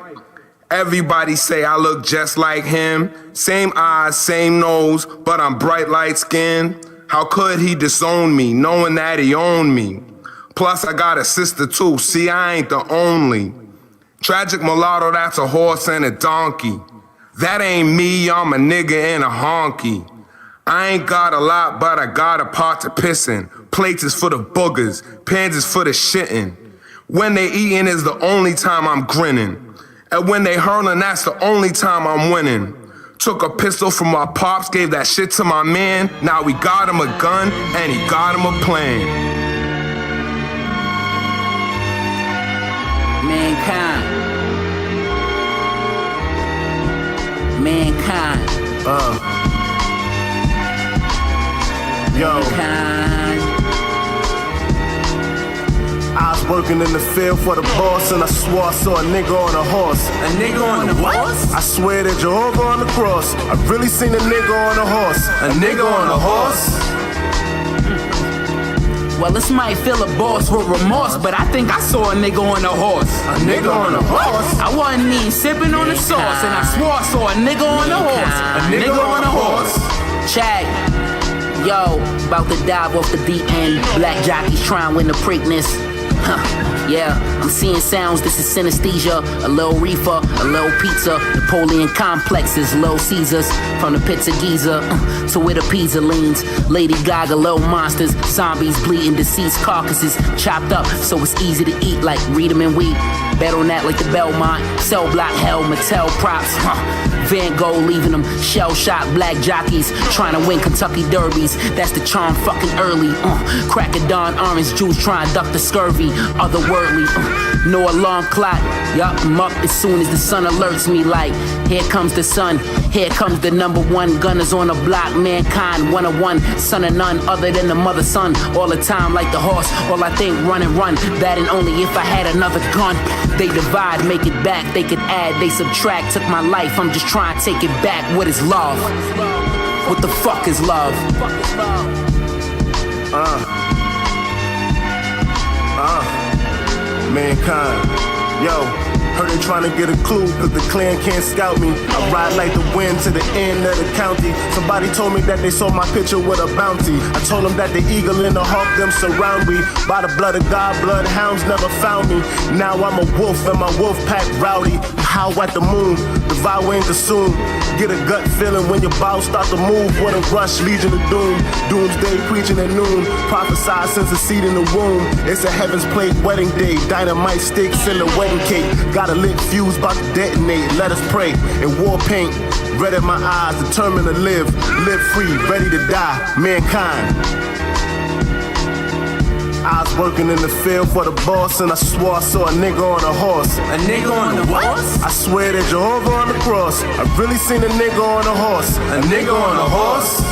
Everybody say I look just like him. Same eyes, same nose, but I'm bright light skin. How could he disown me, knowing that he owned me? Plus I got a sister too, see I ain't the only. Tragic mulatto, that's a horse and a donkey. That ain't me, I'm a nigga in a honky. I ain't got a lot, but I got a pot to piss in. Plates is for the boogers, pans is for the shitting. When they eatin' is the only time I'm grinning. And when they hurlin', that's the only time I'm winning. Took a pistol from my pops, gave that shit to my man. Now we got him a gun, and he got him a plan. Mankind. Yo. I was working in the field for the boss, and I swore I saw a nigga on a horse. A nigga on the horse? I swear that Jehovah on the cross. I really seen a nigga on a horse. A nigga on a horse? Well, this might feel a boss with remorse, but I think I saw a nigga on a horse. A nigga on a horse? I wasn't even sipping on the sauce, and I swore I saw a nigga on a horse. A nigga on a horse? Check. Yo, about to dive off the deep end. Black jockeys trying to win the Preakness. Yeah, I'm seeing sounds, this is synesthesia. A little reefer, a little pizza. Napoleon complexes, Little Caesars. From the pits of Giza to where the pizza leans. Lady Gaga, little monsters. Zombies bleeding, deceased carcasses. Chopped up so it's easy to eat like read 'em and weep. Bet on that like the Belmont. Cell block hell, Mattel props. Van Gogh leaving them shell-shot black jockeys. Trying to win Kentucky derbies. That's the charm fucking early. Crack a dawn, orange juice trying to duck the scurvy. Otherworldly, no alarm clock. Yup, I'm up as soon as the sun alerts me. Like, here comes the sun. Here comes the number one gunners on the block. Mankind, 101, son of none other than the mother son. All the time like the horse. All I think, run and run. That and only if I had another gun. They divide, make it back. They could add, they subtract. Took my life, I'm just trying to take it back. What is love? What the fuck is love? Mankind. Yo, heard they trying to get a clue, cause the clan can't scout me. I ride like the wind to the end of the county. Somebody told me that they saw my picture with a bounty. I told them that the eagle and the hawk, them surround me. By the blood of God, bloodhounds never found me. Now I'm a wolf and my wolf pack rowdy. Howl at the moon, devour and consume. Get a gut feeling when your bowels start to move. What a rush, legion of doom. Doomsday preaching at noon. Prophesy since the seed in the womb. It's a heaven's plate wedding day. Dynamite sticks in the wedding cake. Got a lit fuse about to detonate. Let us pray in war paint. Red in my eyes, determined to live. Live free, ready to die. Mankind. I was working in the field for the boss, and I swore I saw a nigga on a horse. A nigga on the horse? I swear that Jehovah on the cross. I really seen a nigga on a horse. A nigga on a horse?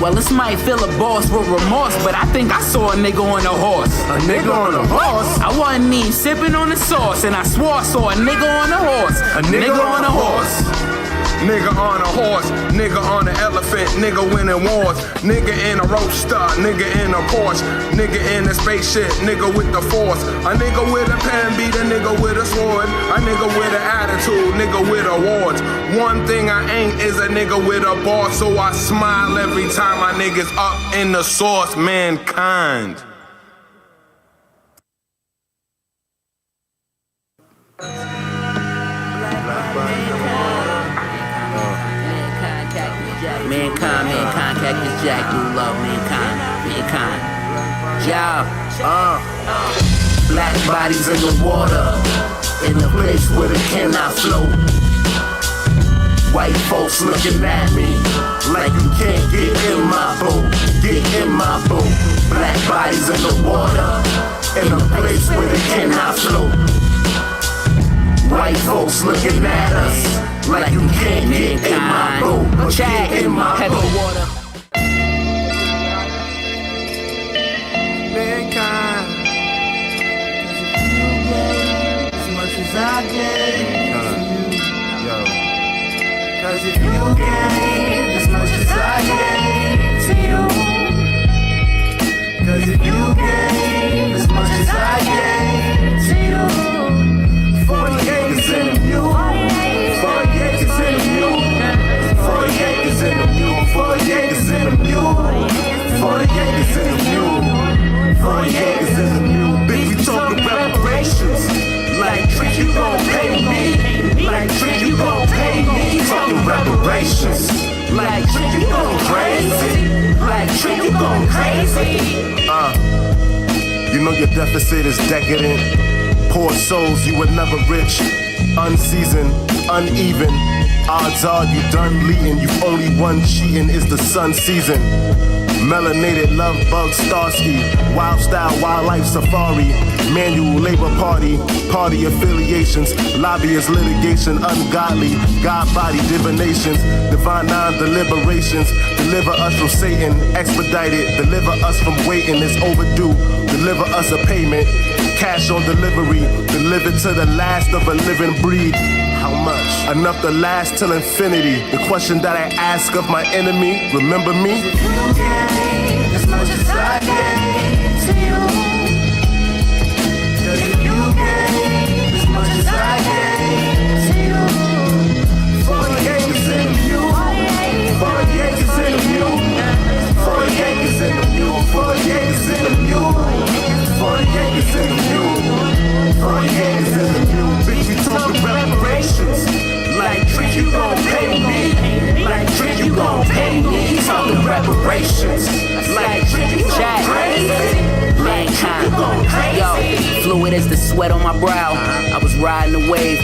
Well, this might feel a boss with remorse, but I think I saw a nigga on a horse. A nigga on a horse? I wasn't even sipping on the sauce, and I swore I saw a nigga on a horse. A nigga on a horse? Nigga on a horse, nigga on an elephant, nigga winning wars, nigga in a roadster, nigga in a Porsche, nigga in a spaceship, nigga with the force, a nigga with a pen beat, a nigga with a sword, a nigga with an attitude, nigga with awards. One thing I ain't is a nigga with a boss, so I smile every time my niggas up in the source. Mankind. Mankind, Cactus Jack, do love mankind. Yeah, black bodies in the water, in a place where they cannot float. White folks looking at me like you can't get in my boat. Get in my boat. Black bodies in the water, in a place where they cannot float. White folks looking at us like you can't get in my boat. Get in my boat. Mankind. As much as I gave to you. Cause if you gave as much as I gave to you. Cause if you gave as much as I gave to you. 40 acres in a mule. 40 acres in a mule. 40 acres in a mule. 40 acres in a mule. 40 acres in a mule. 40 acres in a mule. Bitch, we talking reparations. Like trick, you gon' pay me. Like trick, you gon' pay me. Talking reparations. You know your deficit is decadent. Poor souls, you were never rich. Unseasoned, uneven. Odds are you done leading. You only one cheating is the sun season. Melanated love bug Starsky. Wild style, wildlife safari. Manual labor party. Party affiliations. Lobbyist litigation. Ungodly. God body divinations. Divine non-deliberations. Deliver us from Satan. Expedited. Deliver us from waiting. It's overdue. Deliver us a payment. Cash on delivery. Deliver to the last of a living breed. How much? Enough to last till infinity. The question that I ask of my enemy, remember me? You gave as much as I gave to you. You gave as much as I gave to you. 40 acres in the mule. 40 acres in the mule. 40 acres in the mule. 40 acres in the mule. 40 acres in the mule. 40 acres in the mule. Bitch, we talking reparations. Like trick, you gon' pay me. Like trick, you gon' pay me. Talking reparations. Like trick, you gon' pay me. Mankind, yo, fluid as the sweat on my brow. I was riding the wave,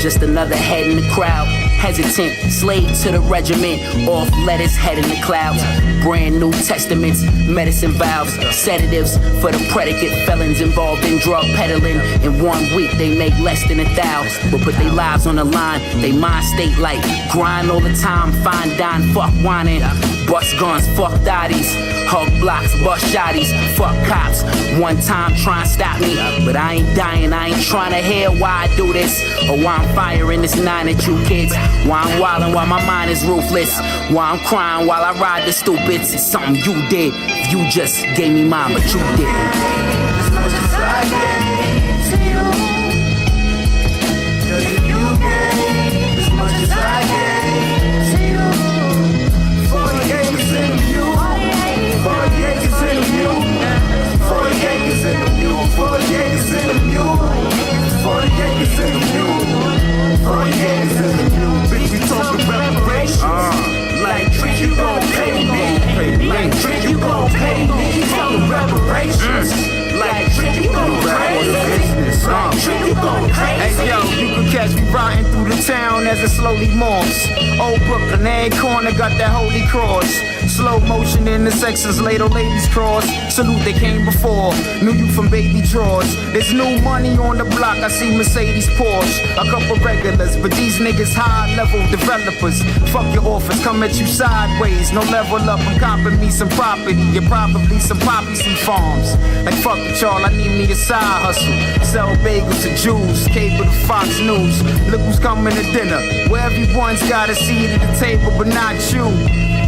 just another head in the crowd. Hesitant, slave to the regiment, off letters, head in the clouds. Brand new testaments, medicine vows, sedatives for the predicate felons involved in drug peddling. In 1 week, they make less than 1,000, but put their lives on the line. They mind state like grind all the time, fine dine, fuck whining, bust guns, fuck thotties, hug blocks, bust shotties, fuck cops. One time try and stop me, but I ain't dying. I ain't trying to hear why I do this or why I'm firing this 9 at you kids. Why I'm wildin', why my mind is ruthless. Why I'm crying while I ride the stupids. It's something you did. If you just gave me mine, but you did. As much as I gave to you. You gave as much as I gave to you. 40 acres in the mule. 40 acres in the mule. 40 acres in the mule. 40 acres in the mule. 40 acres in the mule. 40 acres in the mule. Bitch, we talking reparations. Like trick, you gon' pay me. Like trick, you gon' pay me. Talking reparations. Like trick, you gon' pay me. Like trick, you gon' pay me. Hey yo, you can catch me riding through the town as it slowly morphs. Old Brooklyn, every corner got that holy cross. Slow motion in the sexes, ladle ladies cross. Salute they came before, knew you from baby drawers. There's new money on the block, I see Mercedes, Porsche. A couple regulars, but these niggas high level developers. Fuck your offers, come at you sideways. No level up, I'm copping me some property. You're probably some poppy seed farms. Like fuck it y'all, I need me a side hustle. Sell bagels to Jews, cable to Fox News. Look who's coming to dinner, where everyone's got a seat at the table, but not you.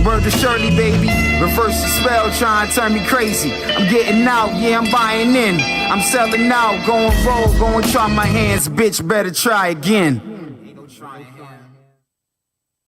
Word to Shirley, baby. Reverse the spell, trying to turn me crazy. I'm getting out, yeah, I'm buying in. I'm selling out, going roll, going try my hands, bitch, better try again.